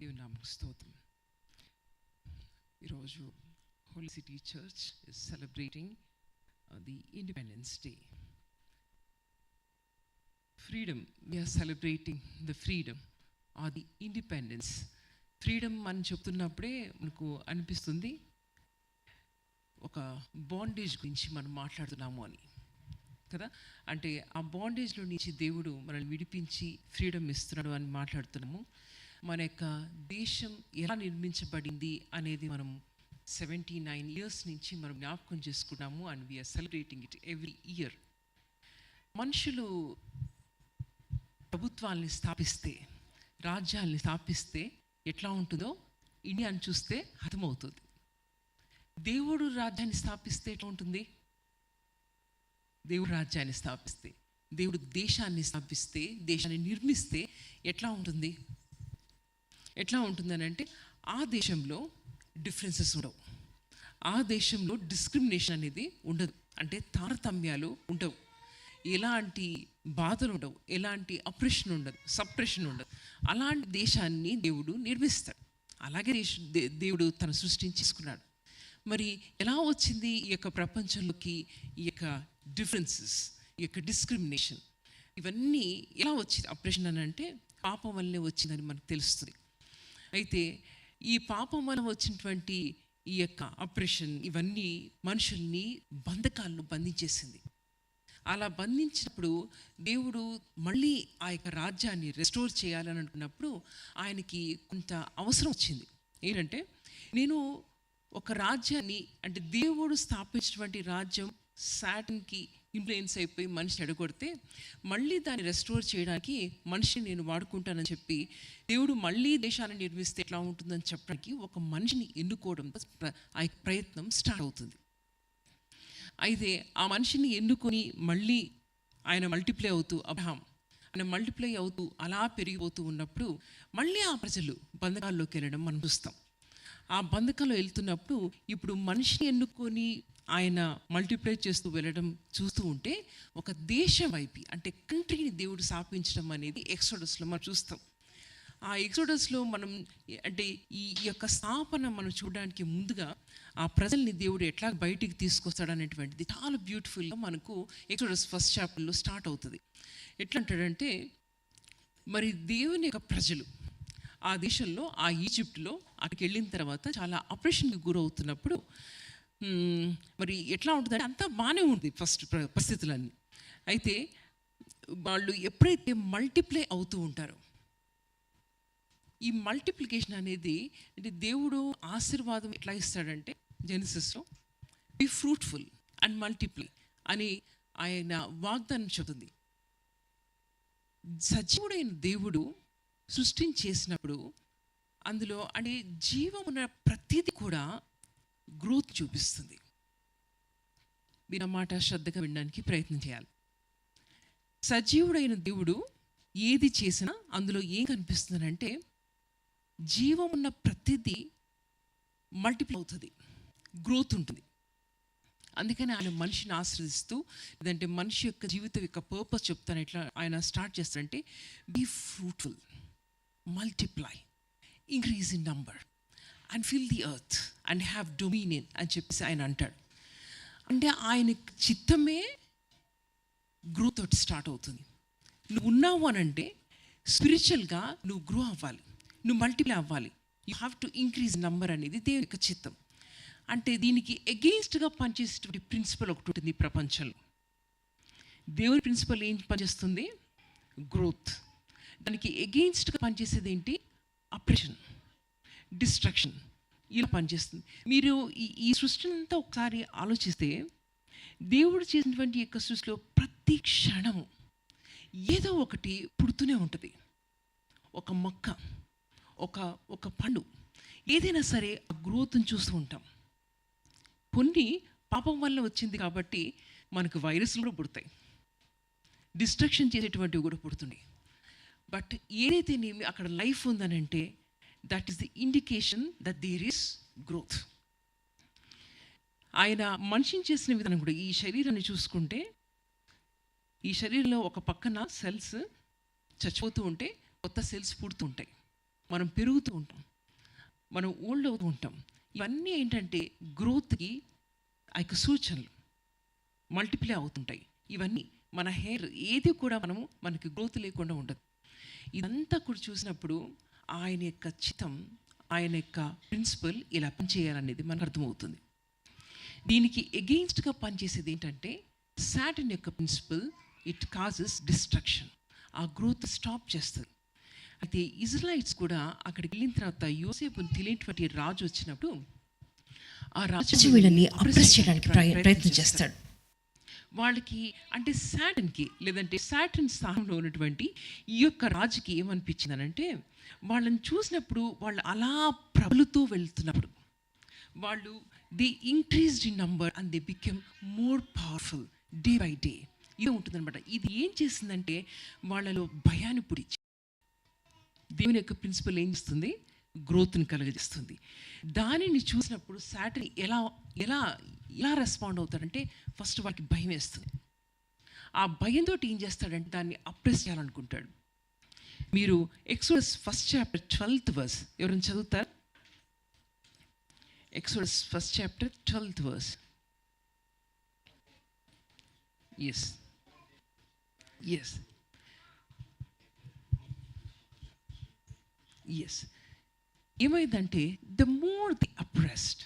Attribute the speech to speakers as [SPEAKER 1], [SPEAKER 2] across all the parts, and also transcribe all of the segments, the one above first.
[SPEAKER 1] దేవుని నామమునకు స్తోత్రం. ఈరోజు holy city church is celebrating the independence day. Freedom, we are celebrating the freedom or the independence. Freedom అని చెప్తున్నప్పుడే మనకు అనిపిస్తుంది ఒక బాండేజ్ గురించి మనం మాట్లాడుతున్నాము అని కదా. అంటే ఆ బాండేజ్లో నుంచి దేవుడు మనల్ని విడిపించి ఫ్రీడమ్ ఇస్తున్నాడు అని మాట్లాడుతున్నాము. మన యొక్క దేశం ఎలా నిర్మించబడింది అనేది మనం 79 years నుంచి మనం జ్ఞాపకం చేసుకున్నాము. And we are celebrating it every year. మనుషులు ప్రభుత్వాల్ని స్థాపిస్తే, రాజ్యాల్ని స్థాపిస్తే ఎట్లా ఉంటుందో ఇండియాని చూస్తే అర్థమవుతుంది. దేవుడు రాజ్యాన్ని స్థాపిస్తే ఎట్లా ఉంటుంది? దేవుడు రాజ్యాన్ని స్థాపిస్తే, దేవుడు దేశాన్ని స్థాపిస్తే, దేశాన్ని నిర్మిస్తే ఎట్లా ఉంటుంది? ఎట్లా ఉంటుందని అంటే ఆ దేశంలో డిఫరెన్సెస్ ఉండవు, ఆ దేశంలో డిస్క్రిమినేషన్ అనేది ఉండదు. అంటే తారతమ్యాలు ఉండవు, ఎలాంటి బాధలు ఉండవు, ఎలాంటి అప్రెషన్ ఉండదు, సప్రెషన్ ఉండదు. అలాంటి దేశాన్ని దేవుడు నిర్మిస్తాడు. అలాగే దేవుడు తన సృష్టిని చేసుకున్నాడు. మరి ఎలా వచ్చింది ఈ యొక్క ప్రపంచంలోకి ఈ యొక్క డిఫరెన్సెస్, ఈ యొక్క డిస్క్రిమినేషన్, ఇవన్నీ ఎలా వచ్చింది? అప్రెషన్ అని అంటే పాపం వల్లనే వచ్చిందని మనకు తెలుస్తుంది. అయితే ఈ పాపం వల్ల వచ్చినటువంటి ఈ యొక్క అప్రెషన్ ఇవన్నీ మనుషుల్ని బంధకాలను బంధించేసింది. అలా బంధించినప్పుడు దేవుడు మళ్ళీ ఆ యొక్క రాజ్యాన్ని రెస్టోర్ చేయాలని అనుకున్నప్పుడు ఆయనకి కొంత అవసరం వచ్చింది. ఏంటంటే, నేను ఒక రాజ్యాన్ని, అంటే దేవుడు స్థాపించినటువంటి రాజ్యం సాటన్కి ఇన్ఫ్లుయెన్స్ అయిపోయి మనిషిని ఎడగొడితే మళ్ళీ దాన్ని రెస్టోర్ చేయడానికి మనిషిని నేను వాడుకుంటానని చెప్పి దేవుడు మళ్ళీ దేశాన్ని నిర్మిస్తే ఎట్లా ఉంటుందని చెప్పడానికి ఒక మనిషిని ఎన్నుకోవడం ఆ ప్రయత్నం స్టార్ట్ అవుతుంది. అయితే ఆ మనిషిని ఎన్నుకొని మళ్ళీ ఆయన మల్టిప్లై అవుతూ, అబ్రహాం ఆయన మల్టిప్లై అవుతూ అలా పెరిగిపోతూ ఉన్నప్పుడు మళ్ళీ ఆ ప్రజలు బంధకాల్లోకి వెళ్ళడం మనం చూస్తాం. ఆ బంధకాల్లో వెళ్తున్నప్పుడు ఇప్పుడు మనిషిని ఎన్నుకొని ఆయన మల్టిప్లై చేస్తూ వెళ్ళడం చూస్తూ ఉంటే ఒక దేశం వైపు, అంటే కంట్రీని దేవుడు స్థాపించడం అనేది ఎక్సోడస్లో మనం చూస్తాం. ఆ ఎక్సోడస్లో మనం, అంటే ఈ యొక్క స్థాపన మనం చూడడానికి ముందుగా ఆ ప్రజల్ని దేవుడు ఎట్లా బయటికి తీసుకొస్తాడనేటువంటిది చాలా బ్యూటిఫుల్గా మనకు ఎక్సోడస్ 1st chapterలో స్టార్ట్ అవుతుంది. ఎట్లా అంటాడంటే, మరి దేవుని యొక్క ప్రజలు ఆ దేశంలో, ఆ ఈజిప్ట్లో అక్కడికి వెళ్ళిన తర్వాత చాలా అప్రెషన్కి గురవుతున్నప్పుడు మరి ఎట్లా ఉంటుందంటే అంతా బాగానే ఉంది ఫస్ట్ పరిస్థితులన్నీ. అయితే వాళ్ళు ఎప్పుడైతే మల్టిప్లై అవుతూ ఉంటారో, ఈ మల్టిప్లికేషన్ అనేది, అంటే దేవుడు ఆశీర్వాదం ఎట్లా ఇస్తాడంటే జెనసిస్లో బి ఫ్రూట్ఫుల్ అండ్ మల్టిప్లై అని ఆయన వాగ్దానం చెబుతుంది. సజీవుడైన దేవుడు సృష్టిని చేసినప్పుడు అందులో, అంటే జీవం ఉన్న ప్రతిదీ కూడా గ్రోత్ చూపిస్తుంది. మీరు మాట శ్రద్ధగా వినడానికి ప్రయత్నం చేయాలి. సజీవుడైన దేవుడు ఏది చేసినా అందులో ఏం కనిపిస్తుందంటే జీవం ఉన్న ప్రతిదీ మల్టిప్లై అవుతుంది, గ్రోత్ ఉంటుంది. అందుకని ఆయన మనిషిని ఆశ్రదిస్తూ, లేదంటే మనిషి యొక్క జీవితం యొక్క పర్పస్ చెప్తాను. ఎట్లా ఆయన స్టార్ట్ చేస్తారంటే, be fruitful, multiply, increase in number and fill the earth and have dominion అని చెప్పేసి ఆయన అంటాడు. అంటే ఆయన చిత్తమే గ్రోత్ తోటి స్టార్ట్ అవుతుంది. నువ్వు ఉన్నావు అని అంటే స్పిరిచువల్గా నువ్వు గ్రో అవ్వాలి, నువ్వు మల్టిప్లై అవ్వాలి. You have to increase number అనేది దేవుని యొక్క చిత్తం. అంటే దీనికి ఎగెయిన్స్ట్గా పనిచేసేటువంటి ప్రిన్సిపల్ ఒకటి ఉంటుంది ఈ ప్రపంచంలో. దేవుని ప్రిన్సిపల్ ఏం పనిచేస్తుంది? గ్రోత్. దానికి ఎగెయిన్స్ట్గా పనిచేసేది ఏంటి? Oppression, destruction. ఇలా పనిచేస్తుంది. మీరు ఈ సృష్టిని అంతా ఒకసారి ఆలోచిస్తే, దేవుడు చేసినటువంటి యొక్క సృష్టిలో ప్రతి క్షణము ఏదో ఒకటి పుడుతూనే ఉంటుంది. ఒక మొక్క, ఒక పండు, ఏదైనా సరే ఆ గ్రోత్ని చూస్తూ ఉంటాం. కొన్ని పాపం వల్ల వచ్చింది కాబట్టి మనకు వైరస్లు కూడా పుడతాయి, డిస్ట్రక్షన్ చేసేటువంటివి కూడా పుడుతున్నాయి. బట్ ఏదైతే అక్కడ లైఫ్ ఉందని అంటే that is the indication that there is growth. ఆయన మనిషిని చేసిన విధానం కూడా, ఈ శరీరాన్ని చూసుకుంటే ఈ శరీరంలో ఒక పక్కన సెల్స్ చచ్చిపోతూ ఉంటే కొత్త సెల్స్ పుడుతూ ఉంటాయి. మనం పెరుగుతూ ఉంటాం, మనం ఓల్డ్ అవుతూ ఉంటాం. ఇవన్నీ ఏంటంటే గ్రోత్కి ఆ యొక్క సూచనలు, మల్టిప్లై అవుతుంటాయి. ఇవన్నీ మన హెయిర్ ఏది కూడా మనకి గ్రోత్ లేకుండా ఉండదు. ఇదంతా కూడా చూసినప్పుడు ఆయన యొక్క చిత్తం, ఆయన యొక్క ప్రిన్సిపల్ ఇలా పనిచేయాలనేది మనకు అర్థమవుతుంది. దీనికి ఎగెయిన్స్ట్గా పనిచేసేది ఏంటంటే సాటర్న్ యొక్క ప్రిన్సిపల్, ఇట్ కాజెస్ డిస్ట్రక్షన్. ఆ గ్రోత్ స్టాప్ చేస్తుంది. అయితే ఇజ్రాయిట్స్ కూడా అక్కడికి వెళ్ళిన తర్వాత యోసేపుని తెలియనటువంటి రాజు వచ్చినప్పుడు ఆ రాజు వీళ్ళని అప్రెస్ చేయడానికి ప్రయత్నం చేస్తాడు. వాళ్ళకి అంటే సాటన్కి, లేదంటే సాటన్ స్థానంలో ఉన్నటువంటి ఈ యొక్క రాజుకి ఏమనిపించిందనంటే, వాళ్ళని చూసినప్పుడు వాళ్ళు అలా ప్రబలుతూ వెళ్తున్నప్పుడు వాళ్ళు they increased in number and they became more powerful day by day. ఇది ఉంటుందన్నమాట. ఇది ఏం చేసిందంటే వాళ్ళలో భయాన్ని పుడిచి, దేవుని యొక్క ప్రిన్సిపల్ ఏం చేస్తుంది, గ్రోత్ని కలుగజేస్తుంది. దానిని చూసినప్పుడు సాటన్ ఎలా ఎలా ఎలా రెస్పాండ్ అవుతాడంటే ఫస్ట్ వాడికి భయం వేస్తుంది. ఆ భయంతో ఏం చేస్తాడంటే దాన్ని అప్రెస్ చేయాలనుకుంటాడు. మీరు exodus 1st chapter 12th verse ఎవరైనా చదువుతారు? Exodus 1st chapter 12th verse. Yes yes yes ఏమైందంటే the more the oppressed,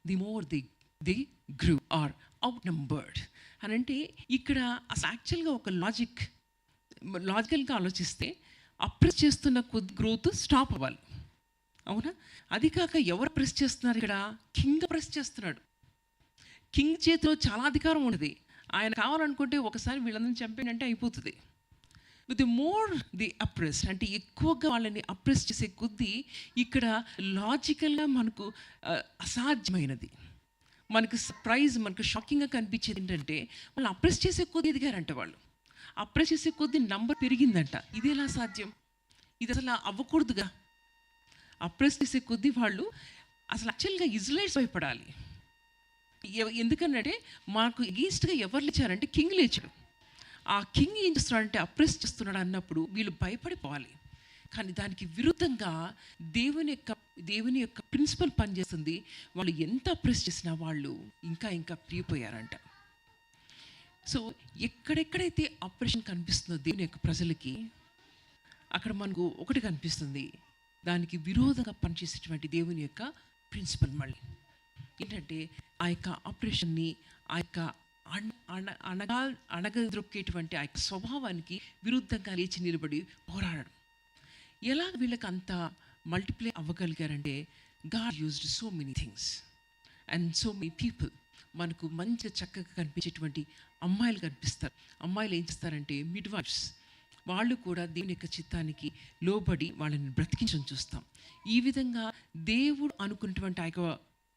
[SPEAKER 1] the more the grew or outnumbered అని. అంటే ఇక్కడ అసలు యాక్చువల్గా ఒక లాజికల్గా ఆలోచిస్తే అప్రెస్ చేస్తున్న కొద్ది గ్రోత్ స్టాప్ అవ్వాలి, అవునా? అది కాక ఎవరు ప్రెస్ చేస్తున్నారు ఇక్కడ? కింగ్ ప్రెస్ చేస్తున్నాడు. కింగ్ చేతిలో చాలా అధికారం ఉన్నది. ఆయన కావాలనుకుంటే ఒకసారి వీళ్ళందరినీ చంపేనంటే అయిపోతుంది. ది మోర్ ది అప్రెస్ అంటే ఎక్కువగా వాళ్ళని అప్రెస్ చేసే కొద్దీ ఇక్కడ లాజికల్గా మనకు అసాధ్యమైనది, మనకు సర్ప్రైజ్, మనకు షాకింగ్గా కనిపించేది ఏంటంటే వాళ్ళు అప్రెస్ చేసే కొద్దీ ఎదిగారంట. వాళ్ళు అప్రెస్ చేసే కొద్దీ నంబర్ పెరిగిందంట. ఇది ఎలా సాధ్యం? ఇది అసలు అవ్వకూడదుగా. అప్రెస్ చేసే కొద్దీ వాళ్ళు అసలు యాక్చువల్గా ఇజ్రాయిల్స్ భయపడాలి. ఎందుకనంటే మాకు ఎగెయిన్స్ట్గా ఎవరు లేచారంటే కింగ్ లేచాడు. ఆ కింగ్ ఏం చేస్తున్నాడంటే అప్రెస్ చేస్తున్నాడు అన్నప్పుడు వీళ్ళు భయపడిపోవాలి. కానీ దానికి విరుద్ధంగా దేవుని యొక్క ప్రిన్సిపల్ పనిచేస్తుంది. వాళ్ళు ఎంత అప్రెస్ చేసినా వాళ్ళు ఇంకా ఇంకా ప్రియపోయారంట. సో ఎక్కడెక్కడైతే ఆపరేషన్ కనిపిస్తుందో దేవుని యొక్క ప్రజలకి, అక్కడ మనకు ఒకటి కనిపిస్తుంది, దానికి విరోధంగా పనిచేసేటువంటి దేవుని యొక్క ప్రిన్సిపల్ మళ్ళీ ఏంటంటే ఆ యొక్క ఆపరేషన్ని, ఆ యొక్క అణగదొక్కేటువంటి ఆ యొక్క స్వభావానికి విరుద్ధంగా లేచి నిలబడి పోరాడడం. ఎలా వీళ్ళకి అంత మల్టిప్లై అవ్వగలిగారంటే God used so many things and so many people. మనకు మంచిగా చక్కగా కనిపించేటువంటి అమ్మాయిలు కనిపిస్తారు. అమ్మాయిలు ఏం చేస్తారంటే మిడ్ వైఫ్స్, వాళ్ళు కూడా దేవుని యొక్క చిత్తానికి లోబడి వాళ్ళని బ్రతికించడం చూస్తాం. ఈ విధంగా దేవుడు అనుకున్నటువంటి ఆ యొక్క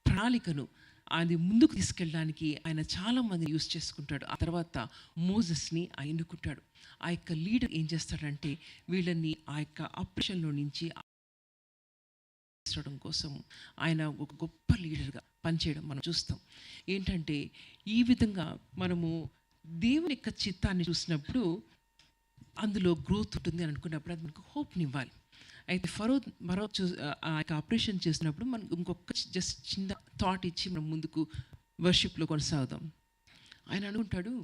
[SPEAKER 1] ప్రణాళికను అది ముందుకు తీసుకెళ్ళడానికి ఆయన చాలామంది యూజ్ చేసుకుంటాడు. ఆ తర్వాత మోజెస్ని ఆయన ఎన్నుకుంటాడు. ఆ యొక్క లీడర్ ఏం చేస్తాడంటే వీళ్ళని ఆ యొక్క ఆపరేషన్లో నుంచి కోసం ఆయన ఒక గొప్ప లీడర్గా పనిచేయడం మనం చూస్తాం. ఏంటంటే ఈ విధంగా మనము దేవుని యొక్క చిత్తాన్ని చూసినప్పుడు అందులో గ్రోత్ ఉంటుంది అని అనుకున్నప్పుడు అది మనకు హోప్ని ఇవ్వాలి. అయితే మరో ఆ యొక్క ఆపరేషన్ చేసినప్పుడు మనం ఇంకొక జస్ట్ చిన్న థాట్ ఇచ్చి మనం ముందుకు వర్షిప్లో కొనసాగుదాం. ఆయన అనుకుంటాడు,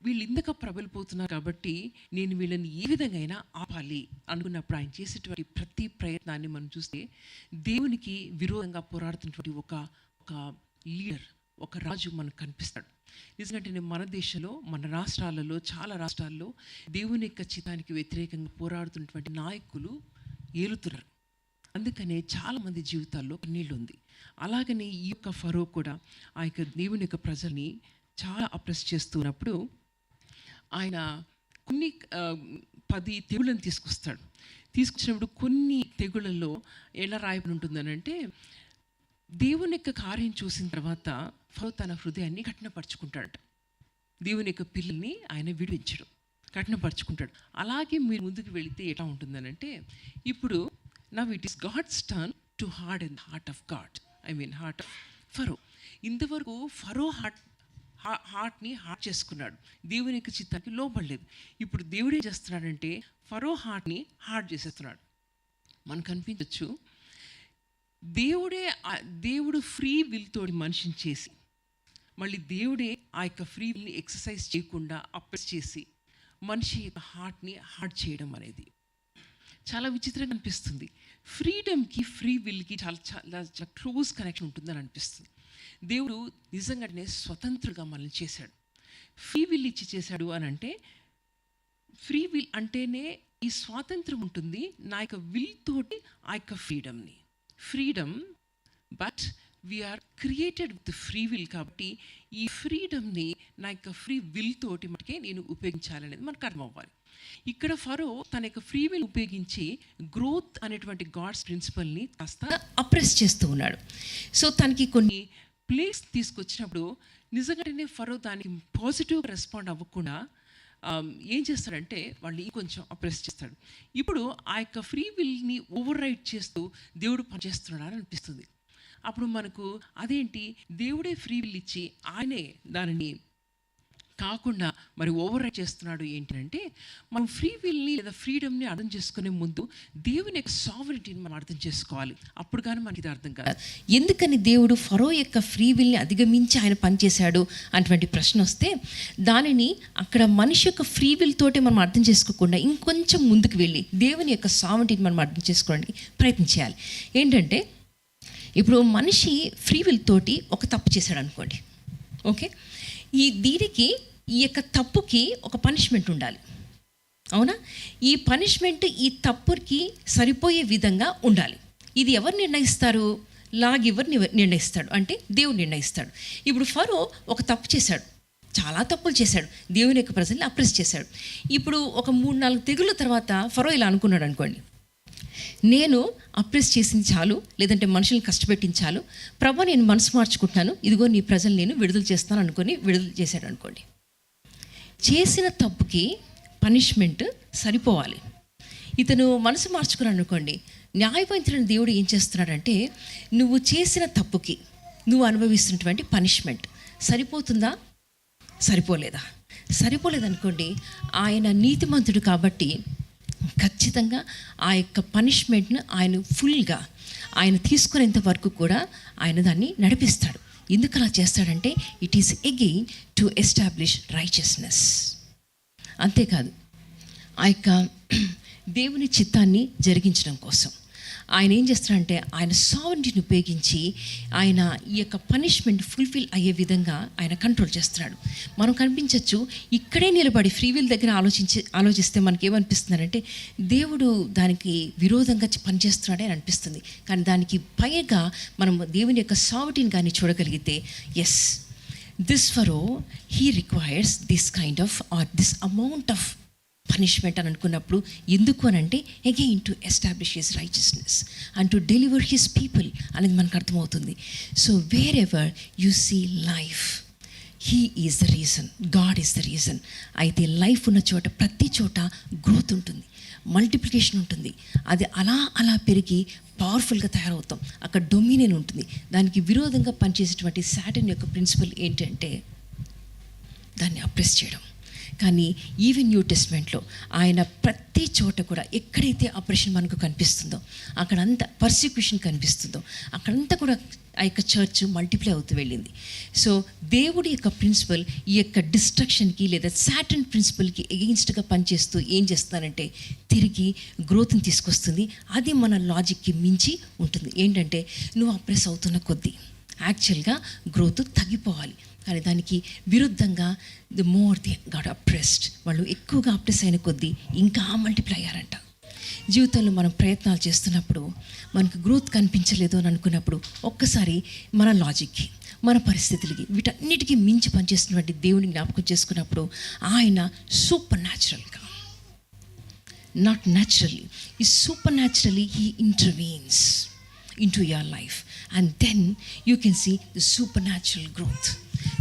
[SPEAKER 1] వీళ్ళు ఇందుక ప్రబలిపోతున్నారు కాబట్టి నేను వీళ్ళని ఏ విధంగా అయినా ఆపాలి అనుకున్నప్పుడు ఆయన చేసేటువంటి ప్రతి ప్రయత్నాన్ని మనం చూస్తే దేవునికి విరోధంగా పోరాడుతున్నటువంటి ఒక లీడర్, ఒక రాజు మనకు కనిపిస్తాడు. నిజంగా మన దేశంలో, మన రాష్ట్రాలలో, చాలా రాష్ట్రాల్లో దేవుని యొక్క చిత్తానికి వ్యతిరేకంగా పోరాడుతున్నటువంటి నాయకులు ఏలుతున్నారు. అందుకనే చాలామంది జీవితాల్లో కన్నీళ్ళు ఉంది. అలాగనే ఈ యొక్క ఫరో కూడా ఆ యొక్క దేవుని యొక్క ప్రజల్ని చాలా అప్రెస్ చేస్తున్నప్పుడు ఆయన కొన్ని 10 తెగుళ్ళను తీసుకొచ్చినప్పుడు కొన్ని తెగుళ్ళల్లో ఎలా రాయబడి ఉంటుందనంటే దేవుని యొక్క కార్యం చూసిన తర్వాత ఫరో తన హృదయాన్ని కఠినపరుచుకుంటాడట. దేవుని యొక్క పిల్లల్ని ఆయన విడిపించడు, కఠినపరుచుకుంటాడు. అలాగే మీరు ముందుకు వెళితే ఎలా ఉంటుందనంటే ఇప్పుడు now it is God's turn to harden the heart of God, heart of Pharaoh. ఇంతవరకు ఫరో హార్ట్ని హార్ట్ చేసుకున్నాడు, దేవుని యొక్క చిత్తానికి లోబడలేదు. ఇప్పుడు దేవుడు ఏం చేస్తున్నాడంటే ఫరో హార్ట్ని హార్ట్ చేసేస్తున్నాడు. మనకు అనిపించవచ్చు దేవుడు ఫ్రీ విల్ తోటి మనిషిని చేసి మళ్ళీ దేవుడే ఆ యొక్క ఫ్రీ విల్ని ఎక్సర్సైజ్ చేయకుండా అప్రెస్ చేసి మనిషి యొక్క హార్ట్ని హార్డ్ చేయడం అనేది చాలా విచిత్రంగా అనిపిస్తుంది. ఫ్రీడమ్కి ఫ్రీ విల్కి చాలా చాలా చాలా క్లోజ్ కనెక్షన్ ఉంటుందని అనిపిస్తుంది. దేవుడు నిజంగానే స్వతంత్రుడుగా మనల్ని చేశాడు. ఫ్రీ విల్ ఇచ్చి చేశాడు అని అంటే, ఫ్రీ విల్ అంటేనే ఈ స్వాతంత్రం ఉంటుంది. నా యొక్క విల్ తోటి ఆ యొక్క freedom but we are created with free will. కాబట్టి ఈ ఫ్రీడమ్ని నా యొక్క ఫ్రీ విల్ తోటి మటుకే నేను ఉపయోగించాలనేది మనకు అర్థం అవ్వాలి. ఇక్కడ ఫరో తన యొక్క ఫ్రీ విల్ ఉపయోగించి గ్రోత్ అనేటువంటి గాడ్స్ ప్రిన్సిపల్ని కాస్త అప్రెస్ చేస్తూ ఉన్నాడు. సో తనకి కొన్ని ప్లేస్ తీసుకొచ్చినప్పుడు నిజంగానే ఫరో దానికి పాజిటివ్ రెస్పాండ్ అవ్వకుండా ఏం చేస్తాడంటే వాళ్ళు ఇంకొంచెం అప్రెస్ చేస్తాడు. ఇప్పుడు ఆ యొక్క ఫ్రీ విల్ని ఓవర్ రైడ్ చేస్తూ దేవుడు పనిచేస్తున్నాడు అని అనిపిస్తుంది. అప్పుడు మనకు అదేంటి, దేవుడే ఫ్రీ విల్ ఇచ్చి ఆయనే దానిని కాకుండా మరి ఓవర్ రైడ్ చేస్తున్నాడు ఏంటంటే, మనం ఫ్రీ విల్ని లేదా ఫ్రీడమ్ని అర్థం చేసుకునే ముందు దేవుని యొక్క సావరిటీని మనం అర్థం చేసుకోవాలి. అప్పుడు కానీ మనకి ఇది అర్థం కాదు.
[SPEAKER 2] ఎందుకని దేవుడు ఫరో యొక్క ఫ్రీ విల్ని అధిగమించి ఆయన పనిచేశాడు అటువంటి ప్రశ్న వస్తే, దానిని అక్కడ మనిషి యొక్క ఫ్రీ విల్ తోటి మనం అర్థం చేసుకోకుండా ఇంకొంచెం ముందుకు వెళ్ళి దేవుని యొక్క సావరిటీని మనం అర్థం చేసుకోవడానికి ప్రయత్నం చేయాలి. ఏంటంటే, ఇప్పుడు మనిషి ఫ్రీ విల్ తోటి ఒక తప్పు చేశాడు అనుకోండి, ఓకే, దీనికి ఈ యొక్క తప్పుకి ఒక పనిష్మెంట్ ఉండాలి, అవునా? ఈ పనిష్మెంట్ ఈ తప్పుకి సరిపోయే విధంగా ఉండాలి. ఇది ఎవరు నిర్ణయిస్తారు? లాగివర్ నిర్ణయిస్తాడు, అంటే దేవుడు నిర్ణయిస్తాడు. ఇప్పుడు ఫరో ఒక తప్పు చేశాడు, చాలా తప్పులు చేశాడు, దేవుని యొక్క ప్రజల్ని అప్రెస్ చేశాడు. ఇప్పుడు ఒక 3-4 తెగుళ్ళ తర్వాత ఫరో ఇలా అనుకున్నాడు అనుకోండి, నేను అప్రెస్ చేసింది చాలు, లేదంటే మనుషులను కష్టపెట్టించాలు, ప్రభా నేను మనసు మార్చుకుంటున్నాను, ఇదిగో నీ ప్రజలు నేను విడుదల చేస్తాను అనుకొని విడుదల చేశాడు అనుకోండి. చేసిన తప్పుకి పనిష్మెంట్ సరిపోవాలి. ఇతను మనసు మార్చుకున్నాడు అనుకోండి, న్యాయవంతుడైన దేవుడు ఏం చేస్తున్నాడంటే, నువ్వు చేసిన తప్పుకి నువ్వు అనుభవిస్తున్నటువంటి పనిష్మెంట్ సరిపోతుందా, సరిపోలేదనుకోండి, ఆయన నీతిమంతుడు కాబట్టి ఖచ్చితంగా ఆ యొక్క పనిష్మెంట్ను ఆయన ఫుల్గా ఆయన తీసుకునేంత వరకు కూడా ఆయన దాన్ని నడిపిస్తాడు. ఎందుకు అలా చేస్తాడంటే, it is again to establish righteousness. అంతేకాదు, ఆ యొక్క దేవుని చిత్తాన్ని జరిగించడం కోసం ఆయన ఏం చేస్తాడంటే, ఆయన సావరిటీని ఉపయోగించి ఆయన ఈ యొక్క పనిష్మెంట్ ఫుల్ఫిల్ అయ్యే విధంగా ఆయన కంట్రోల్ చేస్తున్నాడు. మనం కనిపించవచ్చు, ఇక్కడే నిలబడి ఫ్రీ విల్ దగ్గర ఆలోచిస్తే మనకేమనిపిస్తుందంటే, దేవుడు దానికి విరోధంగా పనిచేస్తున్నాడే అని అనిపిస్తుంది. కానీ దానికి పైగా మనం దేవుని యొక్క సావరిటీని కానీ చూడగలిగితే, yes, this Pharaoh he requires this kind of or this amount of punishment అని అనుకున్నప్పుడు, ఎందుకు అని అంటే, again to establish his righteousness and to deliver his people అనేది మనకు అర్థమవుతుంది. So wherever you see life, he is the reason, God is the reason. అయితే life ఉన్న చోట, ప్రతి చోట గ్రోత్ ఉంటుంది, మల్టిప్లికేషన్ ఉంటుంది. అది అలా పెరిగి పవర్ఫుల్గా తయారవుతాం. అక్కడ డొమినియన్ ఉంటుంది. దానికి విరోధంగా పనిచేసేటువంటి సాటన్ యొక్క ప్రిన్సిపల్ ఏంటంటే, దాన్ని అప్రెస్ చేయడం. కానీ ఈవెన్ న్యూ టెస్ట్మెంట్లో ఆయన ప్రతి చోట కూడా ఎక్కడైతే ఆపరేషన్ మనకు కనిపిస్తుందో, అక్కడంతా పర్సిక్యూషన్ కనిపిస్తుందో, అక్కడంతా కూడా ఆ యొక్క చర్చ్ మల్టిప్లై అవుతూ వెళ్ళింది. సో దేవుడి యొక్క ప్రిన్సిపల్ ఈ యొక్క డిస్ట్రక్షన్కి లేదా సాటన్ ప్రిన్సిపల్కి ఎగెయిన్స్ట్గా పనిచేస్తూ ఏం చేస్తానంటే, తిరిగి గ్రోత్ని తీసుకొస్తుంది. అది మన లాజిక్కి మించి ఉంటుంది. ఏంటంటే, నువ్వు అప్రెస్ అవుతున్న కొద్దీ యాక్చువల్గా గ్రోత్ తగ్గిపోవాలి. కానీ దానికి విరుద్ధంగా the more the got oppressed, వాళ్ళు ఎక్కువగా అప్రెస్ అయిన కొద్దీ ఇంకా మల్టిప్లై అయ్యారంట. జీవితంలో మనం ప్రయత్నాలు చేస్తున్నప్పుడు మనకు గ్రోత్ కనిపించలేదు అని అనుకున్నప్పుడు, ఒక్కసారి మన లాజిక్కి, మన పరిస్థితులకి, వీటన్నిటికీ మించి పనిచేస్తున్నటువంటి దేవుని జ్ఞాపకం చేసుకున్నప్పుడు, ఆయన సూపర్ న్యాచురల్గా, నాట్ న్యాచురల్లీ, ఈ super naturally he intervenes into your life, and then you can see the supernatural growth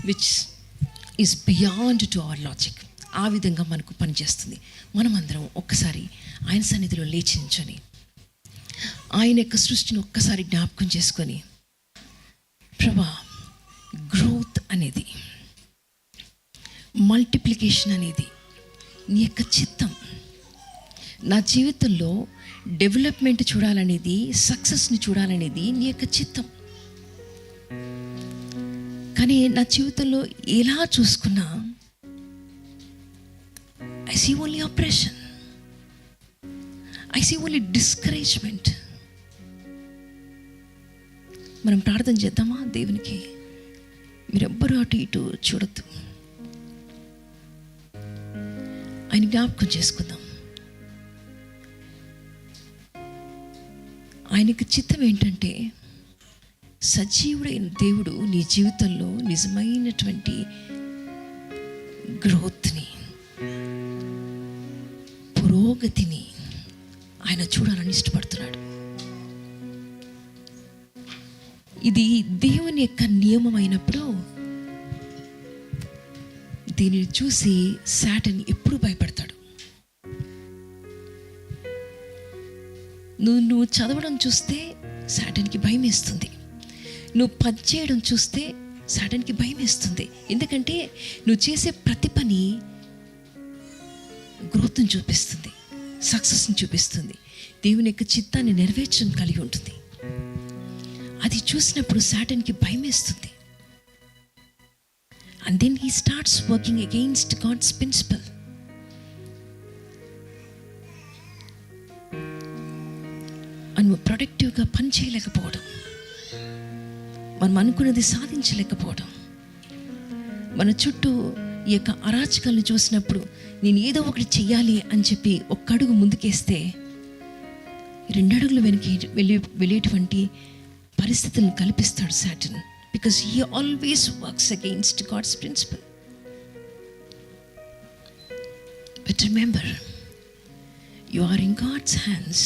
[SPEAKER 2] which is beyond to our logic. ఆ విధంగా మనకు పనిచేస్తుంది. మనమందరం ఒక్కసారి ఆయన సన్నిధిలో లేచి నిల్చొని ఆయన యొక్క సృష్టిని ఒక్కసారి జ్ఞాపకం చేసుకొని, ప్రభా, గ్రోత్ అనేది, మల్టిప్లికేషన్ అనేది నీ యొక్క చిత్తం, నా జీవితంలో డెవలప్మెంట్ చూడాలనేది, సక్సెస్ని చూడాలనేది నీ యొక్క చిత్తం. కానీ నా జీవితంలో ఎలా చూసుకున్నా I see only oppression, I see only discouragement. మనం ప్రార్థన చేద్దామా దేవునికి? మీరెవ్వరూ అటు ఇటు చూడొద్దు, ఆయన జ్ఞాపకం చేసుకుందాం. ఆయనకి చిత్తం ఏంటంటే సజీవుడైన దేవుడు నీ జీవితంలో నిజమైనటువంటి గ్రోత్ని, పురోగతిని ఆయన చూడాలని ఇష్టపడుతున్నాడు. ఇది దేవుని యొక్క నియమం అయినప్పుడు దీనిని చూసి సాటన్ ఎప్పుడు భయపడతాడు. నువ్వు చదవడం చూస్తే సాటన్కి భయం వేస్తుంది, నువ్వు పని చేయడం చూస్తే సాటన్కి భయం వేస్తుంది. ఎందుకంటే నువ్వు చేసే ప్రతి పని గ్రోత్ని చూపిస్తుంది, సక్సెస్ని చూపిస్తుంది, దేవుని యొక్క చిత్తాన్ని నెరవేర్చడం కలిగి ఉంటుంది. అది చూసినప్పుడు సాటన్కి భయం వేస్తుంది. And then he starts working against God's principle. మనం ప్రొడక్టివ్గా పని చేయలేకపోవడం, మనం అనుకున్నది సాధించలేకపోవడం, మన చుట్టూ ఈ యొక్క అరాచకాలను చూసినప్పుడు నేను ఏదో ఒకటి చెయ్యాలి అని చెప్పి ఒక్క అడుగు ముందుకేస్తే 2 అడుగులు వెనక్కి వెళ్ళేటువంటి పరిస్థితులను కల్పిస్తాడు Satan. Because he always works against God's principle. But remember, you are in God's hands.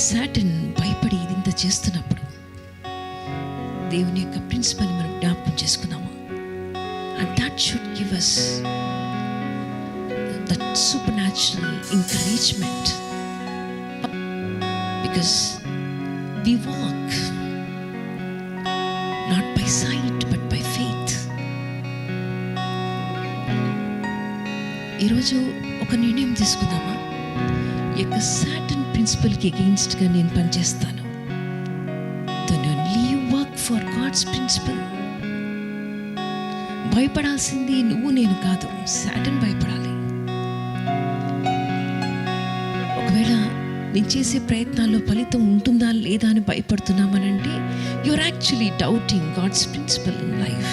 [SPEAKER 2] Satan భయపడి ఇంత చేస్తున్నప్పుడు దేవుని యొక్క ప్రిన్సిపల్ మనం జ్ఞాపకం చేసుకున్నాము. And that should give us that supernatural encouragement. Because we walk not by sight but by faith. ఈరోజు ఒక నిర్ణయం తీసుకుందామా? ఈ యొక్క సాటన్ ప్రిన్సిపల్కి అగెయిన్స్ట్గా నేను పనిచేస్తాను. Then only you work for God's principle. భయపడాల్సింది నువ్వు నేను కాదు, సాటన్ భయపడాలి. ఒకవేళ నేను చేసే ప్రయత్నాల్లో ఫలితం ఉంటుందా లేదా అని భయపడుతున్నామనంటే you're actually doubting God's principle in life.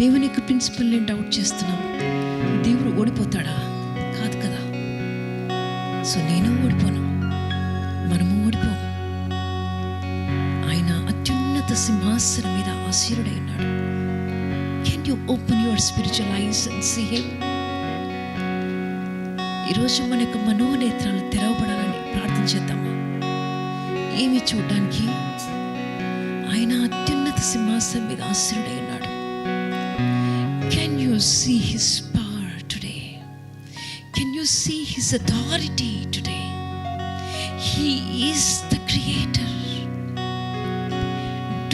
[SPEAKER 2] దేవుని యొక్క ప్రిన్సిపల్ని డౌట్ చేస్తున్నాం. దేవుడు ఓడిపోతాడా? కాదు కదా. సో నేను ఓడిపోను, మనము ఓడిపోం. ఆయన అత్యున్నత సింహాసనం మీద ఆసీనుడై ఉన్నాడు. Can you open your spiritual eyes and see him? ఈరోజు మన యొక్క మనోనేత్రాలు తెరవబడాలని ప్రార్థన చేద్దామా? ఏమి చూడడానికి? ఆయన అత్యున్నత సింహాసనం మీద ఆసీనుడై ఉన్నాడు. Can you see his power today? Can you see his authority today? He is the creator.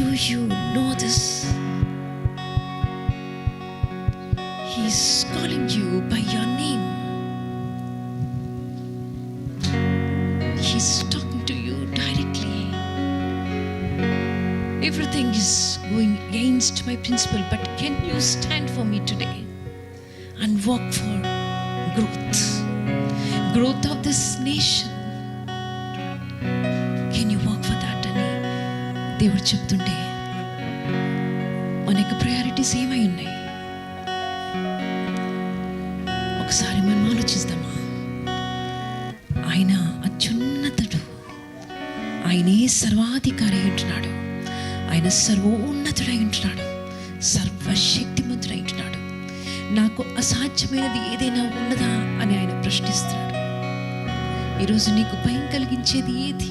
[SPEAKER 2] Do you know this? He is calling you by your name. He's talking to you directly. Everything is going against my principle, but can you stand for me today and work for growth of this nation? Can you work for that? అని దేవుడు చెప్తుంటే మన యొక్క priorities ఏమై ఉన్నాయి? ఒకసారి మనం ఆలోచిస్తామా? ఆయన అత్యున్నతుడు, ఆయనే సర్వాధికారి ఉంటున్నాడు, ఆయన సర్వోన్నతుడై ఉంటున్నాడు, సర్వశక్తిమంతుడై ఉంటున్నాడు. నాకు అసాధ్యమైనది ఏదైనా ఉన్నదా అని ఆయన ప్రశ్నిస్తున్నాడు. ఈరోజు నీకు భయం కలిగించేది ఏది?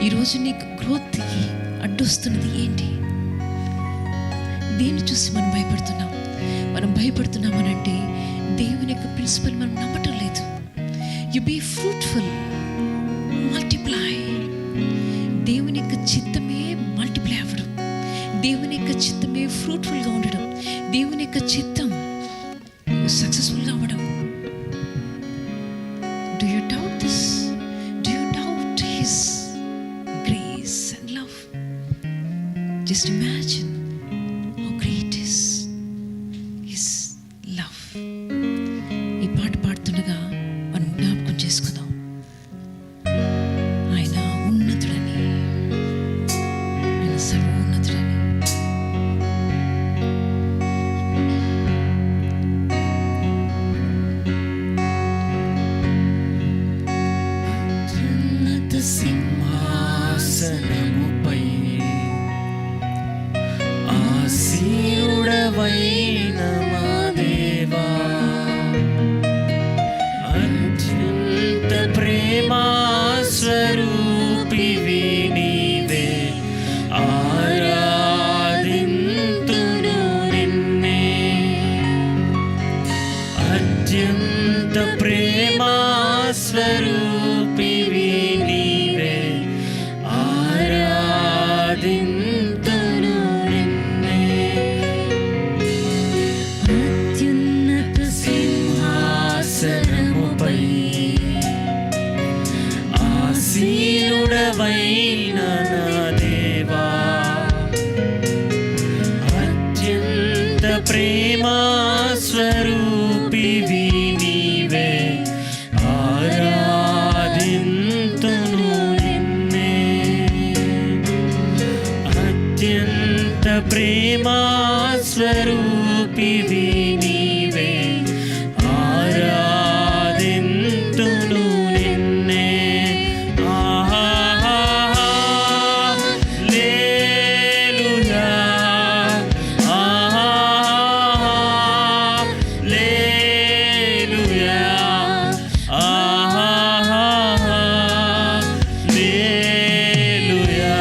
[SPEAKER 2] ఈరోజు నీకు గ్రోత్కి అడ్డొస్తున్నది ఏంటి? దేన్ని చూసి మనం భయపడుతున్నాం? మనం భయపడుతున్నామనంటే దేవుని యొక్క ప్రిన్సిపల్ మనం నమ్మటం లేదు. You be fruitful, multiply. దేవుని యొక్క చిత్తమే మల్టిప్లై అవ్వడం, దేవుని యొక్క చిత్తమే ఫ్రూట్ఫుల్గా ఉండడం, దేవుని యొక్క చిత్తం His grace and love. Just imagine how great is His love. ఈ పాట పాడుతుండగా మనం జ్ఞాపకం చేసుకుందాం, ఆయన ఉన్నతుడని, ఆయన సర్వోన్నతుడని.
[SPEAKER 3] సింహాసనముపై ఆసీనుడవైన మా దేవా, అత్యంత ప్రేమా స్వరూపివి నీవే, ఆరాధింతును నిన్నే. అత్యంత ప్రేమా స్వరూపివి నీవే, ఆరాధింతును నిన్నే. అత్యున్నత సింహాసనముపై ఆసీనుడవైన నా దేవా, అత్యంత ప్రేమా స్వరూపివి నీవే, ఆరాధింతును నిన్నే. అత్యంత ప్రేమా స్వరూపివి నీవే, ఆరాధింతును నిన్నే. హల్లెలూయా, హల్లెలూయా, హల్లెలూయా, హల్లెలూయా,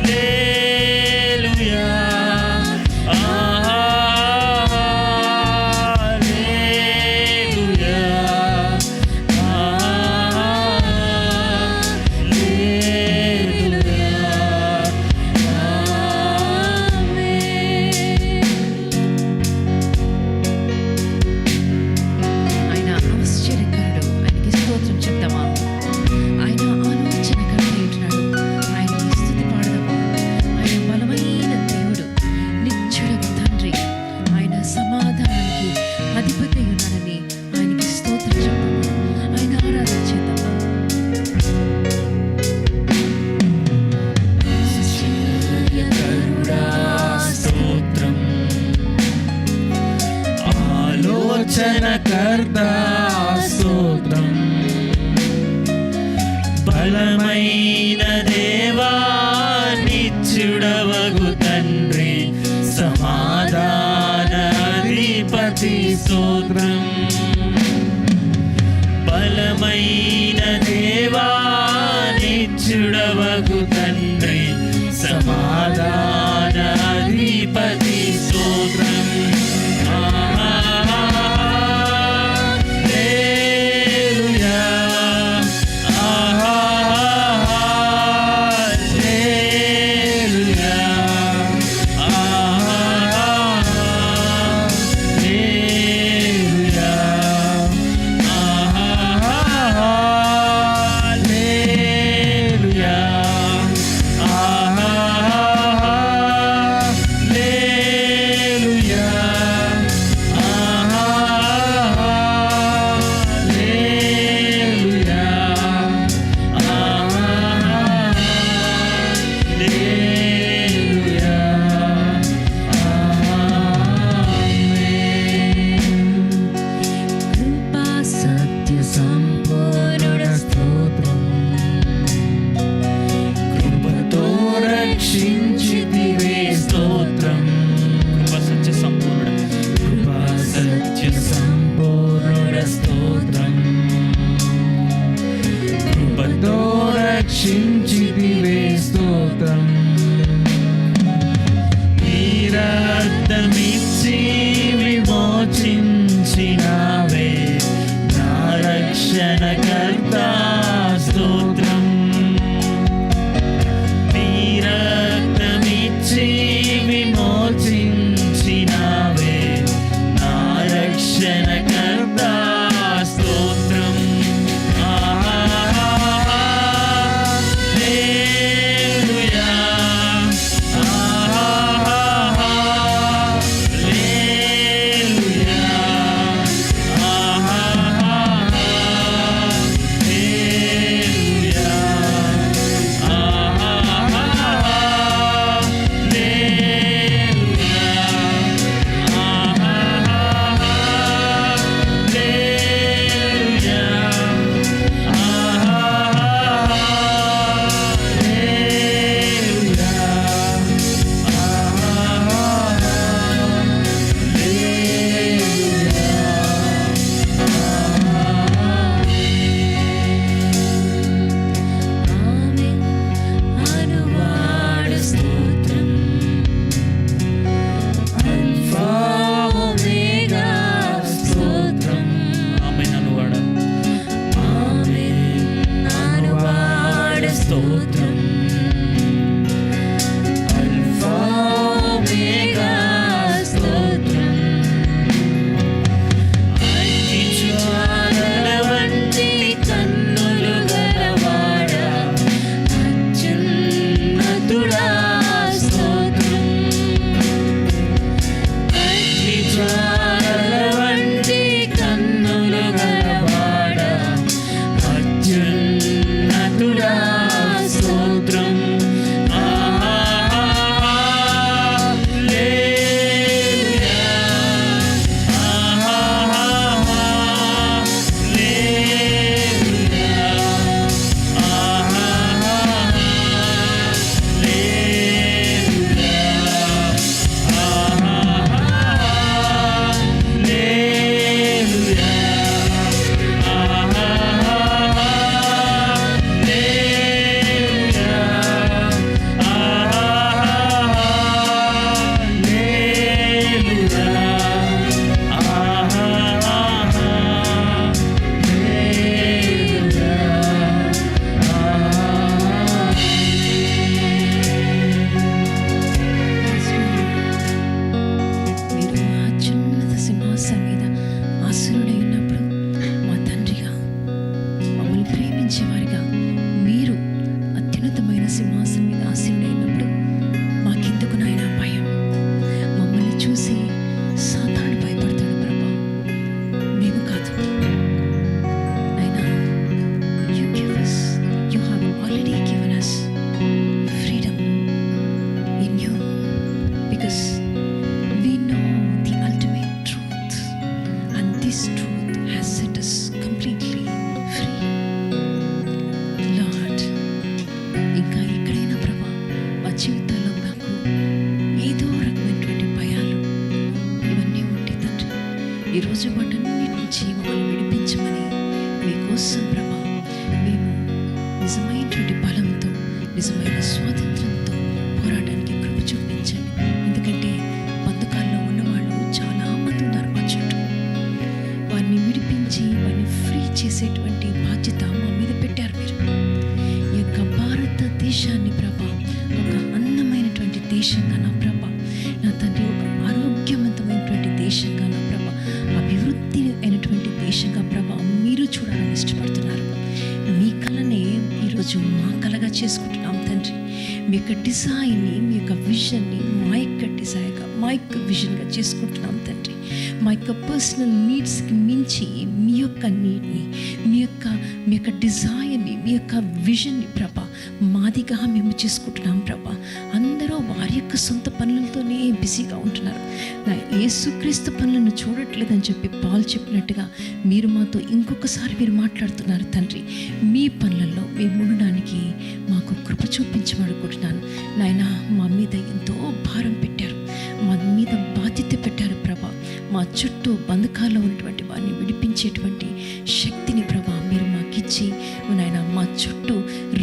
[SPEAKER 3] హల్లెలూయా, హల్లెలూయా, హల్లెలూయా.
[SPEAKER 2] ఆయన ఆశ్చర్యకరుడు, ఆయనకి స్తోత్రం చెప్తామా? ఆయన ఆలోచనకర్త ఉంటున్నాడు, ఆయనకి స్తుతి పాడదామా? ఆయన బలమైన దేవుడు, నిత్యుడగు తండ్రి, ఆయన సమాధానానికి అధిపతి ఉన్నాడని ఆయనకి స్తోత్రం చెప్తామా? ఆయన ఆరాధన చేద్దామా?
[SPEAKER 3] ఆశ్చర్యకరుడా స్తోత్రం, ఆలోచనకర్తా స్తోత్రం, బలమైన దేవా నిత్యుడవగు తండ్రి, సమాధానాధిపతి స్తోత్రం. బలమైన దేవా నిత్యుడవగు తండ్రి, సమాధానాధిపతి స్తోత్రం. హల్లెలూయా, హల్లెలూయా, హల్లెలూయా,
[SPEAKER 2] ఈరోజు వాటన్నిటి నుంచి మమ్మల్ని విడిపించమని మీకోసం ప్రభా మేము నిజమైనటువంటి బలంతో, నిజమైన స్వాతంత్రంతో పోరాటానికి కృప చూపించండి. ఎందుకంటే బంధకాల్లో ఉన్నవాళ్ళు చాలా మంది ఉన్నారు మా చుట్టూ. వారిని విడిపించి వారిని ఫ్రీ చేసేటువంటి బాధ్యత మా మీద పెట్టారు మీరు. ఈ యొక్క భారతదేశాన్ని ప్రభా ఒక అందమైనటువంటి దేశంగా నా ప్రభా, నా తండ్రి, ఒక ఆరోగ్యవంతమైనటువంటి దేశంగా నా ప్రభా, అభివృద్ధి అయినటువంటి దేశంగా ప్రభా మీరు చూడాలని ఇష్టపడుతున్నారు. మీ కళనే ఈరోజు మా కళగా చేసుకుంటున్నాం తండ్రి. మీ యొక్క డిజైన్ని, మీ యొక్క విజన్ని మా యొక్క డిజైన్గా, మా యొక్క విజన్గా చేసుకుంటున్నాం తండ్రి. మా యొక్క పర్సనల్ నీడ్స్కి మించి మీ యొక్క నీడ్ని, మీ యొక్క డిజైన్ని, మీ యొక్క విజన్ని ప్రభా మాదిగా మేము చేసుకుంటున్నాం ప్రభా. అందరూ వారి యొక్క సొంత పనులతోనే బిజీగా ఉంటున్నారు. నా యేసుక్రీస్తు పనులను చూడట్లేదని చెప్పి పాల్ చెప్పినట్టుగా మీరు మాతో ఇంకొకసారి మీరు మాట్లాడుతున్నారు తండ్రి. మీ పనులలో మేము ఉండడానికి మాకు కృప చూపించమనుకుంటున్నాను నాయన. మా మీద ఎంతో భారం పెట్టారు, మా మీద బాధ్యత పెట్టారు ప్రభా. మా చుట్టూ బంధకాల్లో ఉన్నటువంటి వారిని విడిపించేటువంటి శక్తిని ప్రభా మీరు మాకిచ్చి నాయన, మా చుట్టూ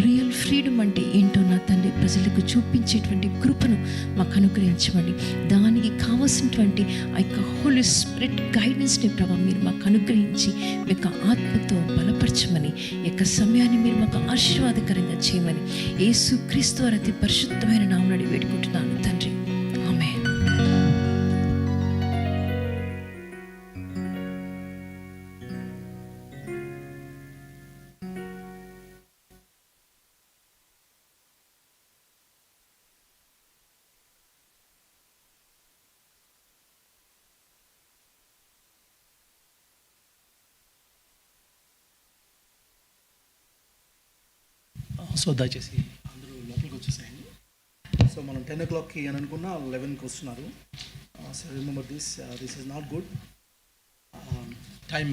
[SPEAKER 2] రియల్ ఫ్రీడమ్ అంటే ఏంటో నా తండ్రి ప్రజలకు చూపించేటువంటి కృపను మాకు అనుగ్రహించమని, దానికి కావాల్సినటువంటి ఆ యొక్క హోలీ స్పిరిట్ గైడెన్స్ని ప్రభా మీరు మాకు అనుగ్రహించి మీ యొక్క ఆత్మతో బలపరచమని, ఈ యొక్క సమయాన్ని మీరు మాకు ఆశీర్వాదకరంగా చేయమని యేసుక్రీస్తు వారి అతి పరిశుద్ధమైన నామమున వేడుకుంటున్నాను తండ్రి. ఆమేన్.
[SPEAKER 4] సో దయచేసి అందరూ లోపలికి వచ్చేసేయండి. సో మనం 10 o'clockకి అని అనుకున్నా 11కి వస్తున్నారు. So remember this is not good time.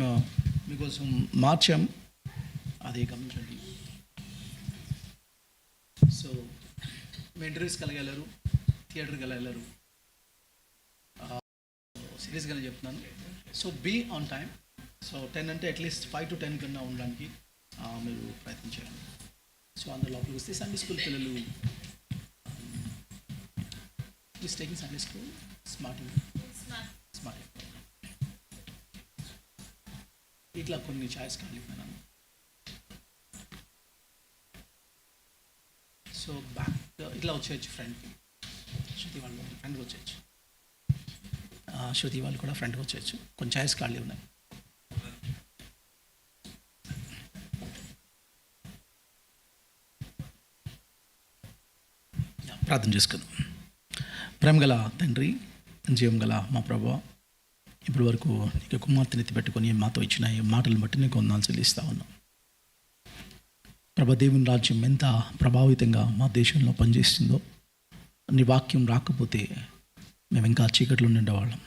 [SPEAKER 4] మీకోసం మార్చాం, అది గమనించండి. సో మీ ఇంటర్వ్యూస్కి వెళ్ళగలరు, థియేటర్కి వెళ్ళగలరు. సీరియస్గానే చెప్తున్నాను. So be on time. So 10 అంటే అట్లీస్ట్ 5 to 10 కన్నా ఉండడానికి మీరు ప్రయత్నం చేయండి. సో అందరు లోపలికి వస్తే సండే స్కూల్ పిల్లలు టేకింగ్ సండే స్కూల్ స్మార్ట్ ఇట్లా కొన్ని ఛాయిస్ కాలిపోయినాను. సో బ్యాక్ ఇట్లా వచ్చేయచ్చు ఫ్రంట్కి. శృతి వాళ్ళు ఫ్రంట్కి వచ్చేయచ్చు. శృతి వాళ్ళు కూడా ఫ్రంట్కి వచ్చేయచ్చు. కొన్ని ఛాయిస్ ఖాళీ ఉన్నాయి. ప్రార్థన చేసుకుందాం. ప్రేమ గల తండ్రి, జీవం గల మా ప్రభువా, ఇప్పటి వరకు నీకు కుమార్తెని ఎత్తిపెట్టుకొని మాతో ఇచ్చిన ఈ మాటలను బట్టి నీకు వందనాలు చెల్లిస్తూ ఉన్నాం. ప్రభా, దేవుని రాజ్యం ఎంత ప్రభావితంగా మా దేశంలో పనిచేస్తుందో, నీ వాక్యం రాకపోతే మేము ఇంకా చీకట్లో ఉండేవాళ్ళం.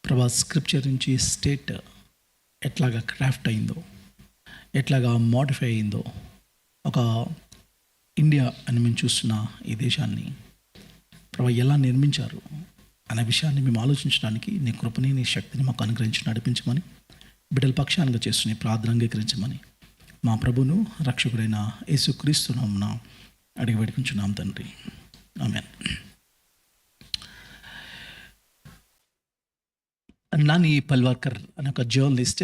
[SPEAKER 4] ప్రభా, స్క్రిప్చర్ నుంచి స్టేట్ ఎట్లాగా క్రాఫ్ట్ అయిందో, ఎట్లాగా మోడిఫై అయిందో, ఒక ఇండియా అని మేము చూస్తున్న ఈ దేశాన్ని ప్రభా ఎలా నిర్మించారు అనే విషయాన్ని మేము ఆలోచించడానికి నీ కృపని, నీ శక్తిని మాకు అనుగ్రహించి నడిపించమని, బిడ్డల పక్షానంగా చేస్తున్న ప్రార్థన అంగీకరించమని మా ప్రభును రక్షకుడైన యేసుక్రీస్తు నామమున అడిగి వేడుకుంటున్నాం తండ్రి. ఆమేన్. నాని పల్వార్కర్ అనే ఒక జర్నలిస్ట్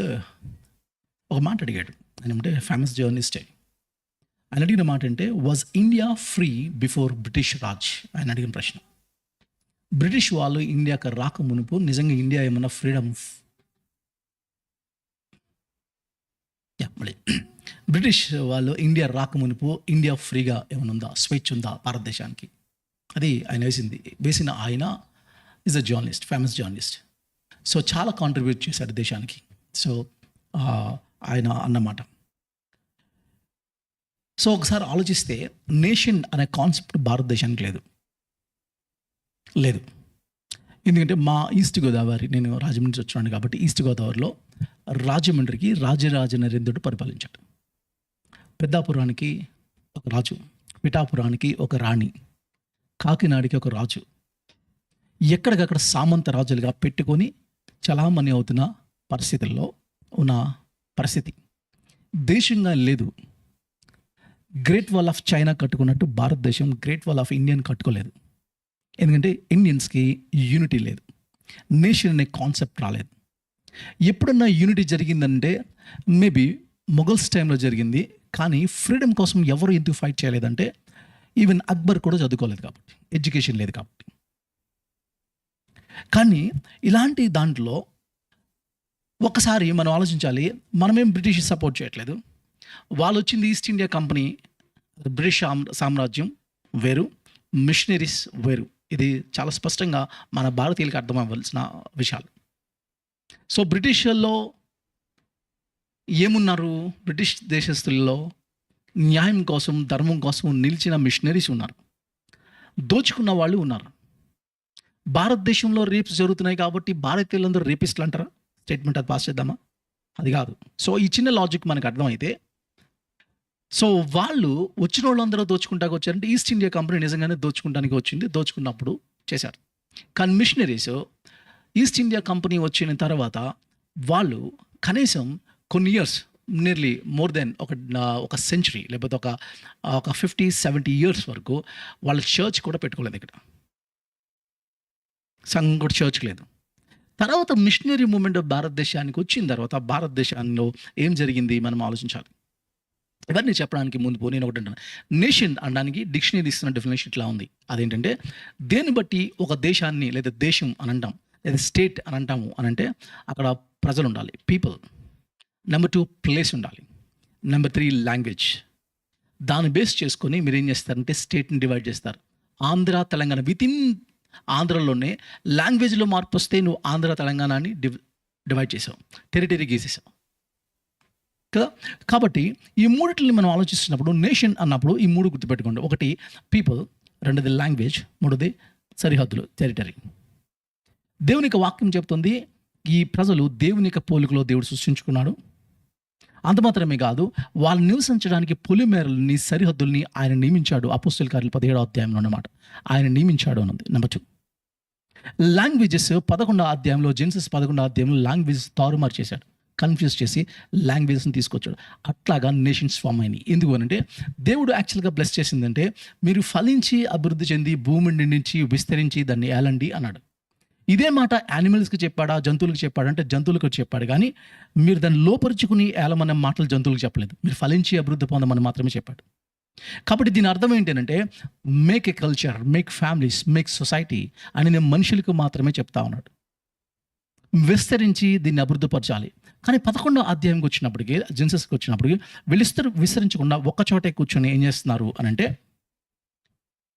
[SPEAKER 4] ఒక మాట అడిగాడు. ఆయన అంటే ఫేమస్ జర్నలిస్టే. ఆయన అడిగిన మాట అంటే, was India free before British Raj? ఆయన అడిగిన ప్రశ్న. బ్రిటిష్ వాళ్ళు ఇండియాకి రాక మునుపు నిజంగా ఇండియా ఏమన్నా ఫ్రీడమ్? మళ్ళీ బ్రిటిష్ వాళ్ళు ఇండియా రాక మునుపు ఇండియా ఫ్రీగా ఏమైనా ఉందా, స్వేచ్ఛ ఉందా భారతదేశానికి? అది ఆయన వేసిన ఆయన is a journalist, famous journalist. So చాలా కాంట్రిబ్యూట్ చేశాడు దేశానికి. సో ఆయన అన్నమాట. సో ఒకసారి ఆలోచిస్తే నేషన్ అనే కాన్సెప్ట్ భారతదేశానికి లేదు. ఎందుకంటే మా ఈస్ట్ గోదావరి, నేను రాజమండ్రి నుంచి వచ్చాను కాబట్టి ఈస్ట్ గోదావరిలో రాజమండ్రికి రాజరాజ నరేంద్రుడు పరిపాలించాడు. పెద్దాపురానికి ఒక రాజు, పిఠాపురానికి ఒక రాణి, కాకినాడకి ఒక రాజు, ఎక్కడికక్కడ సామంత రాజులుగా పెట్టుకొని చలామణి అవుతున్న పరిస్థితుల్లో ఉన్న పరిస్థితి. దేశంగా లేదు. గ్రేట్ వాల్ ఆఫ్ చైనా కట్టుకున్నట్టు భారతదేశం గ్రేట్ వాల్ ఆఫ్ ఇండియన్ కట్టుకోలేదు. ఎందుకంటే ఇండియన్స్కి యూనిటీ లేదు, నేషన్ అనే కాన్సెప్ట్ రాలేదు. ఎప్పుడన్నా యూనిటీ జరిగిందంటే మేబీ మొఘల్స్ టైంలో జరిగింది, కానీ ఫ్రీడమ్ కోసం ఎవరు ఎందుకు ఫైట్ చేయలేదంటే ఈవెన్ అక్బర్ కూడా చదువుకోలేదు కాబట్టి, ఎడ్యుకేషన్ లేదు కాబట్టి. కానీ ఇలాంటి దాంట్లో ఒకసారి మనం ఆలోచించాలి, మనమేం బ్రిటిష్ సపోర్ట్ చేయట్లేదు. వాళ్ళు వచ్చింది ఈస్ట్ ఇండియా కంపెనీ, బ్రిటిష్ సామ్రాజ్యం వేరు, మిషనరీస్ వేరు. ఇది చాలా స్పష్టంగా మన భారతీయులకు అర్థం అవ్వాల్సిన విషయాలు. సో బ్రిటిషర్లో ఏమున్నారు? బ్రిటిష్ దేశస్తుల్లో న్యాయం కోసం, ధర్మం కోసం నిలిచిన మిషనరీస్ ఉన్నారు, దోచుకున్న వాళ్ళు ఉన్నారు. భారతదేశంలో రేప్స్ జరుగుతున్నాయి కాబట్టి భారతీయులందరూ రేపిస్టులు అంటారా? స్టేట్మెంట్ అది పాస్ చేద్దామా? అది కాదు. సో ఈ చిన్న లాజిక్ మనకు అర్థమైతే, సో వాళ్ళు వచ్చిన వాళ్ళందరూ దోచుకుంటానికి వచ్చారంటే ఈస్ట్ ఇండియా కంపెనీ నిజంగానే దోచుకుంటానికి వచ్చింది, దోచుకున్నప్పుడు చేశారు. కానీ మిషనరీస్ ఈస్ట్ ఇండియా కంపెనీ వచ్చిన తర్వాత వాళ్ళు కనీసం కొన్ని ఇయర్స్, నియర్లీ మోర్ దెన్ ఒక సెంచురీ, లేకపోతే ఒక 50-70 years వరకు వాళ్ళ చర్చ్ కూడా పెట్టుకోలేదు. ఇక్కడ సంఘం కూడా చర్చ్ లేదు. తర్వాత మిషనరీ మూమెంట్ భారతదేశానికి వచ్చిన తర్వాత భారతదేశంలో ఏం జరిగింది మనం ఆలోచించాలి. ఇవన్నీ చెప్పడానికి ముందు నేను ఒకటి అంటాను, నేషన్ అనడానికి డిక్షనరీ ఇస్తున్న డెఫినేషన్ ఇట్లా ఉంది. అదేంటంటే దేన్ని బట్టి ఒక దేశాన్ని లేదా దేశం అని అంటాం, లేదా స్టేట్ అని అంటాము అని అంటే అక్కడ ప్రజలు ఉండాలి, పీపుల్. నెంబర్ 2 ప్లేస్ ఉండాలి. Number 3 language. దాన్ని బేస్ చేసుకొని మీరు ఏం చేస్తారంటే స్టేట్ని డివైడ్ చేస్తారు. ఆంధ్ర, తెలంగాణ, వితిన్ ఆంధ్రలోనే లాంగ్వేజ్లో మార్పు వస్తే నువ్వు ఆంధ్ర తెలంగాణని డివైడ్ చేసావు, టెరిటరీ గీసేసావు కదా. కాబట్టి ఈ మూడిటిని మనం ఆలోచిస్తున్నప్పుడు నేషన్ అన్నప్పుడు ఈ 3 గుర్తుపెట్టుకోండి. ఒకటి పీపుల్, రెండోది లాంగ్వేజ్, మూడోది సరిహద్దులు, టెరిటరీ. దేవుని యొక్క వాక్యం చెప్తుంది ఈ ప్రజలు దేవుని యొక్క పోలికలో దేవుడు సృష్టించుకున్నాడు. అంత మాత్రమే కాదు, వాళ్ళు నివసించడానికి పొలిమేరల్ని, సరిహద్దుల్ని ఆయన నియమించాడు. అపోస్తలుల కార్యాలు 17వ అధ్యాయంలో అన్నమాట ఆయన నియమించాడు అన్నది. నెంబర్ 2 లాంగ్వేజెస్ 11వ అధ్యాయంలో, జెన్సిస్ 11వ అధ్యాయంలో లాంగ్వేజెస్ తారుమారు చేశాడు, కన్ఫ్యూజ్ చేసి లాంగ్వేజ్ని తీసుకొచ్చాడు. అట్లాగా నేషన్స్ ఫామ్ అయినాయి. ఎందుకు అంటే దేవుడు యాక్చువల్గా బ్లెస్ చేసిందంటే మీరు ఫలించి అభివృద్ధి చెంది భూమి నుంచి విస్తరించి దాన్ని ఏలండి అన్నాడు. ఇదే మాట యానిమల్స్కి చెప్పాడా, జంతువులకు చెప్పాడా అంటే జంతువులకు చెప్పాడు. కానీ మీరు దాన్ని లోపరుచుకుని ఏలమన్న మాటలు జంతువులకు చెప్పలేదు. మీరు ఫలించి అభివృద్ధి పొందమని మాత్రమే చెప్పాడు. కాబట్టి దీని అర్థం ఏంటంటే make a culture, make families, make society అని నేను మనుషులకు మాత్రమే చెప్తా ఉన్నాడు. విస్తరించి దీన్ని అభివృద్ధిపరచాలి. కానీ 11వ అధ్యాయంకి వచ్చినప్పటికీ, జెన్సిస్కి వచ్చినప్పటికీ వీళ్ళిద్దరూ విస్తరించకుండా ఒక్కచోటే కూర్చొని ఏం చేస్తున్నారు అని అంటే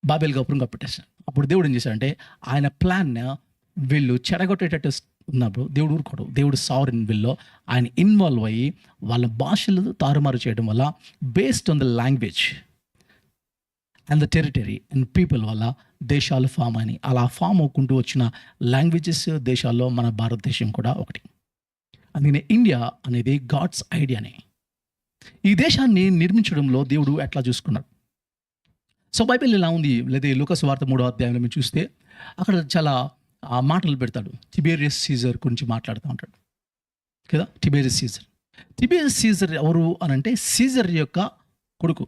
[SPEAKER 4] బాబేల్ గోపురం కప్పెట్టేస్తారు. అప్పుడు దేవుడు ఏం చేశాడంటే ఆయన ప్లాన్ వీళ్ళు చెడగొట్టేటట్టు ఉన్నప్పుడు దేవుడు ఊరుకోడు. దేవుడు సావరిన్ విల్లో ఆయన ఇన్వాల్వ్ అయ్యి వాళ్ళ భాషలు తారుమారు చేయడం వల్ల based on the language and the territory and people వల్ల దేశాలు ఫామ్ అని అలా ఫామ్ అవ్వకుంటూ వచ్చిన లాంగ్వేజెస్ దేశాల్లో మన భారతదేశం కూడా ఒకటి. అందుకనే ఇండియా అనేది గాడ్స్ ఐడియానే. ఈ దేశాన్ని నిర్మించడంలో దేవుడు ఎట్లా చూసుకున్నాడు. సో బైబిల్ ఇలా ఉంది. లేదా లూకాసు వార్త 3వ అధ్యాయంలో మీరు చూస్తే అక్కడ చాలా మాటలు పెడతాడు. తిబేరియస్ సీజర్ గురించి మాట్లాడుతూ ఉంటాడు కదా. తిబేరియస్ సీజర్ ఎవరు అని అంటే సీజర్ యొక్క కొడుకు.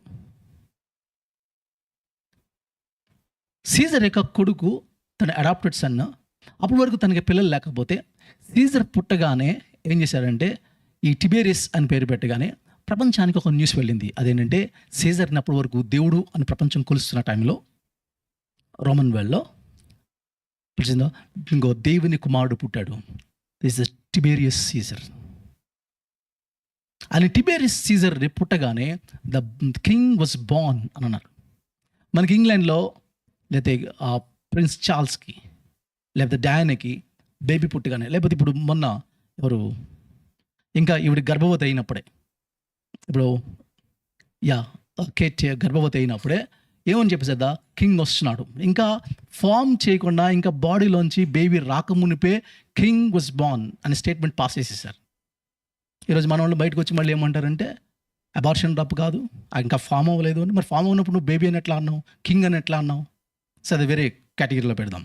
[SPEAKER 4] సీజర్ యొక్క కొడుకు తన అడాప్టెడ్ సన్. అప్పటి వరకు తనకి పిల్లలు లేకపోతే సీజర్ పుట్టగానే ఏం చేశారంటే ఈ తిబేరియస్ అని పేరు పెట్టగానే ప్రపంచానికి ఒక న్యూస్ వెళ్ళింది. అదేంటంటే సీజర్ని అప్పటి వరకు దేవుడు అని ప్రపంచం కొలుస్తున్న టైంలో రోమన్ వరల్డ్లో ఇంకో దేవుని కుమారుడు పుట్టాడు. This is Tiberius Caesar. అని టిబేరియస్ సీజర్ పుట్టగానే ద కింగ్ వాజ్ బోర్న్ అని అన్నారు. మనకి ఇంగ్లాండ్లో లేకపోతే ప్రిన్స్ చార్ల్స్కి లేకపోతే డయానాకి బేబీ పుట్టగానే, లేకపోతే ఇప్పుడు మొన్న ఎవరు ఇంకా ఈవిడ గర్భవతి అయినప్పుడే, ఇప్పుడు కేట్ గర్భవతి అయినప్పుడే ఏమని చెప్పేసేదా కింగ్ వస్తున్నాడు. ఇంకా ఫామ్ చేయకుండా ఇంకా బాడీలోంచి బేబీ రాకమునిపే కింగ్ వాజ్ బోర్న్ అనే స్టేట్మెంట్ పాస్ చేసేసారు. ఈరోజు మన వాళ్ళు బయటకు వచ్చి మళ్ళీ ఏమంటారంటే అబార్షన్ తప్పు కాదు, ఇంకా ఫామ్ అవ్వలేదు అని. మరి ఫామ్ అయినప్పుడు నువ్వు బేబీ అని ఎట్లా అన్నావు, కింగ్ అని ఎట్లా అన్నావు? సో అది వేరే కేటగిరీలో పెడదాం.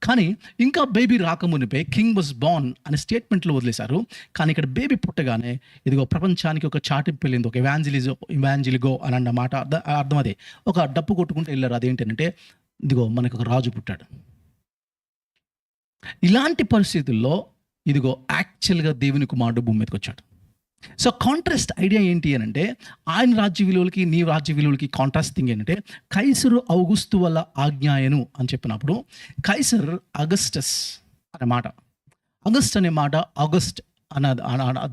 [SPEAKER 4] కానీ ఇంకా బేబీ రాకమునిపై కింగ్ వాజ్ బార్న్ అనే స్టేట్మెంట్లో వదిలేశారు. కానీ ఇక్కడ బేబీ పుట్టగానే ఇదిగో ప్రపంచానికి ఒక చాటింపు వెళ్ళింది, ఒక ఇవాంజలిగో అని అన్న మాట అర్థం అదే. ఒక డప్పు కొట్టుకుంటూ వెళ్ళారు. అదేంటంటే ఇదిగో మనకు ఒక రాజు పుట్టాడు. ఇలాంటి పరిస్థితుల్లో ఇదిగో యాక్చువల్గా దేవుని కుమారుడు భూమి మీదకి వచ్చాడు. సో కాంట్రాస్ట్ ఐడియా ఏంటి అని అంటే, ఆయన రాజ్య విలువలకి నీ రాజ్య విలువలకి కాంట్రాస్ట్ థింగ్ ఏంటంటే, కైసరు ఔగుస్తు వల్ల ఆజ్ఞాయను అని చెప్పినప్పుడు కైసర్ అగస్టస్ అనే మాట, ఆగస్ట్ అనే మాట ఆగస్ట్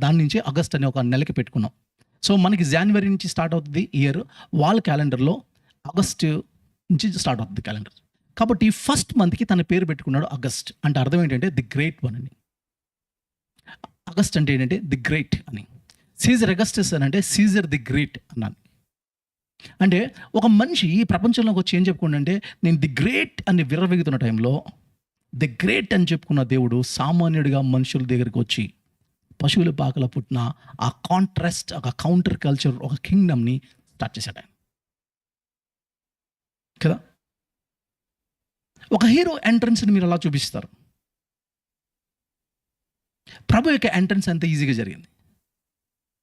[SPEAKER 4] దాని నుంచి ఆగస్ట్ అనే ఒక నెలకి పెట్టుకున్నాం. సో మనకి జనవరి నుంచి స్టార్ట్ అవుతుంది ఇయర్, వాళ్ళ క్యాలెండర్లో ఆగస్ట్ నుంచి స్టార్ట్ అవుతుంది క్యాలెండర్. కాబట్టి ఫస్ట్ మంత్కి తన పేరు పెట్టుకున్నాడు ఆగస్ట్. అంటే అర్థం ఏంటంటే ది గ్రేట్ వన్ అని. ఆగస్ట్ అంటే ఏంటంటే ది గ్రేట్ అని. సీజర్ అగస్టస్ అని అంటే సీజర్ ది గ్రేట్ అన్నాను. అంటే ఒక మనిషి ఈ ప్రపంచంలోకి వచ్చి ఏం చెప్పుకుంటే, నేను ది గ్రేట్ అని విర్రవెగుతున్న టైంలో ది గ్రేట్ అని చెప్పుకున్న దేవుడు సామాన్యుడిగా మనుషుల దగ్గరికి వచ్చి పశువుల పాకలో పుట్టిన ఆ కాంట్రాస్ట్, ఒక కౌంటర్ కల్చర్, ఒక కింగ్డమ్ని స్టార్ట్ చేశాడు ఆయన కదా. ఒక హీరో ఎంట్రన్స్ని మీరు అలా చూపిస్తారు. ప్రభు యొక్క ఎంట్రన్స్ అంత ఈజీగా జరిగింది.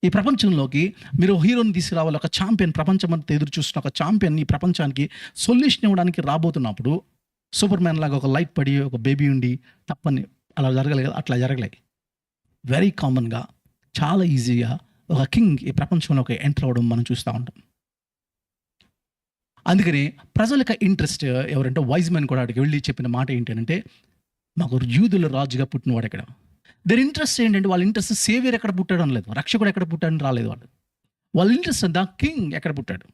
[SPEAKER 4] ఈ ప్రపంచంలోకి మీరు హీరోని తీసుకురావాలి, ఒక ఛాంపియన్, ప్రపంచం అంతా ఎదురు చూస్తున్న ఒక ఛాంపియన్ ఈ ప్రపంచానికి సొల్యూషన్ ఇవ్వడానికి రాబోతున్నప్పుడు సూపర్ మ్యాన్ లాగా ఒక లైట్ పడి ఒక బేబీ ఉండి తప్పని అలా జరగలేదు కదా. అట్లా జరగలేదు. వెరీ కామన్గా చాలా ఈజీగా ఒక కింగ్ ఈ ప్రపంచంలోకి ఎంటర్ అవ్వడం మనం చూస్తూ ఉంటాం. అందుకని ప్రజల యొక్క ఇంట్రెస్ట్ ఎవరంటే వైజ్ మ్యాన్ కూడా అక్కడికి వెళ్ళి చెప్పిన మాట ఏంటంటే, మాకు యూదుల రాజుగా పుట్టినవాడు ఎక్కడ. దర్ ఇంట్రెస్ట్ ఏంటంటే, వాళ్ళ ఇంట్రెస్ట్ సేవియర్ ఎక్కడ పుట్టాడు అనలేదు, రక్షకుడు ఎక్కడ పుట్టాడని రాలేదు వాళ్ళు. వాళ్ళ ఇంట్రెస్ట్ అంతా కింగ్ ఎక్కడ పుట్టాడు.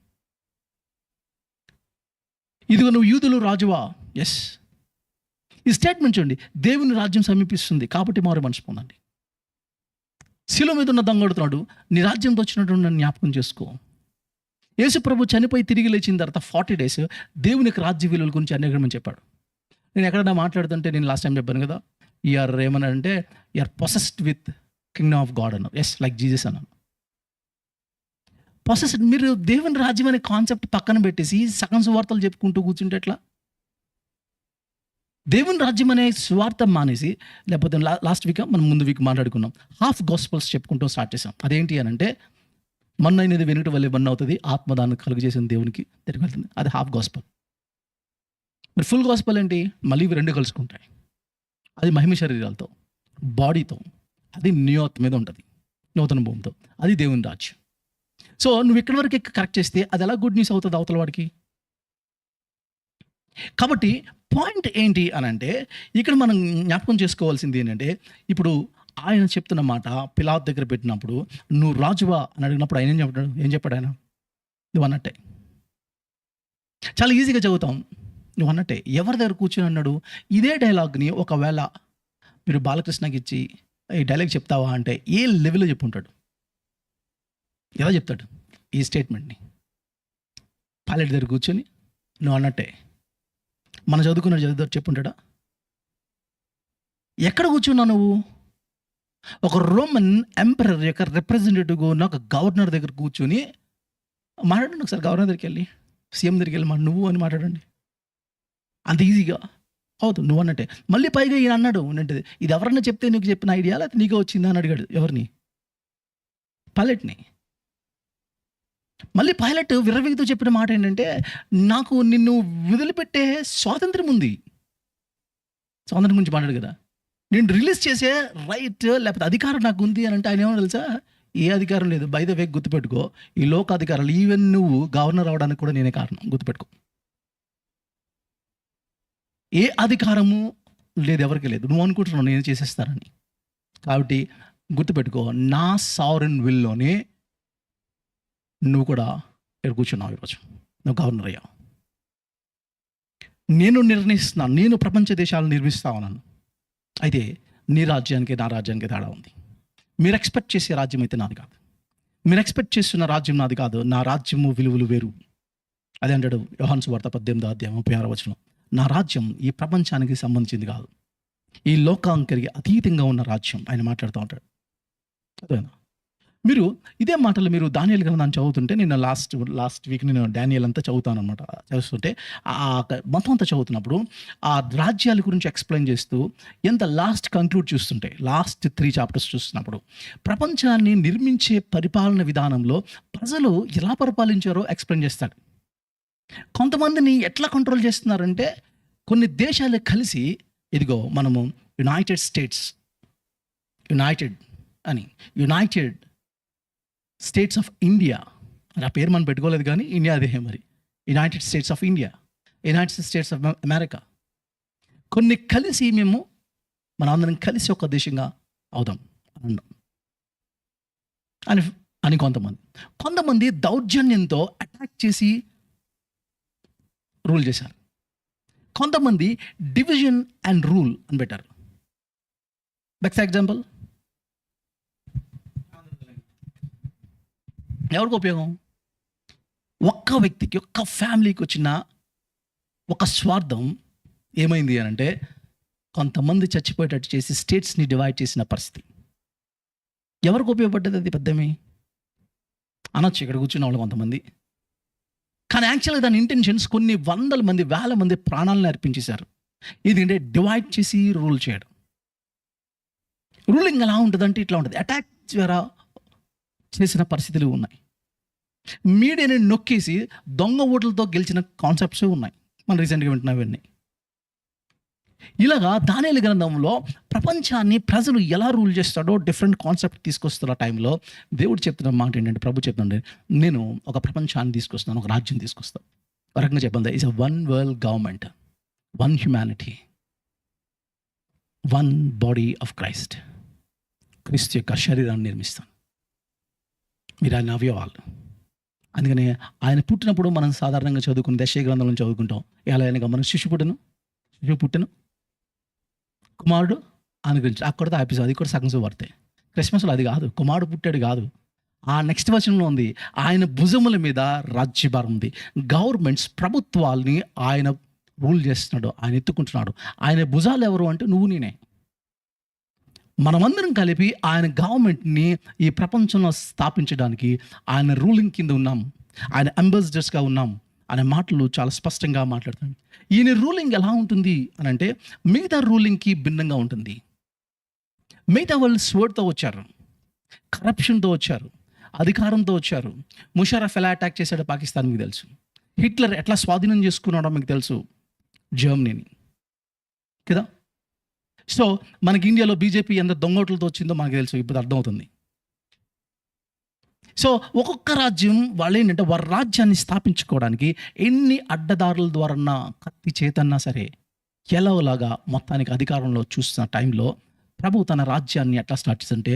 [SPEAKER 4] ఇదిగో నువ్వు యూదులు రాజువా, ఎస్. ఈ స్టేట్మెంట్ చూడండి, దేవుని రాజ్యం సమీపిస్తుంది కాబట్టి మారు మనసు పొందండి. శిలువ మీద ఉన్న దొంగడుతున్నాడు, నీ రాజ్యంతో వచ్చినట్టు నన్ను జ్ఞాపకం చేసుకో. యేసు ప్రభు చనిపోయి తిరిగి లేచిన తర్వాత 40 days దేవునికి రాజ్య విలువల గురించి అనేకమని చెప్పాడు. నేను ఎక్కడన్నా మాట్లాడుతుంటే, నేను లాస్ట్ టైం చెప్పాను కదా, యూఆర్ ఏమన్నాడంటే you're possessed with kingdom of God అన్నారు. ఎస్, లైక్ జీసస్ అన్నాను. పొసెస్డ్. మీరు దేవుని రాజ్యం అనే కాన్సెప్ట్ పక్కన పెట్టేసి సగం సువార్తలు చెప్పుకుంటూ కూర్చుంటే ఎట్లా? దేవుని రాజ్యం అనే స్వార్థ మానేసి, లేకపోతే లాస్ట్ వీక్ మనం ముందు వీక్ మాట్లాడుకున్నాం, హాఫ్ గాస్పల్స్ చెప్పుకుంటూ స్టార్ట్ చేసాం. అదేంటి అని అంటే, మన్ను అయినది వెనుకటి వల్లే మన్ను అవుతుంది, ఆత్మదాన్ని కలుగు చేసిన దేవునికి తిరిగి వెళ్తుంది. అది హాఫ్ గాస్పల్. మరి ఫుల్ గాస్పల్ ఏంటి? మళ్ళీ ఇవి రెండు కలుసుకుంటాయి. అది మహిమ శరీరాలతో, బాడీతో, అది న్యూయార్క్ మీద ఉంటుంది, నూతన భూమితో. అది దేవుని రాజ్యం. సో నువ్వు ఇక్కడి వరకు కరెక్ట్ చేస్తే అది ఎలా గుడ్ న్యూస్ అవుతుంది అవతల వాడికి? కాబట్టి పాయింట్ ఏంటి అని అంటే, ఇక్కడ మనం జ్ఞాపకం చేసుకోవాల్సింది ఏంటంటే, ఇప్పుడు ఆయన చెప్తున్న మాట పిలాతు దగ్గర పెట్టినప్పుడు, నువ్వు రాజువా అని అడిగినప్పుడు ఆయన ఏం చెప్పాడు ఆయన? నువ్వు అన్నట్టే. చాలా ఈజీగా చదువుతాం, నువ్వు అన్నట్టే. ఎవరి దగ్గర కూర్చొని అన్నాడు? ఇదే డైలాగ్ని ఒకవేళ మీరు బాలకృష్ణకి ఇచ్చి ఈ డైలాగ్ చెప్తావా అంటే ఏ లెవెల్లో చెప్పుంటాడు? ఎలా చెప్తాడు ఈ స్టేట్మెంట్ని? పైలట్ దగ్గర కూర్చొని నువ్వు అన్నట్టే మనం చదువుకున్న చెప్పుంటాడా? ఎక్కడ కూర్చున్నావు నువ్వు? ఒక రోమన్ ఎంపరర్ యొక్క రిప్రజెంటేటివ్గా ఉన్న ఒక గవర్నర్ దగ్గర కూర్చొని మాట్లాడండి. ఒకసారి గవర్నర్ దగ్గరికి వెళ్ళి, సీఎం దగ్గరికి వెళ్ళి నువ్వు అని మాట్లాడండి. అంత ఈజీగా అవుతుంది. నువ్వు అన్నట్టే. మళ్ళీ పైగా ఈయన అన్నాడు అంటే, ఇది ఎవరన్నా చెప్తే నీకు చెప్పిన ఐడియా లేకపోతే నీకు వచ్చిందా అని అడిగాడు. ఎవరిని? పైలట్ని. మళ్ళీ పైలట్ విర్రవీగితో చెప్పిన మాట ఏంటంటే, నాకు నిన్ను వదిలిపెట్టే స్వాతంత్రం ఉంది. స్వాతంత్రం గురించి మాట్లాడు కదా, నేను రిలీజ్ చేసే రైట్ లేకపోతే అధికారం నాకు ఉంది అని అంటే ఆయన ఏమో తెలుసా? ఏ అధికారం లేదు. బై ద వే గుర్తుపెట్టుకో, ఈ లోక అధికారాలు, ఈవెన్ నువ్వు గవర్నర్ అవడానికి కూడా నేనే కారణం, గుర్తుపెట్టుకో. ఏ అధికారము లేదు, ఎవరికి లేదు. నువ్వు అనుకుంటున్నావు నేను చేసేస్తానని. కాబట్టి గుర్తుపెట్టుకో, నా సావరెన్ విల్లోనే నువ్వు కూడా ఇక్కడ కూర్చున్నావు. ఈరోజు నువ్వు గవర్నర్ అయ్యావు. నేను నిర్ణయిస్తున్నాను, నేను ప్రపంచ దేశాలను నిర్మిస్తా ఉన్నాను. అయితే నీ రాజ్యానికి నా రాజ్యానికి తేడా ఉంది. మీరు ఎక్స్పెక్ట్ చేసే రాజ్యం అయితే నాది కాదు. మీరు ఎక్స్పెక్ట్ చేస్తున్న రాజ్యం నాది కాదు. నా రాజ్యము విలువలు వేరు. అదే అంటాడు యోహాను సువార్త 18:36. నా రాజ్యం ఈ ప్రపంచానికి సంబంధించింది కాదు, ఈ లోకాంకరికి అతీతంగా ఉన్న రాజ్యం ఆయన మాట్లాడుతూ ఉంటాడు. అదేనా? మీరు ఇదే మాటలు మీరు దానియేలు గ్రంథాన్ని చదువుతుంటే, నేను లాస్ట్ వీక్ నేను డానియేల్ అంతా చదువుతాను అనమాట. చదువుతుంటే మొత్తం అంతా చదువుతున్నప్పుడు ఆ రాజ్యాల గురించి ఎక్స్ప్లెయిన్ చేస్తూ ఎంత లాస్ట్ కంక్లూడ్ చూస్తుంటే, లాస్ట్ 3 చాప్టర్స్ చూస్తున్నప్పుడు ప్రపంచాన్ని నిర్మించే పరిపాలన విధానంలో ప్రజలు ఎలా పరిపాలించారో ఎక్స్ప్లెయిన్ చేస్తాడు. కొంతమందిని ఎట్లా కంట్రోల్ చేస్తున్నారంటే, కొన్ని దేశాలు కలిసి, ఇదిగో మనము యునైటెడ్ స్టేట్స్ ఆఫ్ ఇండియా అని ఆ పేరు మనం పెట్టుకోలేదు, కానీ ఇండియా అదే మరి. United states of India, United states of America, కొన్ని కలిసి మేము మనందరం కలిసి ఒక దేశంగా అవుదాం అని కొంతమంది దౌర్జన్యంతో అటాక్ చేసి రూల్ చేశారు. కొంతమంది డివిజన్ అండ్ రూల్ అని పెట్టారు. బెస్ట్ ఎగ్జాంపుల్, ఎవరికి ఉపయోగం? ఒక్క వ్యక్తికి, ఒక్క ఫ్యామిలీకి వచ్చిన ఒక స్వార్థం ఏమైంది అని అంటే, కొంతమంది చచ్చిపోయేటట్టు చేసి స్టేట్స్ని డివైడ్ చేసిన పరిస్థితి. ఎవరికి ఉపయోగపడ్డది అది? పెద్దమే అనొచ్చు ఇక్కడ కూర్చున్న వాళ్ళు కొంతమంది, కానీ యాక్చువల్గా దాని ఇంటెన్షన్స్ కొన్ని వందల మంది, వేల మంది ప్రాణాలను అర్పించేశారు. ఎందుకంటే డివైడ్ చేసి రూల్ చేయడం. రూలింగ్ ఎలా ఉంటుందంటే ఇట్లా ఉంటుంది, అటాక్ ద్వారా చేసిన పరిస్థితులు ఉన్నాయి. మీడియాని నొక్కేసి దొంగ ఓట్లతో గెలిచిన కాన్సెప్ట్స్ ఉన్నాయి, మనం రీసెంట్గా వింటున్నవన్నీ. ఇలాగా దానియేలు గ్రంథంలో ప్రపంచాన్ని ప్రజలు ఎలా రూల్ చేస్తాడో డిఫరెంట్ కాన్సెప్ట్ తీసుకొస్తున్న టైంలో దేవుడు చెప్తున్న మాట ఏంటంటే, ప్రభు చెప్తుండే, నేను ఒక ప్రపంచాన్ని తీసుకొస్తాను, ఒక రాజ్యం తీసుకొస్తాను. ఒక రకంగా చెప్పండి, it's a one world government, one humanity, one body of Christ. క్రీస్తు యొక్క శరీరాన్ని నిర్మిస్తాను, మీరు ఆయన అవయవాలు. అందుకని ఆయన పుట్టినప్పుడు మనం సాధారణంగా చదువుకుని యెషయా గ్రంథంలో చదువుకుంటాం. ఎలా అయినా మనం శిశువు పుట్టెను, కుమారుడు అనుగ్రహించాడు. అక్కడితో ఆపేసాం, అది కూడా సగం వార్తే. క్రిస్మస్లో అది కాదు, కుమారుడు పుట్టాడు కాదు. ఆ నెక్స్ట్ వచనంలో ఉంది, ఆయన భుజముల మీద రాజ్యభారం ఉంది. గవర్నమెంట్స్, ప్రభుత్వాల్ని ఆయన రూల్ చేస్తున్నాడు, ఆయన ఎత్తుకుంటున్నాడు. ఆయన భుజాలు ఎవరు అంటే నువ్వు నేనే. మనమందరం కలిపి ఆయన గవర్నమెంట్ని ఈ ప్రపంచంలో స్థాపించడానికి ఆయన రూలింగ్ కింద ఉన్నాం, ఆయన అంబాసిడర్స్గా ఉన్నాం అనే మాటలు చాలా స్పష్టంగా మాట్లాడుతాడు. ఈయన రూలింగ్ ఎలా ఉంటుంది అని అంటే మిగతా రూలింగ్కి భిన్నంగా ఉంటుంది. మిగతా వాళ్ళు స్వర్డ్తో వచ్చారు, కరప్షన్తో వచ్చారు, అధికారంతో వచ్చారు. ముషరఫ్ ఎలా అటాక్ చేశాడో పాకిస్తాన్ మీకు తెలుసు. హిట్లర్ ఎట్లా స్వాధీనం చేసుకున్నాడో మీకు తెలుసు, జర్మనీని కదా. సో మనకి ఇండియాలో బీజేపీ ఎంత దొంగోట్లతో వచ్చిందో మనకు తెలుసు, ఇప్పుడు అర్థమవుతుంది. సో ఒక్కొక్క రాజ్యం వాళ్ళు ఏంటంటే వారి రాజ్యాన్ని స్థాపించుకోవడానికి ఎన్ని అడ్డదారుల ద్వారా, కత్తి చేతన్నా సరే ఎలాగోలాగా మొత్తానికి అధికారంలో చూస్తున్న టైంలో ప్రభు తన రాజ్యాన్ని ఎట్లా స్టార్ట్ చేస్తుంటే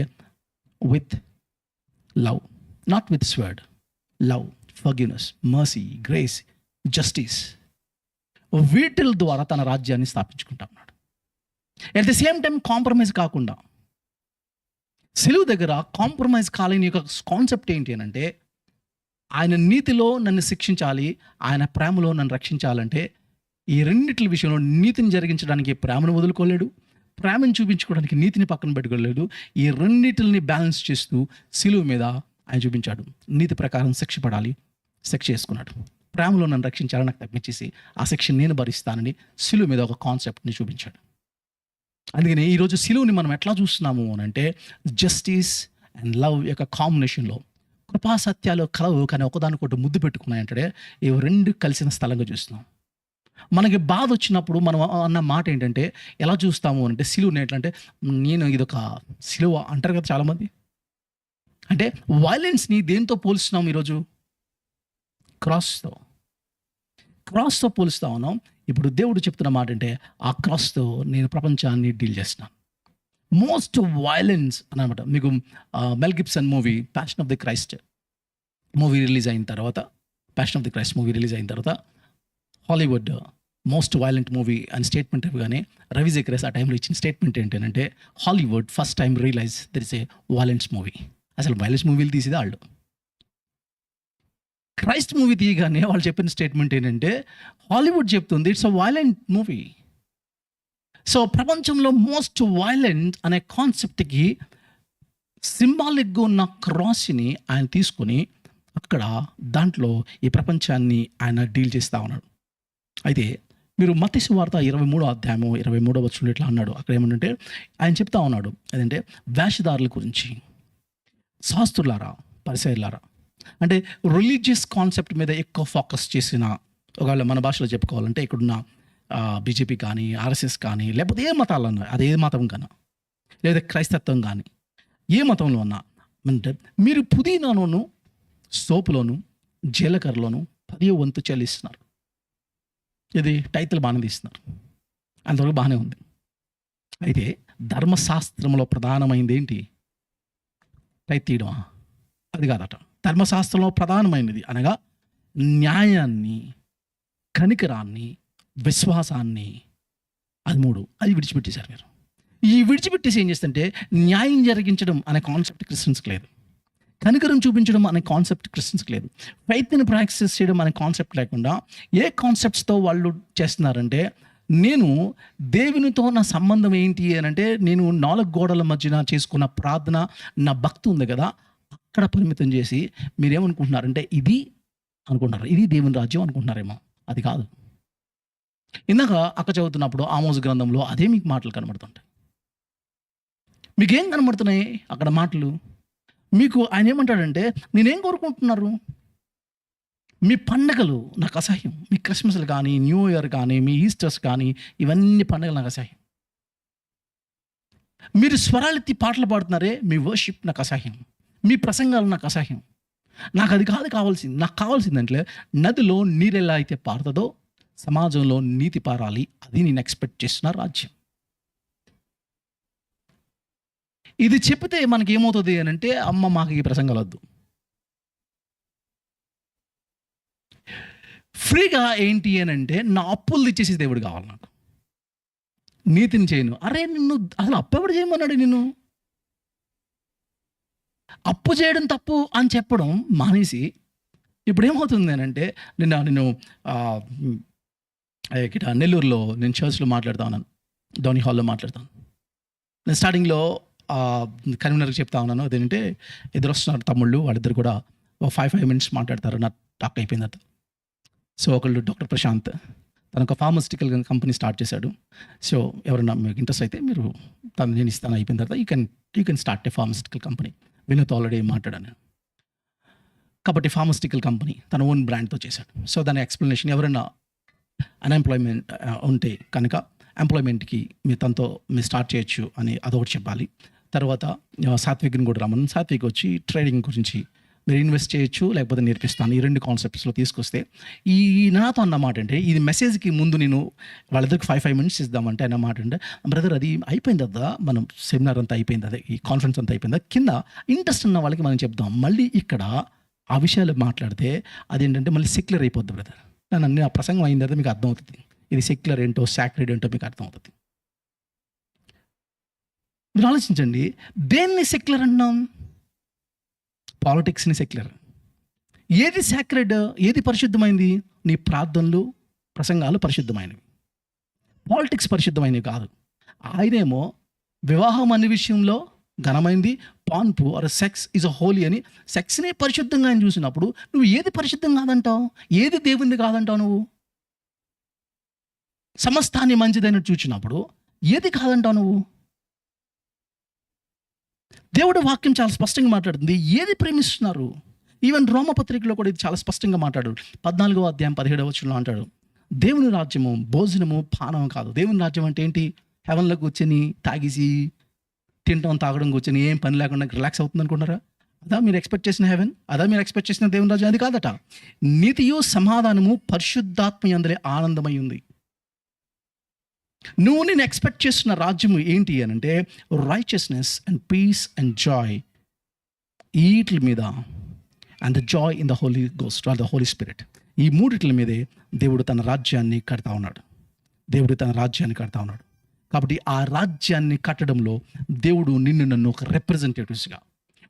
[SPEAKER 4] with love, not with sword. Love, forgiveness, mercy, grace, justice, వీటిల ద్వారా తన రాజ్యాన్ని స్థాపించుకుంటా ఉన్నాడు. At the same time compromise కాకుండా, సిలువ దగ్గర కాంప్రమైజ్ కాలేని యొక్క కాన్సెప్ట్ ఏంటి అని అంటే, ఆయన నీతిలో నన్ను శిక్షించాలి, ఆయన ప్రేమలో నన్ను రక్షించాలంటే ఈ రెండిట్ల విషయంలో నీతిని జరిగించడానికి ప్రేమను వదులుకోలేడు, ప్రేమను చూపించుకోవడానికి నీతిని పక్కన పెట్టుకోలేడు. ఈ రెండిటిని బ్యాలెన్స్ చేస్తూ సిలువ మీద ఆయన చూపించాడు. నీతి ప్రకారం శిక్ష పడాలి, శిక్ష చేసుకున్నాడు. ప్రేమలో నన్ను రక్షించాలని నాకు తప్పించేసి ఆ శిక్ష నేను భరిస్తానని సిలువ మీద ఒక కాన్సెప్ట్ని చూపించాడు. అందుకని ఈరోజు సిలువని మనం ఎట్లా చూస్తున్నాము అని అంటే జస్టిస్ అండ్ లవ్ యొక్క కాంబినేషన్లో, కృపా సత్యాలు కలవు కానీ ఒకదానికొకటి ముద్దు పెట్టుకున్నాయంటే ఇవి రెండు కలిసిన స్థలంగా చూస్తున్నాం. మనకి బాధ వచ్చినప్పుడు మనం అన్న మాట ఏంటంటే ఎలా చూస్తాము అంటే సిలువని ఎట్లా అంటే, నేను ఇదొక సిలువ అంటారు కదా చాలామంది. అంటే వైలెన్స్ని దేంతో పోలుస్తున్నాం ఈరోజు? క్రాస్తో పోలుస్తా ఉన్నాం. ఇప్పుడు దేవుడు చెప్తున్న మాట అంటే ఆ క్రాస్తో నేను ప్రపంచాన్ని డీల్ చేస్తున్నాను. మోస్ట్ వైలెన్స్ అన్నమాట. మీకు Mel Gibson movie Passion of the Christ movie release అయిన తర్వాత హాలీవుడ్ మోస్ట్ వైలెంట్ మూవీ అని స్టేట్మెంట్ ఇవ్వగానే రవి జక్రేస్ ఆ టైంలో ఇచ్చిన స్టేట్మెంట్ ఏంటంటే, Hollywood first time realise there is a violence movie. అసలు వైలెన్స్ మూవీలు తీసేది వాళ్ళు. క్రైస్ట్ మూవీ తీయగానే వాళ్ళు చెప్పిన స్టేట్మెంట్ ఏంటంటే, హాలీవుడ్ చెప్తుంది it's a violent movie. So ప్రపంచంలో మోస్ట్ వైలెంట్ అనే కాన్సెప్ట్కి సింబాలిక్గా ఉన్న క్రాస్ని ఆయన తీసుకొని అక్కడ దాంట్లో ఈ ప్రపంచాన్ని ఆయన డీల్ చేస్తూ ఉన్నాడు. అయితే మీరు మత్తయి సువార్త 23వ అధ్యాయము 23వ వచనంలో ఇట్లా అన్నాడు. అక్కడ ఏమంటే ఆయన చెప్తా ఉన్నాడు, అదంటే వేషధారుల గురించి, శాస్త్రులారా, పరిసయ్యులారా, అంటే రిలీజియస్ కాన్సెప్ట్ మీద ఎక్కువ ఫోకస్ చేసిన, ఒకవేళ మన భాషలో చెప్పుకోవాలంటే ఇక్కడున్న బీజేపీ కానీ, ఆర్ఎస్ఎస్ కానీ, లేకపోతే ఏ మతాలు అన్నా, అదే మతం కన్నా, లేదా క్రైస్తత్వం కానీ, ఏ మతంలో అన్నా, అంటే మీరు పుదీనాలోను, సోపులోను, జీలకర్రలోను 10వ వంతు చెల్లిస్తున్నారు. ఇది టైటిల్ బాగానే తీస్తున్నారు, అంతవరకు బాగానే ఉంది. అయితే ధర్మశాస్త్రంలో ప్రధానమైనది ఏంటి? టైట్ తీయడమా? అది కాదట. ధర్మశాస్త్రంలో ప్రధానమైనది అనగా న్యాయాన్ని, కనికరాన్ని, విశ్వాసాన్ని, అది 3, అది విడిచిపెట్టేశారు మీరు. ఈ విడిచిపెట్టేసి ఏం చేస్తుంటే న్యాయం జరిగించడం అనే కాన్సెప్ట్ క్రిస్టియన్స్కి లేదు, కనికరం చూపించడం అనే కాన్సెప్ట్ క్రిస్టియన్స్కి లేదు, ఫెయిత్ని ప్రాక్టీస్ చేయడం అనే కాన్సెప్ట్ లేకుండా ఏ కాన్సెప్ట్స్తో వాళ్ళు చేస్తున్నారంటే, నేను దేవునితో నా సంబంధం ఏంటి అని అంటే, నేను 4 గోడల మధ్యన చేసుకున్న ప్రార్థన, నా భక్తి ఉంది కదా, అక్కడ పరిమితం చేసి మీరేమనుకుంటున్నారంటే ఇది అనుకుంటున్నారు, ఇది దేవుని రాజ్యం అనుకుంటున్నారేమో. అది కాదు. ఇందాక అక్క చదువుతున్నప్పుడు ఆమోస్ గ్రంథంలో అదే మీకు మాటలు కనబడుతుంటాయి. మీకేం కనబడుతున్నాయి అక్కడ మాటలు? మీకు ఆయన ఏమంటాడంటే, నేనేం కోరుకుంటున్నారు? మీ పండగలు నాకు అసహ్యం. మీ క్రిస్మస్లు కానీ, న్యూ ఇయర్ కానీ, మీ ఈస్టర్స్ కానీ, ఇవన్నీ పండగలు నాకు అసహ్యం. మీరు స్వరాలెత్తి పాటలు పాడుతున్నారే, మీ వర్షిప్ నాకు అసహ్యం. మీ ప్రసంగాలు నాకు అసహ్యం. నాకు అది కాదు కావాల్సింది. నాకు కావాల్సిందంటే నదిలో నీరు ఎలా అయితే పారుతుందో సమాజంలో నీతి పారాలి. అది నేను ఎక్స్పెక్ట్ చేస్తున్న రాజ్యం. ఇది చెప్తే మనకి ఏమవుతుంది అని అంటే, అమ్మ మాకు ఈ ప్రసంగాలు వద్దు. ఫ్రీగా ఏంటి అని అంటే, నా అప్పులు తెచ్చేసి దేవుడు కావాలి నాకు, నీతిని చేయను. అరే నిన్ను అసలు అప్పు ఎవడు చేయమన్నాడు? నిన్ను అప్పు చేయడం తప్పు అని చెప్పడం మానేసి ఇప్పుడు ఏమవుతుంది అని అంటే, నేను ఇక్కడ నెల్లూరులో నేను చర్చ్లో మాట్లాడుతా ఉన్నాను, ధోని హాల్లో మాట్లాడతాను. నేను స్టార్టింగ్లో కన్వీనర్కి చెప్తా ఉన్నాను, అదేంటంటే ఎదురొస్తున్నారు తమ్ముళ్ళు, వాళ్ళిద్దరు కూడా 5 minutes మాట్లాడతారు. నా టాక్ అయిపోయిన తర్వాత సో ఒకళ్ళు డాక్టర్ ప్రశాంత్, తను ఒక ఫార్మస్యూటికల్ కంపెనీ స్టార్ట్ చేశాడు. సో ఎవరైనా మీకు ఇంట్రెస్ట్ అయితే మీరు నేను ఇస్తాను, అయిపోయిన తర్వాత you can start A pharmaceutical company. Vinod already మాట్లాడాను. కాబట్టి ఫార్మస్యూటికల్ కంపెనీ తన ఓన్ బ్రాండ్తో చేశాడు. సో దాని ఎక్స్ప్లెనేషన్, ఎవరైనా అన్ఎంప్లాయ్మెంట్ ఉంటే కనుక ఎంప్లాయ్మెంట్కి మీరు స్టార్ట్ చేయొచ్చు అని అదొకటి చెప్పాలి. తర్వాత సాత్విక్ని కూడా రమ్మని, సాత్విక్ వచ్చి ట్రేడింగ్ గురించి మీరు ఇన్వెస్ట్ చేయొచ్చు, లేకపోతే నేర్పిస్తాను. ఈ 2 కాన్సెప్ట్స్లో తీసుకొస్తే ఈ నాతో అన్నమాట అంటే, ఇది మెసేజ్కి ముందు నేను వాళ్ళిద్దరికి 5 minutes ఇద్దామంటే అన్నమాట అంటే, బ్రదర్ అది అయిపోయింది కదా, మనం సెమినార్ అంతా అయిపోయింది, అదే ఈ కాన్ఫరెన్స్ అంతా అయిపోయిందా, కింద ఇంట్రెస్ట్ ఉన్న వాళ్ళకి మనం చెప్దాం. మళ్ళీ ఇక్కడ ఆ విషయాలు మాట్లాడితే అదేంటంటే మళ్ళీ సెక్యులర్ అయిపోద్ది బ్రదర్. నన్ను ఆ ప్రసంగం అయిన తర్వాత మీకు అర్థమవుతుంది, ఇది సెక్యులర్ ఏంటో సాక్రెడ్ ఏంటో మీకు అర్థమవుతుంది. మీరు ఆలోచించండి, దేన్ని సెక్యులర్ అన్నాం? పాలిటిక్స్ని సెక్యులర్. ఏది సాక్రెడ్, ఏది పరిశుద్ధమైంది? నీ ప్రార్థనలు, ప్రసంగాలు పరిశుద్ధమైనవి, పాలిటిక్స్ పరిశుద్ధమైనవి కాదు. ఆయనేమో వివాహం అనే విషయంలో ఘనమైంది, పాన్పు or sex is a holy అని సెక్స్నే పరిశుద్ధంగా ఆయన చూసినప్పుడు నువ్వు ఏది పరిశుద్ధం కాదంటావు? ఏది దేవుంది కాదంటావు? నువ్వు సమస్తాన్ని మంచిదని చూచినప్పుడు ఏది కాదంటావు నువ్వు? దేవుడు వాక్యం చాలా స్పష్టంగా మాట్లాడుతుంది, ఏది ప్రేమిస్తున్నారు. ఈవెన్ రోమపత్రికలో కూడా ఇది చాలా స్పష్టంగా మాట్లాడాడు. 14వ అధ్యాయం 17వ వచనంలో అంటాడు, దేవుని రాజ్యము భోజనము పానం కాదు. దేవుని రాజ్యం అంటే ఏంటి? హెవెన్లో కూర్చొని తాగేసి తినడం తాగడం కూర్చొని ఏం పని లేకుండా రిలాక్స్ అవుతుంది అనుకుంటారా? అదా మీరు ఎక్స్పెక్ట్ చేసిన హెవెన్? అదా మీరు ఎక్స్పెక్ట్ చేసిన దేవుని రాజ్యం? అది కాదట. నీతియు సమాధానము పరిశుద్ధాత్మ యందలి ఆనందమై ఉంది. నువ్వు నేను ఎక్స్పెక్ట్ చేస్తున్న రాజ్యము ఏంటి అని అంటే, righteousness and peace and joy వీటి మీద, and the joy in the Holy Ghost or the Holy Spirit. ఈ 3 మీదే దేవుడు తన రాజ్యాన్ని కడతా ఉన్నాడు. కాబట్టి ఆ రాజ్యాన్ని కట్టడంలో దేవుడు నన్ను ఒక రిప్రజెంటేటివ్స్గా,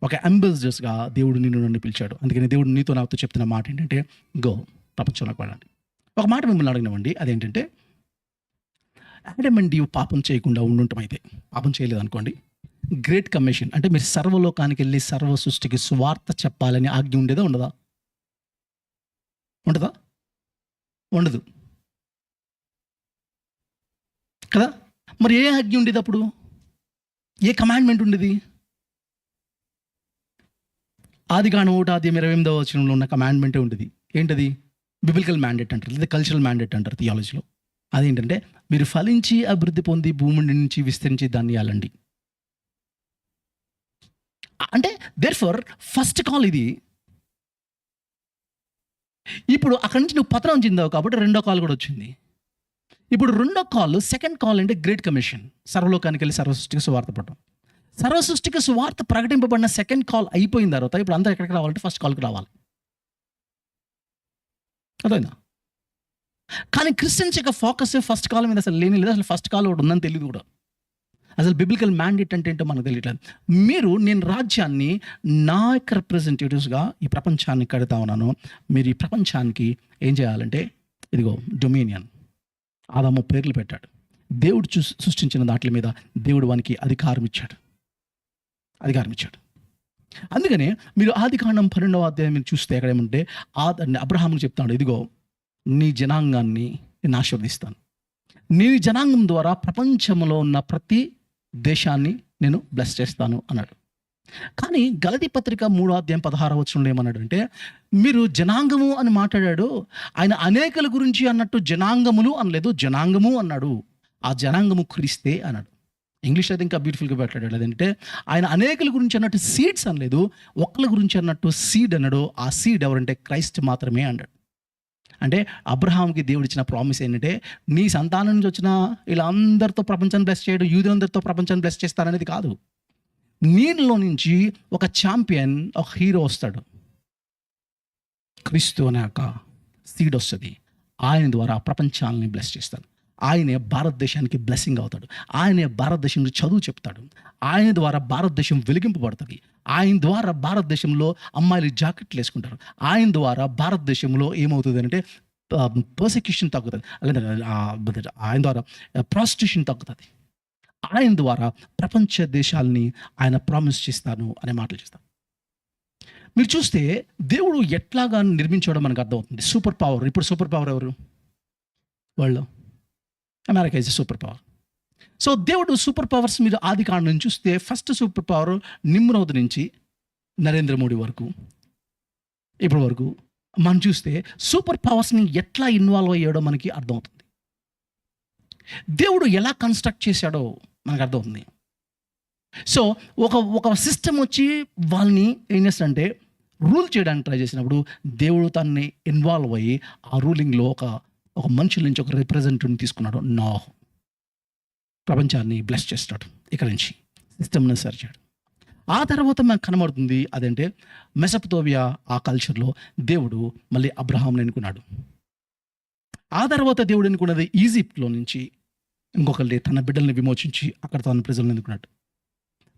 [SPEAKER 4] ఒక అంబాసిడర్స్గా దేవుడు నన్ను పిలిచాడు. అందుకని దేవుడు నీతో నాతో చెప్తున్న మాట ఏంటంటే, గో, ప్రపంచంలోకి వెళ్ళండి. ఒక మాట మిమ్మల్ని అడిగినామండి, అదేంటంటే, ఆడమ్ అండ్ ఈవ్ పాపం చేయకుండా ఉండుంటాం. అయితే పాపం చేయలేదు అనుకోండి, గ్రేట్ కమిషన్ అంటే మీరు సర్వలోకానికి వెళ్ళి సర్వ సృష్టికి సువార్త చెప్పాలని ఆజ్ఞ ఉండేదా ఉండదా? ఉండదా? ఉండదు కదా. మరి ఏ ఆజ్ఞ ఉండేది అప్పుడు? ఏ కమాండ్మెంట్ ఉండేది? ఆదికాండం 1:28 ఉన్న కమాండ్మెంటే ఉండేది. ఏంటది? బిబిలికల్ మ్యాండేట్ అంటారు, లేదా కల్చరల్ మ్యాండేట్ అంటారు థియాలజీలో. అదేంటంటే మీరు ఫలించి అభివృద్ధి పొంది భూమి నుంచి విస్తరించి దాన్ని ఇవ్వాలండి. అంటే దేర్ఫోర్ ఫస్ట్ కాల్ ఇది. ఇప్పుడు అక్కడి నుంచి నువ్వు పత్రం చెందావు కాబట్టి రెండో కాల్ కూడా వచ్చింది. ఇప్పుడు రెండో కాల్, సెకండ్ కాల్ అంటే గ్రేట్ కమిషన్, సర్వలోకానికి వెళ్ళి సర్వసృష్టికి సువార్త పడటం. సర్వసృష్టికి సువార్త ప్రకటింపబడిన సెకండ్ కాల్ అయిపోయిన తర్వాత ఇప్పుడు అందరూ ఎక్కడికి రావాలంటే ఫస్ట్ కాల్కి రావాలి. అర్థమైందా? కానీ క్రిస్టియన్స్ యొక్క ఫోకస్ ఫస్ట్ కాల్ మీద అసలు లేని లేదు. అసలు ఫస్ట్ కాల్ ఒకటి ఉందని తెలియదు కూడా. అసలు బిబిలికల్ మ్యాండేట్ అంటే ఏంటో మనకు తెలియట్లేదు. నేను రాజ్యాన్ని నా యొక్క రిప్రజెంటేటివ్స్గా ఈ ప్రపంచాన్ని కడతా ఉన్నాను. మీరు ఈ ప్రపంచానికి ఏం చేయాలంటే ఇదిగో డొమినియన్. ఆదాము పేర్లు పెట్టాడు. దేవుడు సృష్టించిన దాట్ల మీద దేవుడు వానికి అధికారం ఇచ్చాడు. అందుకనే మీరు ఆదికాండం 12వ అధ్యాయం మీరు చూస్తే ఎక్కడ ఏమంటే అబ్రహాముకు చెప్తాడు, ఇదిగో నీ జనాంగాన్ని నేను ఆశీర్వదిస్తాను, నీ జనాంగం ద్వారా ప్రపంచంలో ఉన్న ప్రతి దేశాన్ని నేను బ్లెస్ చేస్తాను అన్నాడు. కానీ గలతీ పత్రిక 3వ అధ్యాయం 16వ వచనంలో ఏమన్నాడు అంటే, మీరు జనాంగము అని మాట్లాడాడు, ఆయన అనేకల గురించి అన్నట్టు జనాంగములు అనలేదు, జనాంగము అన్నాడు. ఆ జనాంగము క్రీస్తే అన్నాడు. ఇంగ్లీష్ అయితే ఇంకా బ్యూటిఫుల్గా మాట్లాడాడు. అదంటే ఆయన అనేకల గురించి అన్నట్టు సీడ్స్ అనలేదు, ఒక్కల గురించి అన్నట్టు సీడ్ అన్నాడు. ఆ సీడ్ ఎవరంటే క్రైస్ట్ మాత్రమే అన్నాడు. అంటే అబ్రహాంకి దేవుడు ఇచ్చిన ప్రామిస్ ఏంటంటే, నీ సంతానం నుంచి వచ్చిన ఇలా అందరితో ప్రపంచాన్ని బ్లెస్ చేయడం, యూదులందరితో ప్రపంచాన్ని బ్లెస్ చేస్తారనేది కాదు. నీలో నుంచి ఒక ఛాంపియన్, ఒక హీరో వస్తాడు. క్రీస్తు అనే ఒక సీడ్ వస్తుంది. ఆయన ద్వారా ప్రపంచాలని బ్లెస్ చేస్తాడు. ఆయనే భారతదేశానికి బ్లెస్సింగ్ అవుతాడు. ఆయనే భారతదేశంలో చదువు చెప్తాడు. ఆయన ద్వారా భారతదేశం వెలిగింపబడుతుంది. ఆయన ద్వారా భారతదేశంలో అమ్మాయిలు జాకెట్లు వేసుకుంటారు. ఆయన ద్వారా భారతదేశంలో ఏమవుతుంది అంటే పర్సిక్యూషన్ తగ్గుతుంది, లేదా ఆయన ద్వారా ప్రాస్టిట్యూషన్ తగ్గుతుంది. ఆయన ద్వారా ప్రపంచ దేశాలని ఆయన ప్రామిస్ చేస్తాను అనే మాటలు చేస్తాను. మీరు చూస్తే దేవుడు ఎట్లాగా నిర్మించడం మనకు అర్థమవుతుంది. Super power. ఇప్పుడు సూపర్ పవర్ ఎవరు? వరల్డ్లో America is super power. So దేవుడు సూపర్ పవర్స్ మీరు ఆదికాండం నుంచి చూస్తే ఫస్ట్ సూపర్ పవర్ నిమ్రోద్ నుంచి నరేంద్ర మోడీ వరకు ఇప్పటి వరకు మనం చూస్తే సూపర్ పవర్స్ని ఎట్లా ఇన్వాల్వ్ అయ్యాడో మనకి అర్థమవుతుంది. దేవుడు ఎలా కన్స్ట్రక్ట్ చేశాడో మనకు అర్థమవుతుంది. సో ఒక సిస్టమ్ వచ్చి వాళ్ళని ఏం చేస్తాడంటే రూల్ చేయడానికి ట్రై చేసినప్పుడు దేవుడు తనని ఇన్వాల్వ్ అయ్యి ఆ రూలింగ్లో ఒక మనుషుల నుంచి ఒక రిప్రజెంటేటివ్ని తీసుకున్నాడు. నోహ్ ప్రపంచాన్ని బ్లెస్ చేస్తాడు. ఇక్కడ నుంచి సిస్టమ్ని సరిచాడు. ఆ తర్వాత మనకు కనబడుతుంది అదంటే మెసొపొతేమియా ఆ కల్చర్లో దేవుడు మళ్ళీ అబ్రహాంని ఎన్నుకున్నాడు. ఆ తర్వాత దేవుడు ఎన్నుకున్నది ఈజిప్ట్లో నుంచి ఇంకొకరి తన బిడ్డల్ని విమోచించి అక్కడ తన ప్రజలను ఎన్నుకున్నాడు.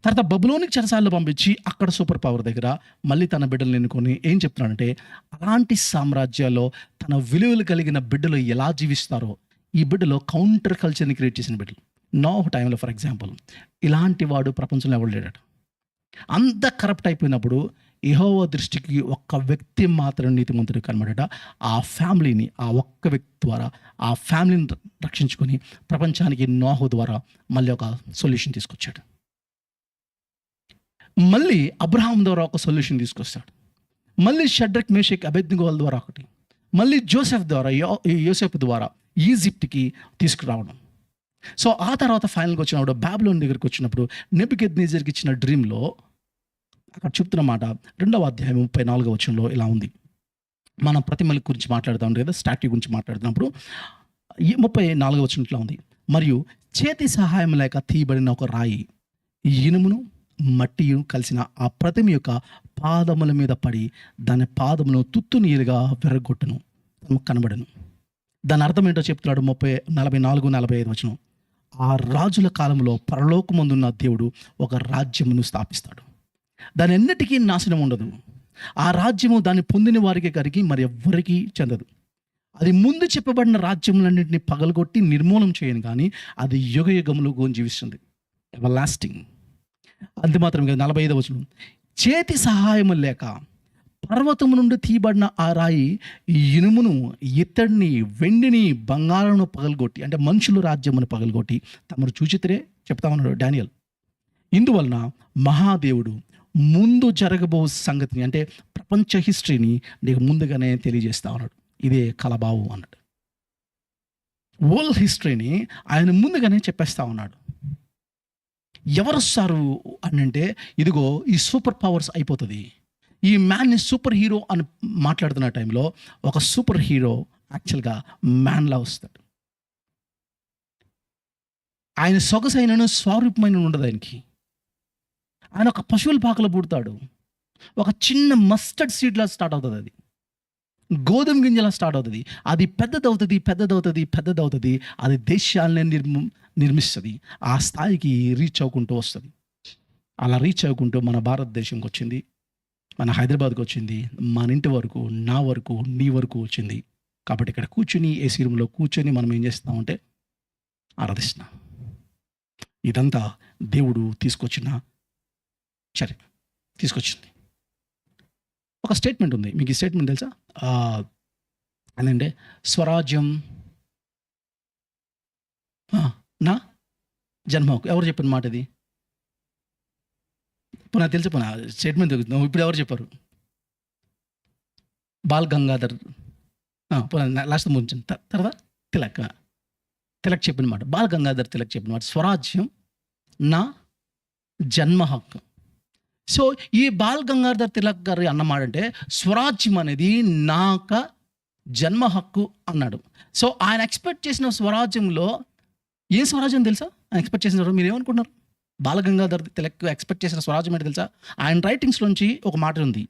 [SPEAKER 4] తర్వాత బబులోనికి చెరసాల్లో పంపించి అక్కడ సూపర్ పవర్ దగ్గర మళ్ళీ తన బిడ్డలను ఎన్నుకొని ఏం చెప్తున్నాడంటే, అలాంటి సామ్రాజ్యాల్లో తన విలువలు కలిగిన బిడ్డలు ఎలా జీవిస్తారో ఈ బిడ్డలో కౌంటర్ కల్చర్ని క్రియేట్ చేసిన బిడ్డలు. నోహ్ టైంలో ఫర్ ఎగ్జాంపుల్ ఇలాంటి వాడు ప్రపంచంలో ఎవరు లేడాడు. అంత కరప్ట్ అయిపోయినప్పుడు యెహోవా దృష్టికి ఒక్క వ్యక్తి మాత్రం నీతిమంతుడు కనబడట. ఆ ఫ్యామిలీని, ఆ ఒక్క వ్యక్తి ద్వారా ఆ ఫ్యామిలీని రక్షించుకొని ప్రపంచానికి నోహు ద్వారా మళ్ళీ ఒక సొల్యూషన్ తీసుకొచ్చాడు. మళ్ళీ అబ్రహాం ద్వారా ఒక సొల్యూషన్ తీసుకొస్తాడు. మళ్ళీ షడ్రక్ మేషక్ అబేద్నెగోల ద్వారా ఒకటి, మళ్ళీ జోసెఫ్ ద్వారా యోసేపు ద్వారా ఈజిప్ట్కి తీసుకురావడం. సో ఆ తర్వాత ఫైనల్గా వచ్చినప్పుడు బాబిలోన్ దగ్గరికి వచ్చినప్పుడు నెబుకద్నెజర్కి ఇచ్చిన డ్రీమ్లో అక్కడ చెప్తున్న మాట 2వ అధ్యాయం 34వ వచనంలో ఇలా ఉంది. మనం ప్రతిమల గురించి మాట్లాడుతూ ఉంటాం కదా, స్టాట్యూ గురించి మాట్లాడుతున్నప్పుడు 34వ వచనం ఇట్లా ఉంది. మరియు చేతి సహాయం లేక తీయబడిన ఒక రాయి ఇనుమును మట్టియు కలిసిన ఆ ప్రతిమ యొక్క పాదముల మీద పడి దాని పాదమును తుత్తు నీరుగా విరగొట్టును కనబడను. దాని అర్థం ఏంటో చెప్తున్నాడు 44-45 వచనం. ఆ రాజుల కాలంలో పరలోకమందున్న దేవుడు ఒక రాజ్యమును స్థాపిస్తాడు. దాని ఎన్నటికీ నాశనం ఉండదు. ఆ రాజ్యము దాన్ని పొందిన వారికి కరిగి మరి ఎవ్వరికీ చెందదు. అది ముందు చెప్పబడిన రాజ్యములన్నింటినీ పగలగొట్టి నిర్మూలం చేయను కానీ అది యుగ యుగములు జీవిస్తుంది. Everlasting. అంతే మాత్రం కాదు, 45వ వచనం, చేతి సహాయము లేక పర్వతము నుండి తీయబడిన ఆ రాయి ఇనుమును, ఇత్తడిని, వెండిని, బంగారమును పగలగొట్టి, అంటే మనుషుల రాజ్యమును పగలగొట్టి తమరు చూచితరే చెప్తా ఉన్నాడు డానియల్. ఇందువలన మహాదేవుడు ముందు జరగబో సంగతిని, అంటే ప్రపంచ హిస్టరీని నీకు ముందుగానే తెలియజేస్తా ఉన్నాడు. ఇదే కలబావు అన్నాడు. వరల్డ్ హిస్టరీని ఆయన ముందుగానే చెప్పేస్తా ఉన్నాడు. ఎవరు వస్తారు అని అంటే, ఇదిగో ఈ సూపర్ పవర్స్ అయిపోతుంది. ఈ మ్యాన్ని సూపర్ హీరో అని మాట్లాడుతున్న టైంలో ఒక సూపర్ హీరో యాక్చువల్గా మ్యాన్లా వస్తాడు. ఆయన సొగసైనను స్వరూపమైన ఉండదు ఆయనకి. ఆయన ఒక పశువుల పాకలో పుడతాడు. ఒక చిన్న మస్టర్డ్ సీడ్లా స్టార్ట్ అవుతుంది, అది గోధుమ గింజలా స్టార్ట్ అవుతుంది. అది పెద్దదవుతుంది. అది దేశాలనే నిర్మిస్తుంది. ఆ స్థాయికి రీచ్ అవ్వకుంటూ వస్తుంది. అలా రీచ్ అవ్వకుంటూ మన భారతదేశంకి వచ్చింది, మన హైదరాబాద్కి వచ్చింది, మన ఇంటి వరకు, నా వరకు, నీ వరకు వచ్చింది. కాబట్టి ఇక్కడ కూర్చుని ఏసీ రూమ్లో కూర్చొని మనం ఏం చేస్తామంటే ఆరాధిస్తున్నాం. ఇదంతా దేవుడు తీసుకొచ్చింది. ఒక స్టేట్మెంట్ ఉంది, మీకు ఈ స్టేట్మెంట్ తెలుసా? అదంటే స్వరాజ్యం నా జన్మ హక్కు. ఎవరు చెప్పిన మాట ఇది? నాకు తెలుసు స్టేట్మెంట్ ఇప్పుడు ఎవరు చెప్పారు? బాల్ గంగాధర్ లాస్ట్ ముంచిన తర్వాత తిలక్ చెప్పిన మాట, బాల్ గంగాధర్ తిలక్ చెప్పిన మాట, స్వరాజ్యం నా జన్మ హక్కు. సో ఈ బాల్ గంగాధర్ తిలక్ గారు అన్నమాట అంటే స్వరాజ్యం అనేది నాక జన్మ హక్కు అన్నాడు. సో ఆయన ఎక్స్పెక్ట్ చేసిన స్వరాజ్యంలో ఏ స్వరాజ్యం తెలుసా? ఆయన ఎక్స్పెక్ట్ చేసిన మీరు ఏమనుకుంటున్నారు? బాల గంగాధర్ తిలక్ ఎక్స్పెక్ట్ చేసిన స్వరాజ్యం ఏంటి తెలుసా? ఆయన రైటింగ్స్లోంచి ఒక మాట ఉంది,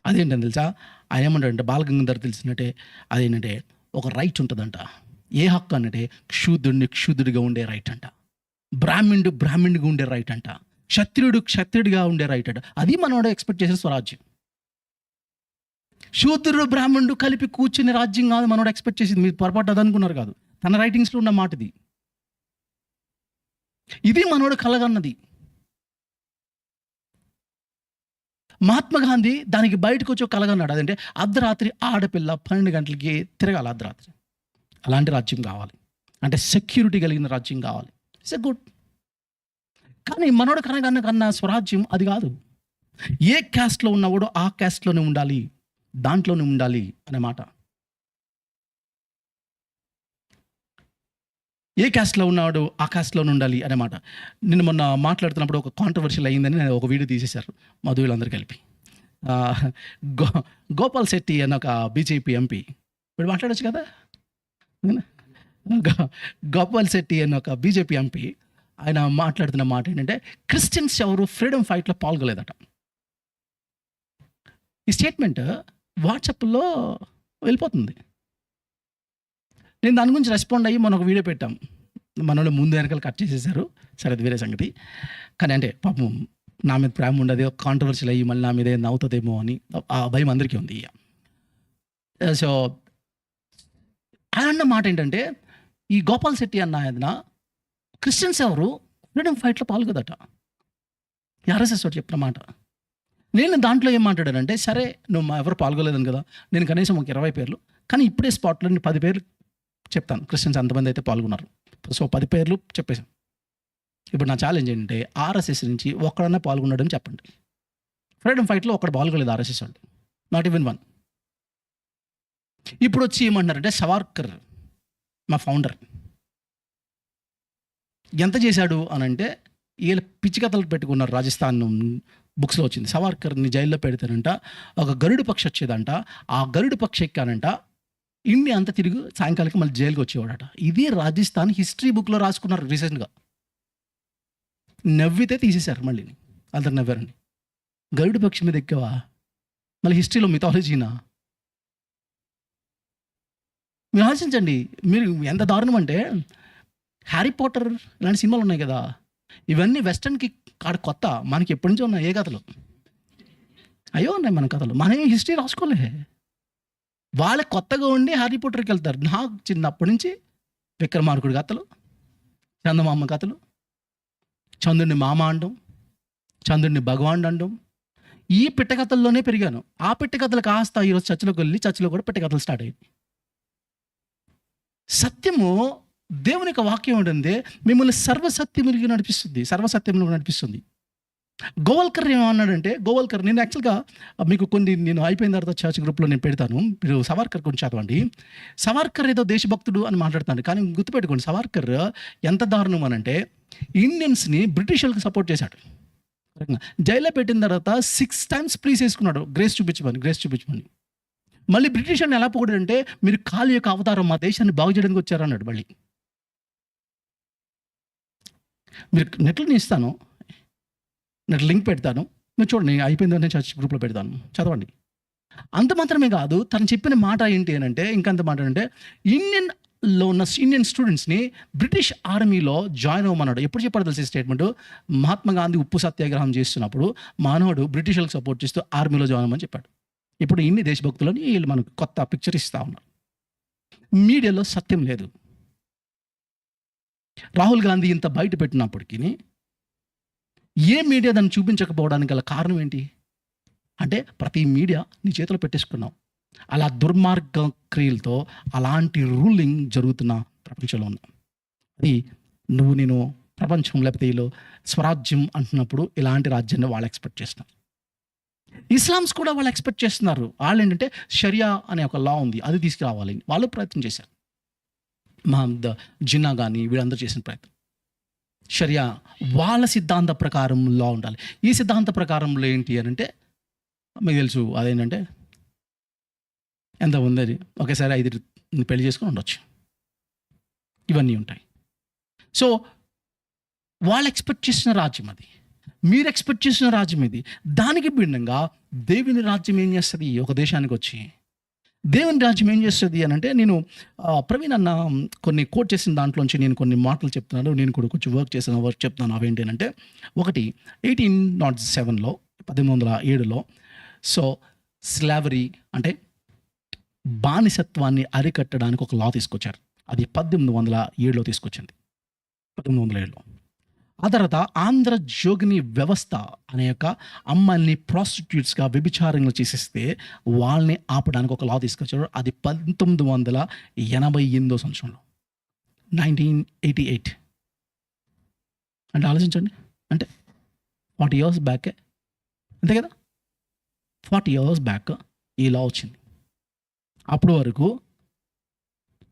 [SPEAKER 4] అదేంటని తెలుసా? ఆయన ఏమంటాడంటే, బాల గంగాధర్ తెలిసినట్టే అదేంటంటే ఒక రైట్ ఉంటుందంట. ఏ హక్కు అంటే క్షూద్రుడిగా ఉండే రైట్ అంట, బ్రాహ్మణుడిగా ఉండే రైట్ అంట, క్షత్రియుడిగా ఉండే రైట్ అంట. అది మనోడు ఎక్స్పెక్ట్ చేసిన స్వరాజ్యం. శూద్రుడు బ్రాహ్మణుడు కలిపి కూర్చునే రాజ్యం కాదు మనోడు ఎక్స్పెక్ట్ చేసింది. మీరు పొరపాటు అదనుకున్నారు కాదు, తన రైటింగ్స్లో ఉన్న మాట ఇది. ఇది మనోడు కలగన్నది. మహాత్మా గాంధీ దానికి బయటకు వచ్చి కలగన్నాడు. అదంటే అర్ధరాత్రి ఆడపిల్ల 12 గంటలకి తిరగాలి అర్ధరాత్రి. అలాంటి రాజ్యం కావాలి, అంటే సెక్యూరిటీ కలిగిన రాజ్యం కావాలి. It's a good. కానీ మనోడు కన్నా స్వరాజ్యం అది కాదు. ఏ క్యాస్ట్లో ఉన్నవాడు ఆ క్యాస్ట్లోనే ఉండాలి, దాంట్లోనే ఉండాలి అనే మాట. ఏ క్యాస్ట్లో ఉన్నాడు ఆ క్యాస్ట్లోనే ఉండాలి అనే మాట. నేను మొన్న మాట్లాడుతున్నప్పుడు ఒక కాంట్రవర్షియల్ అయ్యిందని నేను ఒక వీడియో తీసేశారు మధువులందరూ కలిపి. గోపాల్ శెట్టి అని ఒక బీజేపీ ఎంపీ, ఇప్పుడు మాట్లాడచ్చు కదా. గోపాల్ శెట్టి అని ఒక బీజేపీ ఎంపీ, ఆయన మాట్లాడుతున్న మాట ఏంటంటే క్రిస్టియన్స్ ఎవరు ఫ్రీడమ్ ఫైట్లో పాల్గొలేదట. ఈ స్టేట్మెంట్ వాట్సాప్లో వెళ్ళిపోతుంది. నేను దాని గురించి రెస్పాండ్ అయ్యి మనం ఒక వీడియో పెట్టాం. మన వాళ్ళు ముందు వెనకాల కట్ చేసేసారు, సరే అది వేరే సంగతి. కానీ అంటే పాపం నా మీద ప్రేమ ఉండదు, కాంట్రవర్షియల్ అయ్యి మళ్ళీ నా మీద ఏదైనా అవుతుందేమో అని ఆ భయం అందరికీ ఉంది. సో ఆయన అన్న మాట ఏంటంటే, ఈ గోపాల్ శెట్టి అన్న ఆయన క్రిస్టియన్స్ ఎవరు ఫ్రీడమ్ ఫైట్లో పాల్గొదట. ఆర్ఎస్ఎస్ వాడు చెప్పిన మాట. నేను దాంట్లో ఏం మాట్లాడానంటే, సరే నువ్వు ఎవరు పాల్గొలేదని కదా, నేను కనీసం ఒక 20 పేర్లు, కానీ ఇప్పుడే స్పాట్లో నేను 10 పేర్లు చెప్తాను క్రిస్టియన్స్ అంతమంది అయితే పాల్గొన్నారు. సో 10 పేర్లు చెప్పేశాం. ఇప్పుడు నా ఛాలెంజ్ ఏంటంటే, ఆర్ఎస్ఎస్ నుంచి ఒక్కడన్నా పాల్గొన్నాడని చెప్పండి. ఫ్రీడమ్ ఫైట్లో ఒక్కడ పాల్గొలేదు ఆర్ఎస్ఎస్ వాళ్ళు, నాట్ ఈవెన్ వన్. ఇప్పుడు వచ్చి ఏమంటున్నారంటే, సవార్కర్ మా ఫౌండర్ ఎంత చేశాడు అని అంటే, వీళ్ళ పిచ్చి కథలు పెట్టుకున్నారు. రాజస్థాన్ బుక్స్లో వచ్చింది. సవార్కర్ని జైల్లో పెడతారంట, ఒక గరుడు పక్షి వచ్చేదంట, ఆ గరుడు పక్షి ఎక్కానంట, ఇండియా అంతా తిరిగి సాయంకాలకి మళ్ళీ జైలుకి వచ్చేవాడట. ఇది రాజస్థాన్ హిస్టరీ బుక్లో రాసుకున్నారు రీసెంట్గా. నవ్వితే తీసేశారు, మళ్ళీ అందరు నవ్వారండి. గరుడు పక్షి మీద ఎక్కవా, మళ్ళీ హిస్టరీలో మిథాలజీనా? మీరు ఆలోచించండి, మీరు ఎంత దారుణం అంటే, హ్యారీ పాటర్ ఇలాంటి సినిమాలు ఉన్నాయి కదా, ఇవన్నీ వెస్టర్న్కి కాడ కొత్త, మనకి ఎప్పటి నుంచో ఉన్నాయి ఏ కథలు. అయ్యో ఉన్నాయి మన కథలు, మనమే హిస్టరీ రాసుకోలే. వాళ్ళే కొత్తగా ఉండి హ్యారీ పాటర్కి వెళ్తారు. నాకు చిన్నప్పటి నుంచి విక్రమార్కుడి కథలు, చందమామ కథలు, చంద్రుని మామ అండం, చంద్రుడిని భగవానుడు అనడం, ఈ పిట్టకథల్లోనే పెరిగాను. ఆ పిట్టకథలు కాస్త ఈరోజు చర్చిలోకి వెళ్ళి చర్చిలో కూడా పిట్టకథలు స్టార్ట్ అయ్యాయి. సత్యము, దేవుని యొక్క వాక్యం ఉంటుంది, మిమ్మల్ని సర్వసత్యములకు నడిపిస్తుంది. గోవల్కర్ ఏమన్నాడంటే, నేను యాక్చువల్గా మీకు నేను అయిపోయిన తర్వాత చర్చ్ గ్రూప్లో నేను పెడతాను, మీరు సవార్కర్ గురించి చదవండి. సవార్కర్ ఏదో దేశభక్తుడు అని మాట్లాడుతాడు, కానీ గుర్తుపెట్టుకోండి, సవార్కర్ ఎంత దారుణం అనంటే ఇండియన్స్ని బ్రిటిషర్లకు సపోర్ట్ చేశాడు. జైల్లో పెట్టిన తర్వాత 6 times ప్లీజ్ వేసుకున్నాడు, గ్రేస్ చూపించమని. మళ్ళీ బ్రిటిషర్ని ఎలా పొగిడాడంటే, మీరు కాళీ యొక్క అవతారం, మా దేశాన్ని బాగు చేయడానికి వచ్చారన్నాడు. మళ్ళీ మీరు నెట్లో ఇస్తాను, నెట్ లింక్ పెడతాను, మీరు చూడండి, అయిపోయిందని చర్చ్ గ్రూప్లో పెడతాను, చదవండి. అంత మాత్రమే కాదు, తను చెప్పిన మాట ఏంటి అని అంటే, ఇంకంత మాట అంటే, ఇండియన్ స్టూడెంట్స్ని బ్రిటిష్ ఆర్మీలో జాయిన్ అవ్వమన్నాడు. ఎప్పుడు చెప్పాడు తెలిసి స్టేట్మెంట్, మహాత్మా గాంధీ ఉప్పు సత్యాగ్రహం చేస్తున్నప్పుడు మానవుడు బ్రిటిషర్లకు సపోర్ట్ చేస్తూ ఆర్మీలో జాయిన్ అవ్వమని చెప్పాడు. ఇప్పుడు ఇన్ని దేశభక్తులని వీళ్ళు మనకు కొత్త పిక్చర్ ఇస్తూ ఉన్నారు. మీడియాలో సత్యం లేదు. రాహుల్ గాంధీ ఇంత బయట పెట్టినప్పటికీ ఏ మీడియా దాన్ని చూపించకపోవడానికి గల కారణం ఏంటి అంటే, ప్రతి మీడియా నీ చేతిలో పెట్టేసుకున్నావు. అలా దుర్మార్గ క్రియలతో అలాంటి రూలింగ్ జరుగుతున్న ప్రపంచంలో ఉన్నాం. అది నేను ప్రపంచం లేకపోతే వీళ్ళు స్వరాజ్యం అంటున్నప్పుడు ఇలాంటి రాజ్యాన్ని వాళ్ళు ఎక్స్పెక్ట్ చేస్తున్నారు. ఇస్లామ్స్ కూడా వాళ్ళు ఎక్స్పెక్ట్ చేస్తున్నారు. వాళ్ళు ఏంటంటే షరియా అనే ఒక లా ఉంది, అది తీసుకురావాలి. వాళ్ళు ప్రయత్నం చేశారు. మహమ్మద్ జిన్నా కానీ వీళ్ళందరూ చేసిన ప్రయత్నం. షరియా వాళ్ళ సిద్ధాంత ప్రకారం లా ఉండాలి. ఈ సిద్ధాంత ప్రకారంలో ఏంటి అని అంటే మీకు తెలుసు, అదేంటంటే ఎంత ఉంది, ఒకేసారి 5 పెళ్లి చేసుకొని ఉండొచ్చు, ఇవన్నీ ఉంటాయి. సో వాళ్ళు ఎక్స్పెక్ట్ చేసిన రాజ్యం అది, మీరు ఎక్స్పెక్ట్ చేసిన రాజ్యం ఇది. దానికి భిన్నంగా దేవుని రాజ్యం ఏం చేస్తుంది? ఒక దేశానికి వచ్చి దేవుని రాజ్యం ఏం చేస్తుంది అని అంటే, నేను ప్రవీణ్ అన్న కొన్ని కోట్ చేసిన దాంట్లోంచి నేను కొన్ని మాటలు చెప్తున్నాను. నేను కూడా కొంచెం వర్క్ చెప్తున్నాను. అవేంటి అంటే, ఒకటి 1807లో 1807లో సో స్లావరీ అంటే బానిసత్వాన్ని అరికట్టడానికి ఒక లా తీసుకొచ్చారు. అది 1807లో తీసుకొచ్చింది, 1807లో. ఆ తర్వాత ఆంధ్ర జోగిని వ్యవస్థ అనే యొక్క అమ్మాయిల్ని ప్రాస్టిట్యూట్స్గా వ్యభిచారంగా చేసేస్తే వాళ్ళని ఆపడానికి ఒక లా తీసుకొచ్చారు. అది 1988 సంవత్సరంలో, 1988. అంటే ఆలోచించండి, అంటే 40 years బ్యాకే, అంతే కదా, 40 years బ్యాక్ ఈ లా వచ్చింది. అప్పటి వరకు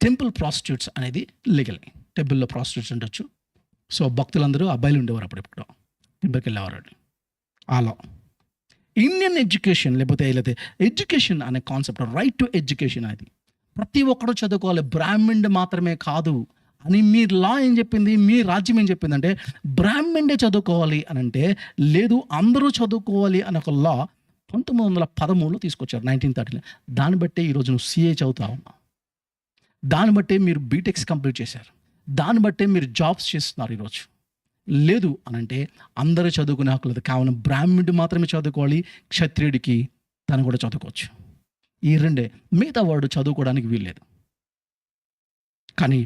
[SPEAKER 4] టెంపుల్ ప్రాస్టిట్యూట్స్ అనేది లీగల్. టెంపుల్లో ప్రాస్టిట్యూట్స్ ఉండొచ్చు. సో భక్తులందరూ అబ్బాయిలు ఉండేవారు, అప్పుడెప్పుడు టెంపుల్కి వెళ్ళేవారు. అలా ఇండియన్ ఎడ్యుకేషన్ లేకపోతే ఎడ్యుకేషన్ అనే కాన్సెప్ట్, రైట్ టు ఎడ్యుకేషన్ అనేది ప్రతి ఒక్కరు చదువుకోవాలి, బ్రాహ్మణ్ మాత్రమే కాదు అని మీ లా ఏం చెప్పింది, మీ రాజ్యం ఏం చెప్పింది అంటే బ్రాహ్మణే చదువుకోవాలి అని అంటే, లేదు అందరూ చదువుకోవాలి అనే ఒక లా 1913లో తీసుకొచ్చారు, 1930లో. దాన్ని బట్టే ఈరోజు నువ్వు CA చదువుతా ఉన్నావు, దాన్ని బట్టే మీరు బీటెక్స్ కంప్లీట్ చేశారు, దాన్ని బట్టే మీరు జాబ్స్ చేస్తున్నారు ఈరోజు. లేదు అనంటే అందరూ చదువుకునే హక్కు లేదు, కేవలం బ్రాహ్మణుడు మాత్రమే చదువుకోవాలి, క్షత్రియుడికి తను కూడా చదువుకోవచ్చు. ఈ రెండే, మిగతా వాడు చదువుకోవడానికి వీల్లేదు. కానీ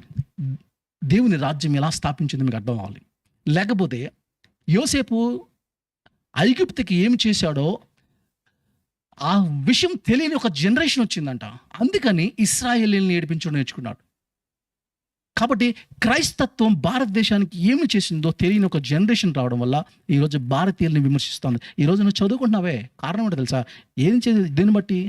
[SPEAKER 4] దేవుని రాజ్యం ఎలా స్థాపించింది మీకు అర్థం అవ్వాలి. లేకపోతే యోసేపు ఐగుప్తుకి ఏమి చేశాడో ఆ విషయం తెలియని ఒక జనరేషన్ వచ్చిందంట. అందుకని ఇశ్రాయేలీయుల్ని ఏడిపించడం నేర్చుకున్నాడు. కాబట్టి క్రైస్తత్వం భారతదేశానికి ఏమి చేసిందో తెలియని ఒక జనరేషన్ రావడం వల్ల ఈరోజు భారతీయుల్ని విమర్శిస్తుంది. ఈరోజు నువ్వు చదువుకుంటున్నావే, కారణం ఏంటో తెలుసా? ఏం దీన్ని బట్టి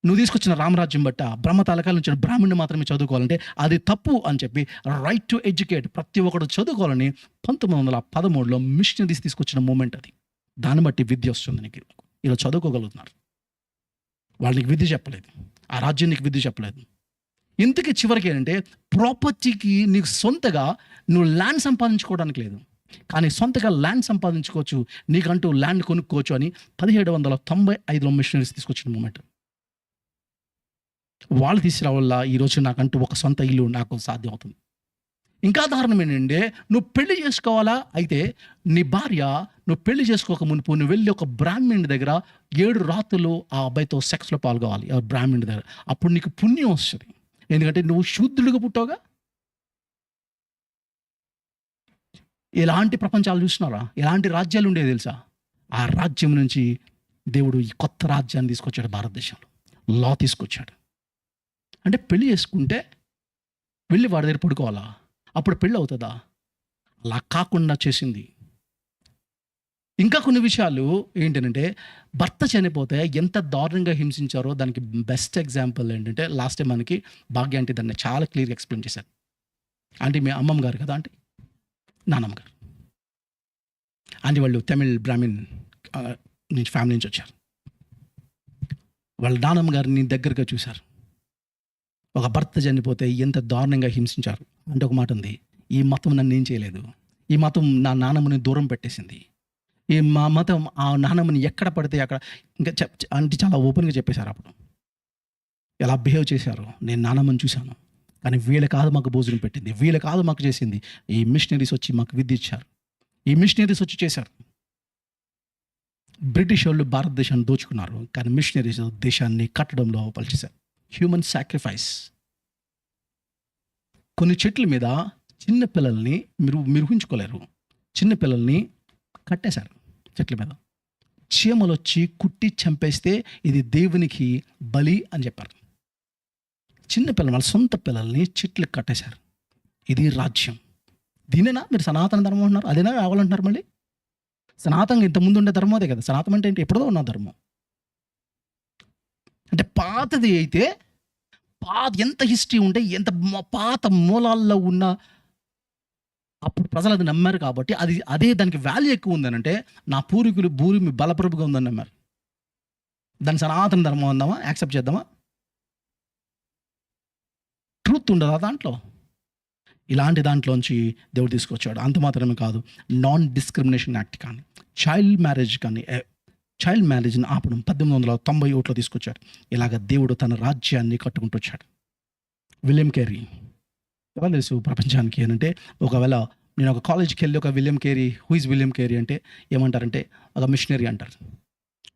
[SPEAKER 4] నువ్వు తీసుకొచ్చిన రామరాజ్యం బట్ట బ్రహ్మతాలకాల నుంచి బ్రాహ్మణుడు మాత్రమే చదువుకోవాలంటే అది తప్పు అని చెప్పి రైట్ టు ఎడ్యుకేట్ ప్రతి ఒక్కరు చదువుకోవాలని 1913లో మిషనరీస్ తీసుకొచ్చిన మూమెంట్ అది. దాన్ని బట్టి విద్య వస్తుంది నీకు. ఈరోజు చదువుకోగలుగుతున్నారు. వాళ్ళకి విద్య చెప్పలేదు, ఆ రాజ్యం నీకు విద్య చెప్పలేదు. ఇంతకీ చివరికి ఏంటంటే ప్రాపర్టీకి నీకు సొంతగా నువ్వు ల్యాండ్ సంపాదించుకోవడానికి లేదు, కానీ సొంతగా ల్యాండ్ సంపాదించుకోవచ్చు, నీకంటూ ల్యాండ్ కొనుక్కోవచ్చు అని 1795లో మిషనరీస్ తీసుకొచ్చిన మూమెంట్. వాళ్ళు తీసుకురావల్ల ఈరోజు నాకంటూ ఒక సొంత ఇల్లు నాకు సాధ్యం అవుతుంది. ఇంకా దారుణం ఏంటంటే, నువ్వు పెళ్లి చేసుకోవాలా అయితే నీ భార్య నువ్వు పెళ్లి చేసుకోక మునుపు నువ్వు వెళ్ళి ఒక బ్రాహ్మణుడి దగ్గర 7 రాత్రులు ఆ అబ్బాయితో సెక్స్లో పాల్గొవాలి, ఆ బ్రాహ్మణుడి దగ్గర. అప్పుడు నీకు పుణ్యం వస్తుంది, ఎందుకంటే నువ్వు శూద్రుడిగా పుట్టావుగా. ఎలాంటి ప్రపంచాలు చూసినారా, ఎలాంటి రాజ్యాలు ఉండేవి తెలుసా? ఆ రాజ్యం నుంచి దేవుడు ఈ కొత్త రాజ్యాన్ని తీసుకొచ్చాడు. భారతదేశంలో లా తీసుకొచ్చాడు. అంటే పెళ్లి చేసుకుంటే వెళ్ళి వాడి దగ్గర పడుకోవాలా? అప్పుడు పెళ్ళి అవుతుందా? అలా కాకుండా చేసింది. ఇంకా కొన్ని విషయాలు ఏంటంటే, భర్త చనిపోతే ఎంత దారుణంగా హింసించారో దానికి బెస్ట్ ఎగ్జాంపుల్ ఏంటంటే, లాస్ట్ టైం మనకి భాగ్య అంటే దాన్ని చాలా క్లియర్గా ఎక్స్ప్లెయిన్ చేశారు. అంటే మీ అమ్మమ్మ గారు కదా, అంటే నానమ్మ గారు. అంటే వాళ్ళు తమిళ్ బ్రాహ్మిన్ నుంచి ఫ్యామిలీ నుంచి వచ్చారు. వాళ్ళ నానమ్మ గారిని దగ్గరగా చూశారు. ఒక భర్త చనిపోతే ఎంత దారుణంగా హింసించారు అంటే, ఒక మాట ఉంది, ఈ మతం నన్ను ఏం చేయలేదు, ఈ మతం నా నానమ్మని దూరం పెట్టేసింది, ఈ మా మతం ఆ నానమ్మని ఎక్కడ పడితే అక్కడ, ఇంకా అంటే చాలా ఓపెన్గా చెప్పేశారు. అప్పుడు ఎలా బిహేవ్ చేశారు, నేను నానమ్మని చూశాను, కానీ వీళ్ళ కాదు మాకు భోజనం పెట్టింది, వీళ్ళ కాదు మాకు చేసింది, ఈ మిషనరీస్ వచ్చి మాకు విద్య ఇచ్చారు, ఈ మిషనరీస్ వచ్చి చేశారు. బ్రిటిష్ వాళ్ళు భారతదేశాన్ని దోచుకున్నారు, కానీ మిషనరీస్ దేశాన్ని కట్టడంలో పనిచేశారు. Human sacrifice. కొన్ని చెట్ల మీద చిన్న పిల్లల్ని మీరు ఊహించుకోలేరు, చిన్న పిల్లల్ని కట్టేశారు చెట్ల మీద. చీమలు వచ్చి కుట్టి చంపేస్తే ఇది దేవునికి బలి అని చెప్పారు. చిన్న పిల్లలు వాళ్ళ సొంత పిల్లల్ని చెట్లకు కట్టేశారు. ఇది రాజ్యం. దీనేనా మీరు సనాతన ధర్మం అంటున్నారు? అదేనా కావాలంటున్నారు మళ్ళీ? సనాతనంగా ఇంతకుముందు ఉండే ధర్మం అదే కదా. సనాతనం అంటే ఏంటి? ఎప్పుడో ఉన్న ధర్మం. అంటే పాతది అయితే ఎంత హిస్టరీ ఉంటే, ఎంత పాత మూలాల్లో ఉన్న, అప్పుడు ప్రజలు అది నమ్మారు కాబట్టి అదే దానికి వాల్యూ ఎక్కువ ఉందనంటే, నా పూర్వీకులు భూమి బలప్రభుగా ఉందని నమ్మారు. దాన్ని సనాతన ధర్మం అందామా, యాక్సెప్ట్ చేద్దామా? ట్రూత్ ఉండదా దాంట్లో? ఇలాంటి దాంట్లోంచి దేవుడు తీసుకొచ్చాడు. అంత మాత్రమే కాదు, నాన్ డిస్క్రిమినేషన్ యాక్ట్ కానీ, చైల్డ్ మ్యారేజ్ని ఆపడం 1891లో తీసుకొచ్చాడు. ఇలాగ దేవుడు తన రాజ్యాన్ని కట్టుకుంటూ వచ్చాడు. విలియం కేరీ ఎలా తెలుసు ప్రపంచానికి అని అంటే, ఒకవేళ నేను ఒక కాలేజ్కి వెళ్ళి ఒక William Carey, who is William Carey అంటే ఏమంటారంటే ఒక మిషనరీ అంటారు.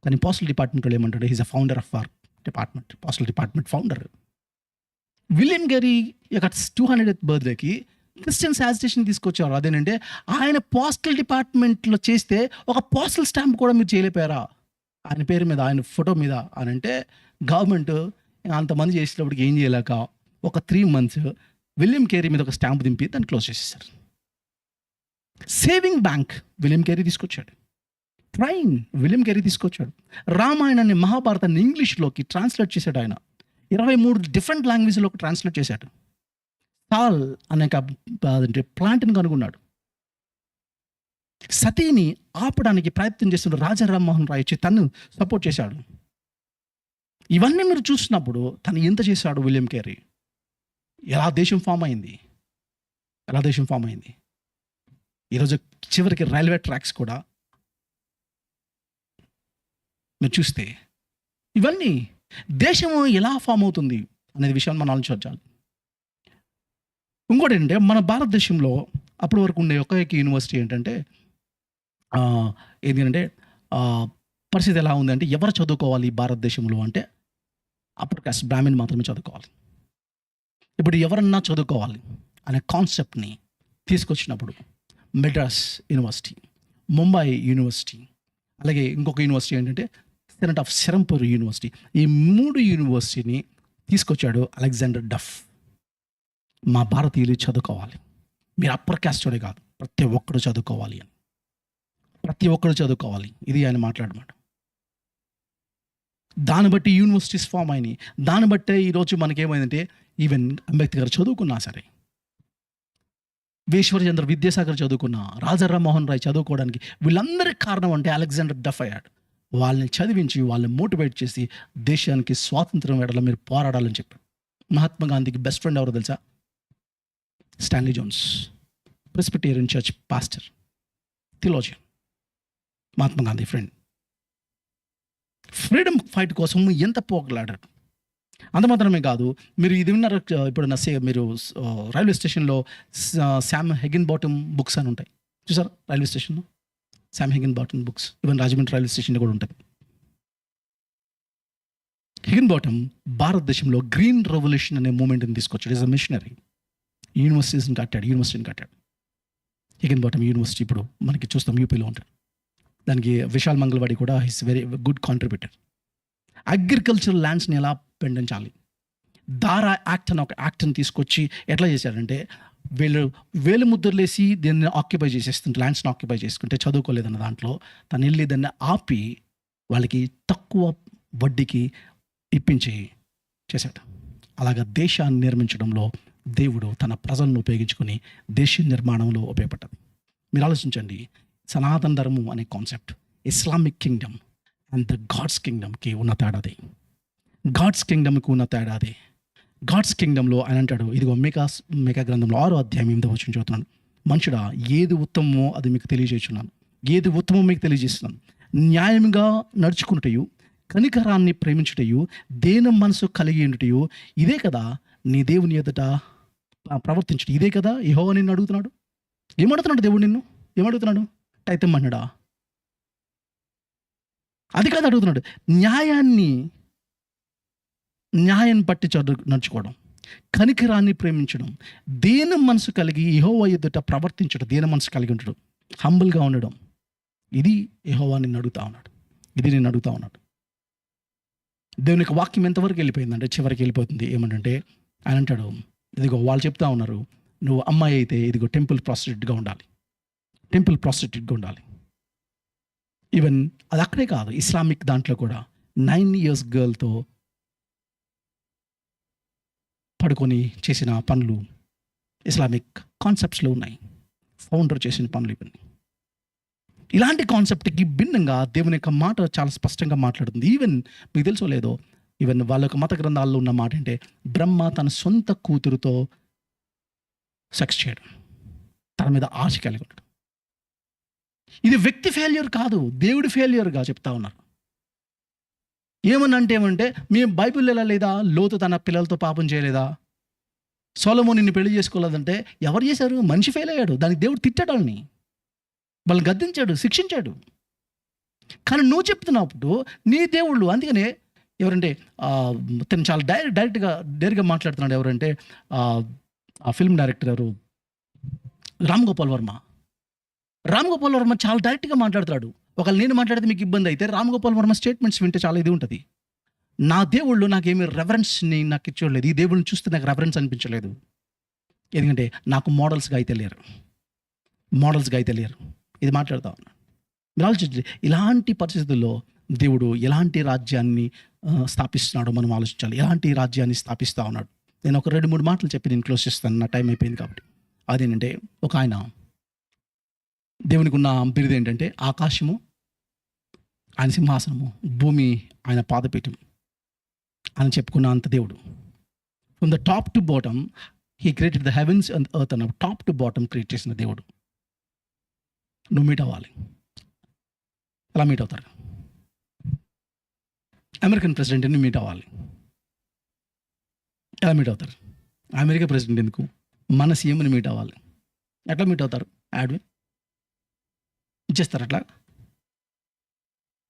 [SPEAKER 4] కానీ పోస్టల్ డిపార్ట్మెంట్లో ఏమంటాడు? He's a founder of our department, postal department founder. William Carey యొక్క 200th బర్త్డేకి క్రిస్టియన్స్ యాజిటేషన్ తీసుకొచ్చారు. అదేనంటే ఆయన పోస్టల్ డిపార్ట్మెంట్లో చేస్తే ఒక పోస్టల్ స్టాంప్ కూడా మీరు చేయలేకపోయారా ఆయన పేరు మీద, ఆయన ఫోటో మీద అని అంటే, గవర్నమెంట్ అంతమంది చేసేటప్పటికి ఏం చేయలేక ఒక 3 months విలియం కేరీ మీద ఒక స్టాంప్ దింపి దాన్ని క్లోజ్ చేసేసారు. సేవింగ్ బ్యాంక్ విలియం కేరీ తీసుకొచ్చాడు. ట్రైన్ విలియం కేరీ తీసుకొచ్చాడు. రామాయణాన్ని, మహాభారతాన్ని ఇంగ్లీష్లోకి ట్రాన్స్లేట్ చేశాడు ఆయన. 23 డిఫరెంట్ లాంగ్వేజ్లోకి ట్రాన్స్లేట్ చేశాడు. సాల్ అనే ప్లాంట్ని కనుగొన్నాడు. సతీని ఆపడానికి ప్రయత్నం చేస్తున్న రాజా రామ్మోహన్ రాయ్ వచ్చి తను సపోర్ట్ చేశాడు. ఇవన్నీ మీరు చూసినప్పుడు తను ఎంత చేశాడు విలియం కేరీ? ఎలా దేశం ఫామ్ అయింది? ఈరోజు చివరికి రైల్వే ట్రాక్స్ కూడా మీరు చూస్తే, ఇవన్నీ దేశము ఎలా ఫామ్ అవుతుంది అనేది విషయాన్ని మనం ఆలోచించాలి. ఇంకోటి ఏంటంటే, మన భారతదేశంలో అప్పటి వరకు ఉండే ఒకే యూనివర్సిటీ ఏంటంటే, ఏంటంటే పరిస్థితి ఎలా ఉంది అంటే, ఎవరు చదువుకోవాలి భారతదేశంలో అంటే అప్పర్ కాస్ట్ బ్రాహ్మణ్ మాత్రమే చదువుకోవాలి. ఇప్పుడు ఎవరన్నా చదువుకోవాలి అనే కాన్సెప్ట్ని తీసుకొచ్చినప్పుడు మెడ్రాస్ యూనివర్సిటీ, ముంబై యూనివర్సిటీ, అలాగే ఇంకొక యూనివర్సిటీ ఏంటంటే సెనెట్ ఆఫ్ సెరంపూర్ యూనివర్సిటీ, ఈ 3 యూనివర్సిటీని తీసుకొచ్చాడు అలెగ్జాండర్ డఫ్. మా భారతీయులు చదువుకోవాలి, మీరు అప్పర్ క్యాస్టోడే కాదు, ప్రతి ఒక్కరు చదువుకోవాలి అని, ప్రతి ఒక్కరు చదువుకోవాలి, ఇది ఆయన మాట్లాడమాట. దాన్ని బట్టి యూనివర్సిటీస్ ఫామ్ అయినాయి. దాన్ని బట్టే ఈరోజు మనకేమైందంటే, ఈవెన్ అంబేద్కర్ చదువుకున్నా సరే, ఈశ్వర్చంద్ర విద్యాసాగర్ చదువుకున్నా, రాజా రామ్మోహన్ రాయ్ చదువుకోవడానికి వీళ్ళందరికీ కారణం అంటే అలెగ్జాండర్ డఫ్ అయ్యాడు. వాళ్ళని చదివించి, వాళ్ళని మోటివేట్ చేసి దేశానికి స్వాతంత్రం వేడలో మీరు పోరాడాలని చెప్పాడు. మహాత్మా గాంధీకి బెస్ట్ ఫ్రెండ్ ఎవరో తెలుసా? Stanley Jones, Presbyterian church pastor, theologian, Mahatma Gandhi friend. Freedom fight కోసం ఎంత పోగలాడాడు. అంత మాత్రమే కాదు, మీరు ఇది విన్నారు ఇప్పుడు మీరు రైల్వే స్టేషన్లో శామ్ హెగిన్ బాటమ్ బుక్స్ అని ఉంటాయి చూసారు? రైల్వే స్టేషన్లో Sam Higginbottom books, even Rajahmundry railway స్టేషన్లో కూడా ఉంటుంది. హెగిన్ బాటమ్ భారతదేశంలో గ్రీన్ రెవల్యూషన్ అనే మూమెంట్ని తీసుకొచ్చాడు. Is a missionary. యూనివర్సిటీని కట్టాడు. హిగన్ బాటమ్ యూనివర్సిటీ ఇప్పుడు మనకి చూస్తాం యూపీలో ఉంటాడు. దానికి విశాల్ మంగళవాడి కూడా he's very good contributor. Agricultural ల్యాండ్స్ని ఎలా పెండించాలి, దారా యాక్ట్ అని ఒక యాక్ట్ని తీసుకొచ్చి ఎట్లా చేశారంటే వీళ్ళు వేలు ముద్రలేసి దీన్ని ఆక్యుపై చేసేస్తుంటే, ల్యాండ్స్ని ఆక్యుపై చేసుకుంటే చదువుకోలేదన్న దాంట్లో తను వెళ్ళి దాన్ని ఆపి వాళ్ళకి తక్కువ వడ్డీకి ఇప్పించి చేశాడు. అలాగా దేశాన్ని నిర్మించడంలో దేవుడు తన ప్రజలను ఉపయోగించుకొని దేశ నిర్మాణంలో ఉపయోగపడ్డది. మీరు ఆలోచించండి, సనాతన ధర్మం అనే concept, Islamic kingdom and the God's కింగ్డమ్కి ఉన్న తేడాది. గాడ్స్ కింగ్డమ్కి ఉన్న తేడాది. గాడ్స్ కింగ్డమ్లో ఆయన అంటాడు, ఇదిగో మేకా గ్రంథంలో 6వ అధ్యాయం 8వ వచనం చదువుతున్నాను, మనుషుడా ఏది ఉత్తమమో అది మీకు తెలియజేస్తున్నాను, ఏది ఉత్తమమో మీకు తెలియజేస్తున్నాను, న్యాయంగా నడుచుకున్నటయు, కనికరాన్ని ప్రేమించుటయు, దేని మనసు కలిగి ఉండుటయు, ఇదే కదా నీ దేవుని ఎదుట ప్రవర్తించుట, ఇదే కదా యెహోవా నిన్ను అడుగుతున్నాడు. ఏమడుగుతున్నాడు దేవుడు నిన్ను? ఏమడుగుతున్నాడు? అయితే అన్నాడా? అది కాదు అడుగుతున్నాడు, న్యాయాన్ని బట్టి నడుచుకోవడం, కనికరాన్ని ప్రేమించడం, దేని మనసు కలిగి యెహోవా ఎదుట ప్రవర్తించడం, దేని మనసు కలిగి ఉండడం, హంబుల్గా ఉండడం. ఇది యెహోవా నిన్ను అడుగుతా ఉన్నాడు, ఇది నేను అడుగుతా ఉన్నాడు. దేవుని యొక్క వాక్యం ఎంతవరకు వెళ్ళిపోయిందంటే చివరికి వెళ్ళిపోతుంది. ఏమంటే ఆయన అంటాడు, ఇదిగో వాళ్ళు చెప్తా ఉన్నారు, నువ్వు అమ్మాయి అయితే ఇదిగో టెంపుల్ ప్రాస్టిట్యూట్గా ఉండాలి. ఈవెన్ అది అక్కడే కాదు, ఇస్లామిక్ దాంట్లో కూడా 9 years గర్ల్తో పడుకొని చేసిన పనులు ఇస్లామిక్ కాన్సెప్ట్స్లో ఉన్నాయి. ఫౌండర్ చేసిన పనులు ఇవన్నీ. ఇలాంటి కాన్సెప్ట్కి భిన్నంగా దేవుని యొక్క మాట చాలా స్పష్టంగా మాట్లాడుతుంది. ఈవెన్ మీకు తెలుసో లేదో, ఈవెన్ వాళ్ళ యొక్క మత గ్రంథాల్లో ఉన్న మాట అంటే బ్రహ్మ తన సొంత కూతురుతో సెక్స్ చేయడం, తన మీద ఆశ కలిగి ఉండడం. ఇది వ్యక్తి ఫెయిల్యూర్ కాదు, దేవుడి ఫెయిల్యూర్గా చెప్తా ఉన్నారు. ఏమన్నా మీ బైబిల్ ఎలా లేదా, లోతు తన పిల్లలతో పాపం చేయలేదా, సొలొమోను నిన్ను పెళ్లి చేసుకోలేదంటే ఎవరు చేశారు? మనిషి ఫెయిల్ అయ్యాడు, దానికి దేవుడు తిట్టాడు, వాళ్ళని గద్దించాడు, శిక్షించాడు. కానీ నువ్వు చెప్తున్నప్పుడు నీ దేవుళ్ళు, అందుకనే ఎవరంటే తను చాలా డైరెక్ట్గా మాట్లాడుతున్నాడు. ఎవరంటే ఆ ఫిల్మ్ డైరెక్టర్ ఎవరు, రామ్ గోపాల్ వర్మ చాలా డైరెక్ట్గా మాట్లాడుతాడు. ఒకవేళ నేను మాట్లాడితే మీకు ఇబ్బంది అయితే రామ్ గోపాల్ వర్మ స్టేట్మెంట్స్ వింటే చాలా ఇది ఉంటుంది. నా దేవుళ్ళు నాకేమీ రెఫరెన్స్ని నాకు ఇచ్చలేదు, ఈ దేవుళ్ళని చూస్తే నాకు రెఫరెన్స్ అనిపించలేదు, ఎందుకంటే నాకు మోడల్స్గా అయితే లేరు. ఇది మాట్లాడుతూ ఉన్నాను. మీరు ఆలోచించండి, ఇలాంటి పరిస్థితుల్లో దేవుడు ఎలాంటి రాజ్యాన్ని స్థాపిస్తున్నాడో మనం ఆలోచించాలి. ఎలాంటి రాజ్యాన్ని స్థాపిస్తూ ఉన్నాడు. నేను ఒక 2-3 మాటలు చెప్పి నేను క్లోజ్ చేస్తాను, నా టైం అయిపోయింది కాబట్టి. అదేంటంటే ఒక ఆయన, దేవునికి ఉన్న బిరుదు ఏంటంటే ఆకాశము ఆయన సింహాసనము, భూమి ఆయన పాదపీఠం అని చెప్పుకున్న అంత దేవుడు. From the top to bottom he created the heavens and earth అన్న టాప్ టు బాటమ్ క్రియేట్ చేసిన దేవుడు. నువ్వు మీట్ అవ్వాలి. ఎలా మీట్ అవుతారు? అమెరికన్ ప్రెసిడెంట్ని మీట్ అవ్వాలి. ఎలా మీట్ అవుతారు? అమెరికా ప్రెసిడెంట్ ఎందుకు, మన సీఎంని మీట్ అవ్వాలి. ఎట్లా మీట్ అవుతారు? యాడ్వి ఇచ్చేస్తారు అట్లా.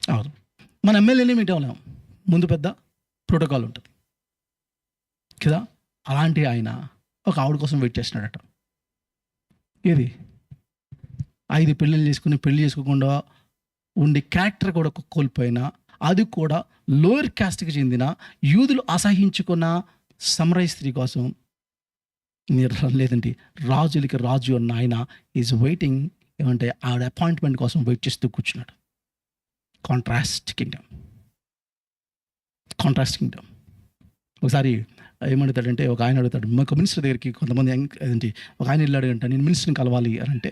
[SPEAKER 4] అవును, మన ఎమ్మెల్యేని మీట్ అవ్వలేము, ముందు పెద్ద ప్రోటోకాల్ ఉంటుంది కదా. అలాంటి ఆయన ఒక ఆవిడ కోసం వెయిట్ చేస్తున్నాడట. ఏది 5 పెళ్ళిళ్ళు చేసుకుని పెళ్లి చేసుకోకుండా ఉండే క్యారెక్టర్ కూడా కోల్పోయినా, అది కూడా లోయర్ క్యాస్ట్కి చెందిన యూదులు అసహించుకున్న సమరయ స్త్రీ కోసం, లేదంటే రాజులకి రాజు అన్న ఆయన ఈజ్ వెయిటింగ్, ఏమంటే ఆవిడ అపాయింట్మెంట్ కోసం వెయిట్ చేస్తూ కూర్చున్నాడు. Contrast Kingdom. ఒకసారి ఏమడుగుతాడంటే, ఒక ఆయన అడుగుతాడు, ఒక మినిస్టర్ దగ్గరికి కొంతమంది ఏంటి, ఒక ఆయన వెళ్ళాడు అంట, నేను మినిస్టర్ని కలవాలి అని అంటే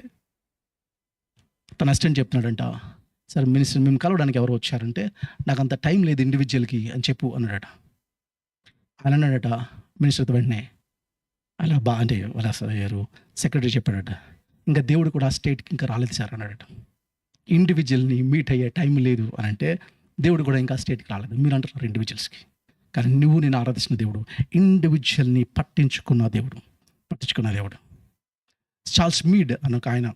[SPEAKER 4] తన అసిస్టెంట్ చెప్తున్నాడంట, సరే మినిస్టర్ మేము కలవడానికి ఎవరు వచ్చారంటే, నాకు అంత టైం లేదు ఇండివిజువల్కి అని చెప్పు అన్నాడట. ఆయన అన్నాడట మినిస్టర్తో వెంటనే, అలా అంటే వాళ్ళ సెక్రటరీ చెప్పాడట, ఇంకా దేవుడు కూడా స్టేట్కి ఇంకా రాలేదు సార్ అన్నాడట. ఇండివిజువల్ని మీట్ అయ్యే టైం లేదు అని అంటే దేవుడు కూడా ఇంకా స్టేట్కి రాలేదు. మీరు అంటున్నారు ఇండివిజువల్స్కి, కానీ నువ్వు నేను ఆరాధిస్తున్న దేవుడు ఇండివిజువల్ని పట్టించుకున్న దేవుడు. చార్ల్స్ మీడ్ అన్న ఒక ఆయన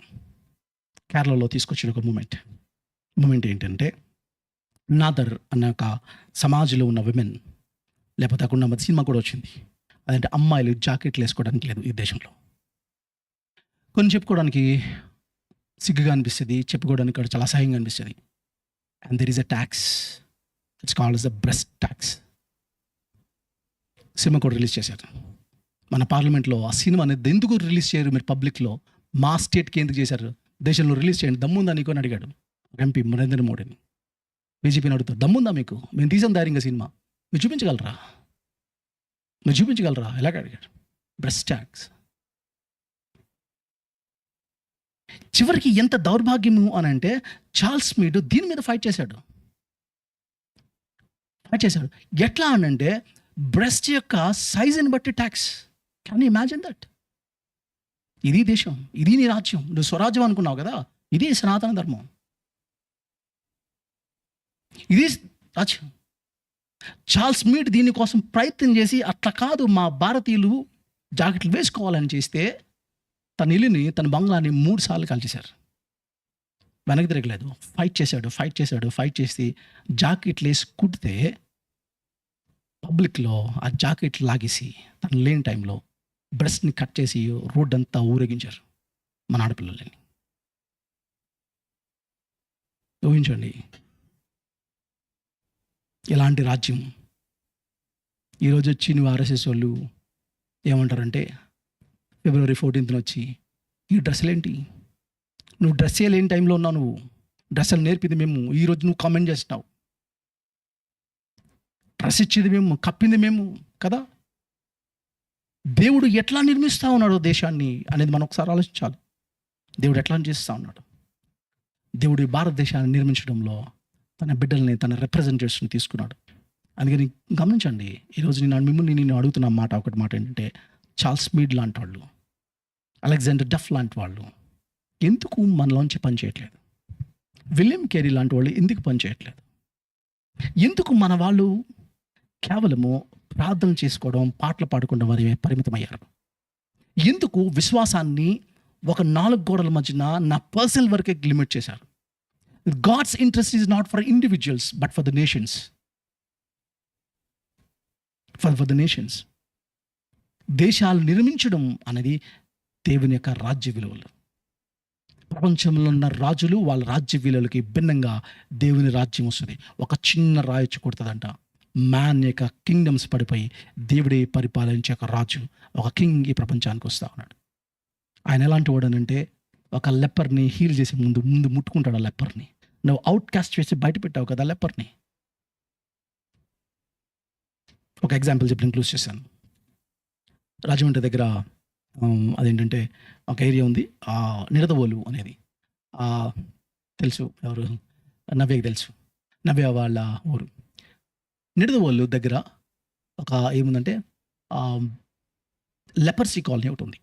[SPEAKER 4] కేరళలో తీసుకొచ్చిన ఒక మూమెంట్ ఏంటంటే, నాదర్ అన్న ఒక సమాజంలో ఉన్న విమెన్, లేకపోతే అక్కడ ఉన్న సినిమా కూడా వచ్చింది, అదంటే అమ్మాయిలు జాకెట్లు వేసుకోవడానికి లేదు ఈ దేశంలో. కొన్ని చెప్పుకోవడానికి సిగ్గుగా అనిపిస్తుంది, చెప్పుకోవడానికి కూడా చాలా అసహ్యంగా అనిపిస్తుంది. And there is a tax, it's called the breast tax. Cinema కూడా రిలీజ్ చేశారు మన పార్లమెంట్లో. ఆ సినిమా అనేది ఎందుకు రిలీజ్ చేయరు మీరు పబ్లిక్లో, మా స్టేట్కి ఎందుకు చేశారు, దేశంలో రిలీజ్ చేయండి, దమ్ముందా నీకు అని అడిగాడు ఎంపీ నరేంద్ర మోడీని. బీజేపీని అడుగుతారు, దమ్ముందా మీకు, మేము తీసాం ధైర్యంగా సినిమా, మీరు చూపించగలరా, మీరు చూపించగలరా, ఎలాగ అడిగాడు. Breast tax. చివరికి ఎంత దౌర్భాగ్యము అని అంటే చార్ల్స్ మీడ్ దీని మీద ఫైట్ చేశాడు. ఎట్లా అనంటే బ్రెస్ట్ యొక్క సైజుని బట్టి tax. Can you imagine that? ఇది దేశం, ఇది నీ రాజ్యం, నువ్వు స్వరాజ్యం అనుకున్నావు కదా, ఇది సనాతన ధర్మం, ఇది రాజ్యం. చార్ల్స్ మీడ్ దీనికోసం ప్రయత్నం చేసి అట్లా కాదు మా భారతీయులు జాకెట్లు వేసుకోవాలని చేస్తే తన ఇల్లుని, తన బంగ్లాని 3 సార్లు కాల్చేశారు. వెనక్కి తిరగలేదు, ఫైట్ చేసి జాకెట్లు వేసి కుడితే పబ్లిక్లో ఆ జాకెట్ లాగేసి తను లేని టైంలో బ్రెస్ట్ని కట్ చేసి రోడ్ అంతా ఊరేగించారు మన ఆడపిల్లలని. ఊహించండి ఎలాంటి రాజ్యం. ఈరోజు వచ్చి నువ్వు ఆర్ఎస్ఎస్ వాళ్ళు ఏమంటారంటే ఫిబ్రవరి 14th వచ్చి ఈ డ్రెస్సులు ఏంటి, నువ్వు డ్రెస్ లేని టైంలో ఉన్నావు, నువ్వు డ్రెస్సులు నేర్పింది మేము, ఈరోజు నువ్వు కామెంట్ చేస్తున్నావు. డ్రెస్ ఇచ్చేది మేము, కప్పింది మేము కదా. దేవుడు ఎట్లా నిర్మిస్తూ ఉన్నాడు దేశాన్ని అనేది మనం ఒకసారి ఆలోచించాలి. దేవుడు ఎట్లా చేస్తూ ఉన్నాడు. దేవుడు ఈ భారతదేశాన్ని నిర్మించడంలో తన బిడ్డల్ని, తన రిప్రజెంటేటివ్స్ని తీసుకున్నాడు. అందుకని గమనించండి, ఈరోజు నేను అడుగుతున్న ఒకటి మాట ఏంటంటే, చార్ల్స్ మీడ్ లాంటి వాళ్ళు, అలెగ్జాండర్ డఫ్ లాంటి వాళ్ళు ఎందుకు మనలోంచి పని చేయట్లేదు? విలియం కేరీ లాంటి వాళ్ళు ఎందుకు పని చేయట్లేదు? ఎందుకు మన వాళ్ళు కేవలము ప్రార్థన చేసుకోవడం, పాటలు పాడుకోవడం వారి పరిమితమయ్యారు? ఎందుకు విశ్వాసాన్ని ఒక 4 గోడల మధ్యన నా పర్సనల్ వరకే లిమిట్ చేశారు? God's interest is not for individuals but for the nations. For the nations. దేశాలు నిర్మించడం అనేది దేవుని యొక్క రాజ్య విలువలు. ప్రపంచంలో ఉన్న రాజులు వాళ్ళ రాజ్య విలువలకి భిన్నంగా దేవుని రాజ్యం వస్తుంది. ఒక చిన్న రాయొచ్చి కొడుతుందంట, మ్యాన్ యొక్క కింగ్డమ్స్ పడిపోయి దేవుడే పరిపాలించే ఒక రాజు, ఒక కింగ్ ఈ ప్రపంచానికి వస్తూ ఉన్నాడు. ఆయన ఎలాంటి వాడనంటే ఒక లెపర్ని హీల్ చేసే ముందు ముట్టుకుంటాడు. ఆ లెపర్ని నువ్వు అవుట్ కాస్ట్ చేసి బయట పెట్టావు కదా లెపర్ని. ఒక ఎగ్జాంపుల్ చెప్పి ఇంక్లూజ్ చేశాను. రాజమండ్రి దగ్గర అదేంటంటే ఒక ఏరియా ఉంది, నిడదవోలు అనేది. తెలుసు, ఎవరు? నవ్యకి తెలుసు, నవ్య వాళ్ళ ఊరు. నిడదవోలు దగ్గర ఒక ఏముందంటే లెపర్సీ కాలనీ ఒకటి ఉంది.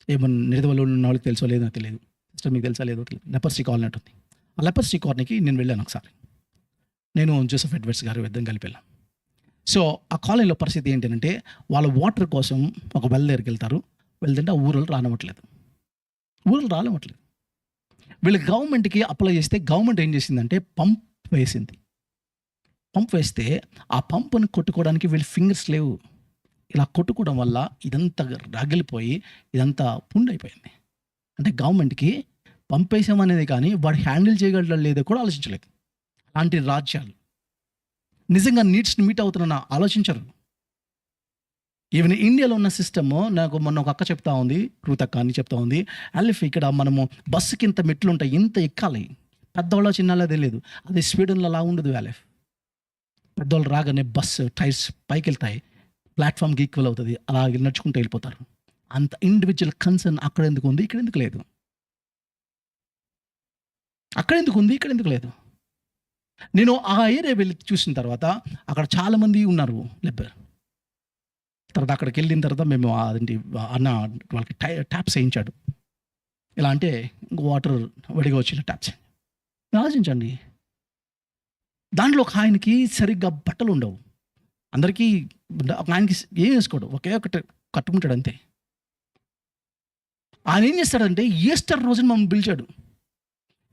[SPEAKER 4] ఏమన్నా నిడదవోలు ఉన్న వాళ్ళకి తెలుసో లేదో తెలియదు, సిస్టర్ మీకు తెలుసా లేదో తెలియదు. లెపర్సీ కాలనీ ఉంటుంది. ఆ లెపర్సీ కాలనీకి నేను వెళ్ళాను ఒకసారి. నేను జోసెఫ్ ఎడ్వర్డ్స్ గారు ఇద్దరం కలిపి వెళ్ళాం. సో ఆ కాలనీలో పరిస్థితి ఏంటంటే వాళ్ళ వాటర్ కోసం ఒక వెల్ దగ్గరికి వెళ్తారు. వెళ్తుంటే ఆ ఊరలు రానివ్వట్లేదు. వీళ్ళు గవర్నమెంట్కి అప్లై చేస్తే గవర్నమెంట్ ఏం చేసిందంటే పంప్ వేసింది. పంప్ వేస్తే ఆ పంపుని కొట్టుకోవడానికి వీళ్ళు ఫింగర్స్ లేవు. ఇలా కొట్టుకోవడం వల్ల ఇదంతా రగిలిపోయి ఇదంతా పుండైపోయింది. అంటే గవర్నమెంట్కి పంప్ వేసామనేది కానీ వాడు హ్యాండిల్ చేయగలడం లేదో కూడా ఆలోచించలేదు. అలాంటి రాజ్యాలు నిజంగా నీడ్స్ని మీట్ అవుతున్నా ఆలోచించరు. ఈవెన్ ఇండియాలో ఉన్న సిస్టమ్, నాకు మొన్న ఒక అక్క చెప్తా ఉంది, రూతక్క అని చెప్తా ఉంది, అలిఫ్ ఇక్కడ మనము బస్సుకి ఇంత మెట్లు ఉంటాయి, ఇంత ఎక్కాలి, పెద్దవాళ్ళ చిన్నలా తెలియదు. అది స్వీడన్లో అలా ఉండదు. అలిఫ్ పెద్దవాళ్ళు రాగానే బస్సు టైర్స్ పైకి వెళ్తాయి, ప్లాట్ఫామ్కి ఈక్వల్ అవుతుంది, అలా నడుచుకుంటూ వెళ్ళిపోతారు. అంత ఇండివిజువల్ కన్సర్న్ అక్కడ ఎందుకు ఉంది, ఇక్కడ ఎందుకు లేదు? అక్కడ ఎందుకు ఉంది, ఇక్కడ ఎందుకు లేదు? నేను ఆ ఏరియా వెళ్ళి చూసిన తర్వాత అక్కడ చాలామంది ఉన్నారు లెబ్బర్. తర్వాత అక్కడికి వెళ్ళిన తర్వాత మేము అదేంటి అన్న వాళ్ళకి ట్యాప్స్ వేయించాడు. ఎలా అంటే వాటర్ వడిగా వచ్చిన ట్యాప్స్. ఆలోచించండి, దాంట్లో ఒక ఆయనకి సరిగ్గా బట్టలు ఉండవు, అందరికీ ఒక ఆయనకి ఏం వేసుకోడు, ఒకే ఒకటి కట్టుకుంటాడు అంతే. ఆయన ఏం చేస్తాడంటే ఈస్టర్ రోజున మమ్మల్ని పిలిచాడు.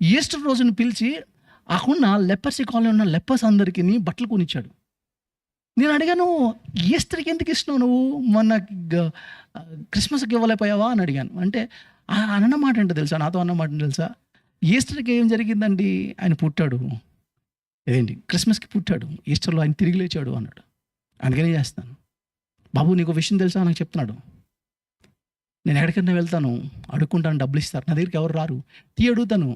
[SPEAKER 4] ఈస్టర్ రోజున పిలిచి అక్కడ లెపర్సీ కాలనీ ఉన్న లెపర్స్ అందరికీ బట్టలు కొనిచ్చాడు. నేను అడిగాను, ఈస్టర్కి ఎందుకు ఇస్తున్నావు నువ్వు, మొన్న క్రిస్మస్కి ఇవ్వలేకపోయావా అని అడిగాను. అంటే అన్నమాట అంటే తెలుసా, నాతో అన్నమాట తెలుసా, ఈస్టర్కి ఏం జరిగిందండి, ఆయన పుట్టాడు, ఏంటి క్రిస్మస్కి పుట్టాడు, ఈస్టర్లో ఆయన తిరిగి లేచాడు అన్నాడు. అందుకనే చేస్తాను. బాబు నీకు విషయం తెలుసా నాకు చెప్తున్నాడు, నేను ఎక్కడికైనా వెళ్తాను, అడుక్కుంటాను, డబ్బులు ఇస్తారు, నా దగ్గరికి ఎవరు రారు, టీ అడుగుతాను,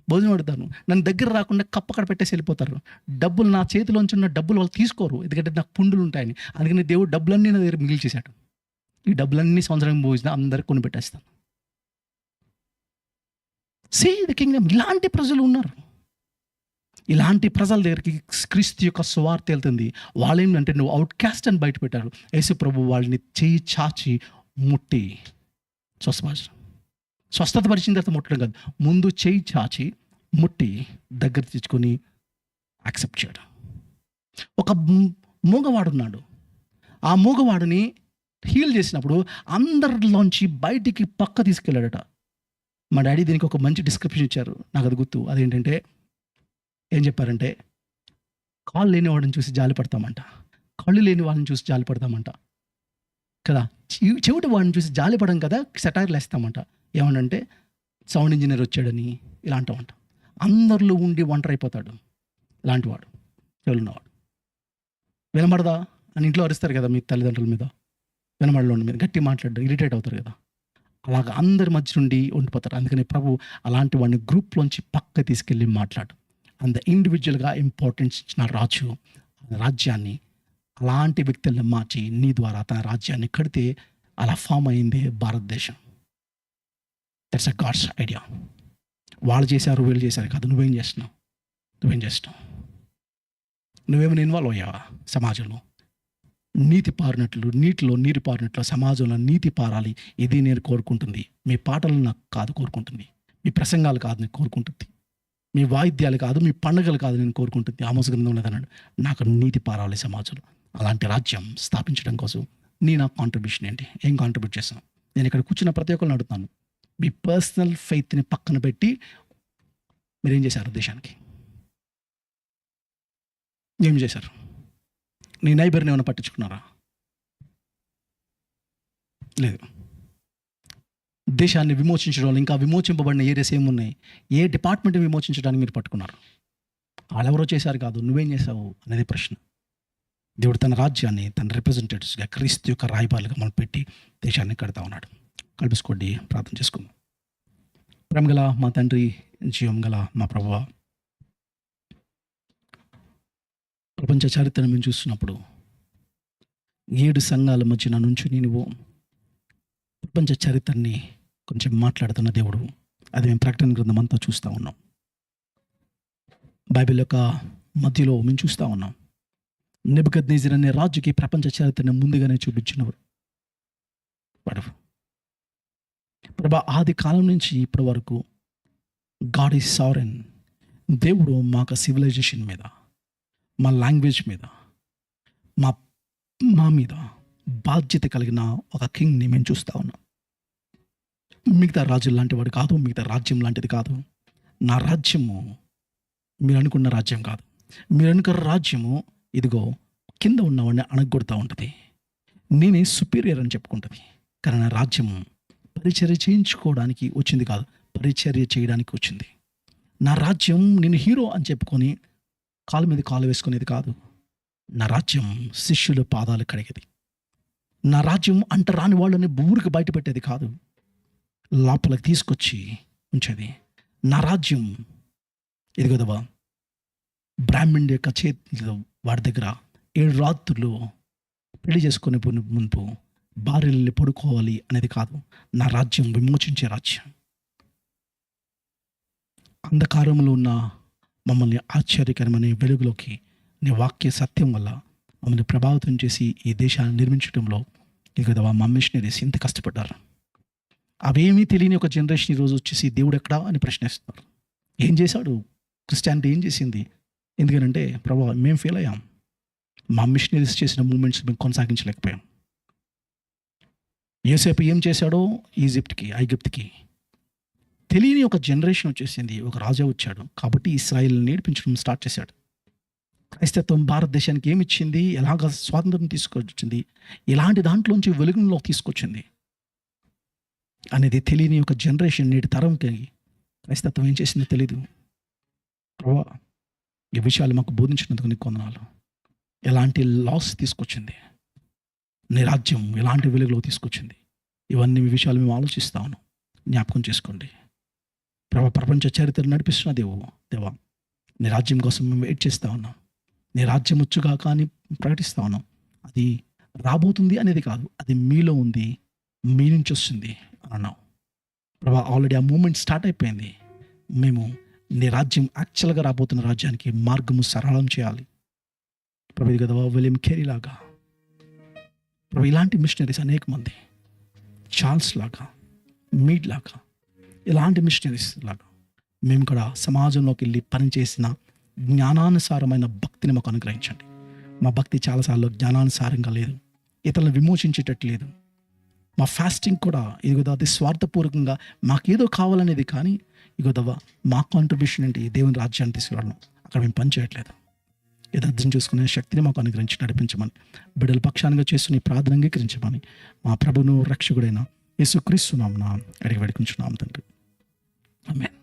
[SPEAKER 4] భోజనం అడుగుతాను, నన్ను దగ్గర రాకుండా కప్పక్కడ పెట్టేసి వెళ్ళిపోతారు. డబ్బులు నా చేతిలోంచి ఉన్న డబ్బులు వాళ్ళు తీసుకోరు, ఎందుకంటే నాకు పుండులు ఉంటాయని. అందుకని దేవుడు డబ్బులన్నీ నా దగ్గర మిగిల్చేశాడు. ఈ డబ్బులన్నీ సంవత్సరం భోజనం అందరికి కొని పెట్టేస్తాను. See the kingdom. ఇలాంటి ప్రజలు ఉన్నారు. ఇలాంటి ప్రజల దగ్గరికి క్రీస్తు యొక్క సువార్త వెళ్తుంది. వాళ్ళు ఏంటంటే నువ్వు అవుట్ క్యాస్ట్ అని బయట పెట్టారు. యేసు ప్రభు వాళ్ళని చేయి చాచి ముట్టి స్వస్థత పరిచిన తర్వాత ముట్టడం కాదు, ముందు చేయి చాచి ముట్టి దగ్గర తెచ్చుకొని యాక్సెప్ట్ చేయడం. ఒక మూగవాడు ఉన్నాడు. ఆ మూగవాడిని హీల్ చేసినప్పుడు అందరిలోంచి బయటికి పక్క తీసుకెళ్ళాడట. మా డాడీ దీనికి ఒక మంచి డిస్క్రిప్షన్ ఇచ్చారు, నాకు అది గుర్తు. అదేంటంటే ఏం చెప్పారంటే, కాళ్ళు లేని వాడిని చూసి జాలి పడతామంట, కళ్ళు లేని వాళ్ళని చూసి జాలి పడతామంట కదా, చెవిటి వాడిని చూసి జాలి పడం కదా, సెటైర్లు వేస్తామంట. ఏమనంటే సౌండ్ ఇంజనీర్ వచ్చాడని ఇలా అంటామంట. అందరిలో ఉండి ఒంటరి అయిపోతాడు ఇలాంటి వాడు, చెవులున్నవాడు. వినబడదా అని ఇంట్లో అరుస్తారు కదా మీ తల్లిదండ్రుల మీద, వినబడలో మీద గట్టి మాట్లాడడం, ఇరిటేట్ అవుతారు కదా, అలాగ అందరి మధ్య నుండి ఉండిపోతారు. అందుకని ప్రభు అలాంటి వాడిని గ్రూప్లోంచి పక్క తీసుకెళ్ళి మాట్లాడు. అంత ఇండివిజువల్గా ఇంపార్టెన్స్ ఇచ్చిన రాజు రాజ్యాన్ని అలాంటి వ్యక్తుల్ని మార్చి నీ ద్వారా తన రాజ్యాన్ని కడితే అలా ఫామ్ అయింది భారతదేశం. That's a God's idea. వాళ్ళు చేశారు, వీళ్ళు చేశారు కాదు, నువ్వేం చేస్తున్నావు? నువ్వేమైనా ఇన్వాల్వ్ అయ్యావా సమాజంలో? నీతి పారినట్లు, నీటిలో నీరు పారినట్లు సమాజంలో నీతి పారాలి. ఇది నేను కోరుకుంటుంది. మీ పాటలు నాకు కాదు కోరుకుంటుంది, మీ ప్రసంగాలు కాదు నేను కోరుకుంటుంది, మీ వాయిద్యాలు కాదు, మీ పండుగలు కాదు నేను కోరుకుంటుంది. ఆమోస గ్రంథంలో అన్నాడు, నాకు నీతి పారాలి సమాజంలో. అలాంటి రాజ్యం స్థాపించడం కోసం నా కాంట్రిబ్యూషన్ ఏంటి? ఏం కాంట్రిబ్యూట్ చేస్తాను? నేను ఇక్కడ కూర్చున్న ప్రతి ఒక్కరిని అడుగుతాను, మీ పర్సనల్ ఫెయిత్ని పక్కన పెట్టి మీరేం చేశారు దేశానికి? ఏం చేశారు? నీ నైబర్ని ఏమైనా పట్టించుకున్నారా? లేదు. దేశాన్ని విమోచించడం, ఇంకా విమోచింపబడిన ఏరియాస్ ఏమున్నాయి? ఏ డిపార్ట్మెంట్ విమోచించడానికి మీరు పట్టుకున్నారు? వాళ్ళెవరో చేశారు కాదు, నువ్వేం చేశావు అనేది ప్రశ్న. దేవుడు తన రాజ్యాన్ని తన రిప్రజెంటేటివ్స్గా క్రీస్తు యొక్క రాయబారులుగా మనం పెట్టి దేశాన్ని కడతా ఉన్నాడు. కల్పించుకోండి, ప్రార్థన చేసుకుందాం. ప్రేమగల మా తండ్రి, జీవం గల మా ప్రభువా, ప్రపంచ చరిత్రను మేము చూస్తున్నప్పుడు 7 సంఘాల మధ్యన నుంచుని నువ్వు ప్రపంచ చరిత్రని కొంచెం మాట్లాడుతున్న దేవుడు, అది మేము ప్రకటన గ్రంథం అంతా చూస్తూ ఉన్నాం. బైబిల్ యొక్క మధ్యలో మేము చూస్తూ ఉన్నాం. నెబుకద్నెజర్ అనే రాజుకి ప్రపంచ చరిత్రను ముందుగానే చూపించినవారు వాడు. ప్రభా, ఆది కాలం నుంచి ఇప్పటి వరకు గాడ్ ఈజ్ సావరెన్. దేవుడు మాకు సివిలైజేషన్ మీద, మా లాంగ్వేజ్ మీద, మా మీద బాధ్యత కలిగిన ఒక కింగ్ని మేము చూస్తూ ఉన్నాం. మిగతా రాజులు లాంటి వాడు కాదు, మిగతా రాజ్యం లాంటిది కాదు. నా రాజ్యము మీరు అనుకున్న రాజ్యం కాదు. మీరు అనుకున్న రాజ్యము ఇదిగో కింద ఉన్నవాడిని అణగొడతా ఉంటుంది, నేనే సుపీరియర్ అని చెప్పుకుంటుంది. కానీ నా రాజ్యము పరిచర్య చేయించుకోవడానికి వచ్చింది కాదు, పరిచర్య చేయడానికి వచ్చింది. నా రాజ్యం నేను హీరో అని చెప్పుకొని కాలు మీద కాలు వేసుకునేది కాదు. నా రాజ్యం శిష్యుల పాదాలు కడిగేది. నా రాజ్యం అంట రాని వాళ్ళని ఊరికి బయట పెట్టేది కాదు, లోపలికి తీసుకొచ్చి ఉంచేది. నా రాజ్యం ఇది కదవా, బ్రాహ్మణుడి యొక్క చేతిలో వాడి దగ్గర 7 రాత్రులు పెళ్లి చేసుకునే ముందు భార్యల్ని పడుకోవాలి అనేది కాదు. నా రాజ్యం విమోచించే రాజ్యం. అంధకారంలో ఉన్న మమ్మల్ని ఆశ్చర్యకరమైన వెలుగులోకి నీ వాక్య సత్యం వల్ల మమ్మల్ని ప్రభావితం చేసి ఈ దేశాన్ని నిర్మించడంలో ఇది కదా మా మిషనరీస్ ఇంత కష్టపడ్డారు. అవేమీ తెలియని ఒక జనరేషన్ ఈరోజు వచ్చేసి దేవుడు ఎక్కడా అని ప్రశ్నిస్తున్నారు. ఏం చేశాడు క్రిస్టియానిటీ? ఏం చేసింది? ఎందుకంటే ప్రభావ మేము ఫెయిల్ అయ్యాం. మా మిషనరీస్ చేసిన మూమెంట్స్ మేము కొనసాగించలేకపోయాం. యోసేపు ఏం చేశాడో ఈజిప్ట్కి, ఐగుప్తుకి తెలియని ఒక జనరేషన్ వచ్చేసింది. ఒక రాజా వచ్చాడు కాబట్టి ఇశ్రాయేల్ని నేర్పించడం స్టార్ట్ చేశాడు. క్రైస్తత్వం భారతదేశానికి ఏమి ఇచ్చింది, ఎలాగ స్వాతంత్రం తీసుకొచ్చింది, ఇలాంటి దాంట్లోంచి వెలుగులో తీసుకొచ్చింది. అనేది తెలియని ఒక జనరేషన్, నేటి తరంకి క్రైస్తత్వం ఏం చేసిందో తెలీదు. ప్రభా, ఈ విషయాలు మాకు బోధించినందుకు నీకు వందనాలు. ఎలాంటి లాస్ తీసుకొచ్చింది నీ రాజ్యం, ఎలాంటి వెలుగులో తీసుకొచ్చింది, ఇవన్నీ ఈ విషయాలు మేము ఆలోచిస్తా ఉన్నాం. జ్ఞాపకం చేసుకోండి ప్రభా. ప్రపంచ చరిత్ర నడిపిస్తున్న దేవా, నీ రాజ్యం కోసం మేము వెయిట్ చేస్తూ ఉన్నాం. నీ రాజ్యం వచ్చుగా కానీ ప్రకటిస్తూ ఉన్నాం. అది రాబోతుంది అనేది కాదు, అది మీలో ఉంది, మీ నుంచి వస్తుంది అని అన్నావు ప్రభా. ఆల్రెడీ ఆ మూమెంట్ స్టార్ట్ అయిపోయింది. మేము నీ రాజ్యం యాక్చువల్గా రాబోతున్న రాజ్యానికి మార్గము సరళం చేయాలి ప్రభు. ఇది కదా విలియం కేరీ లాగా ప్రభు, ఇలాంటి మిషనరీస్ అనేక మంది, చార్ల్స్ లాగా, మీడ్ లాగా, ఇలాంటి మిషనరీస్ లాగా మేము కూడా సమాజంలోకి వెళ్ళి పనిచేసిన జ్ఞానానుసారమైన భక్తిని మాకు అనుగ్రహించండి. మా భక్తి చాలాసార్లు జ్ఞానానుసారంగా లేదు, ఇతరులను విమోచించేటట్టు లేదు. మా ఫాస్టింగ్ కూడా ఇదిగోదా అది స్వార్థపూర్వకంగా మాకేదో కావాలనేది, కానీ ఇదిగోదవ్వ మా కాంట్రిబ్యూషన్ ఏంటి, దేవుని రాజ్యాన్ని తీసుకురావడం, అక్కడ మేము పని చేయట్లేదు. ఇది అర్థం చేసుకునే శక్తిని మాకు అనుగ్రహించి నడిపించమని, బిడ్డల పక్షానిగా చేస్తున్న ఈ ప్రార్థన అంగీకరించమని మా ప్రభువును రక్షకుడైన యేసుక్రీస్తు నామమున అడిగి వేడుకుంటున్నాం తండ్రి. ఆమేన్.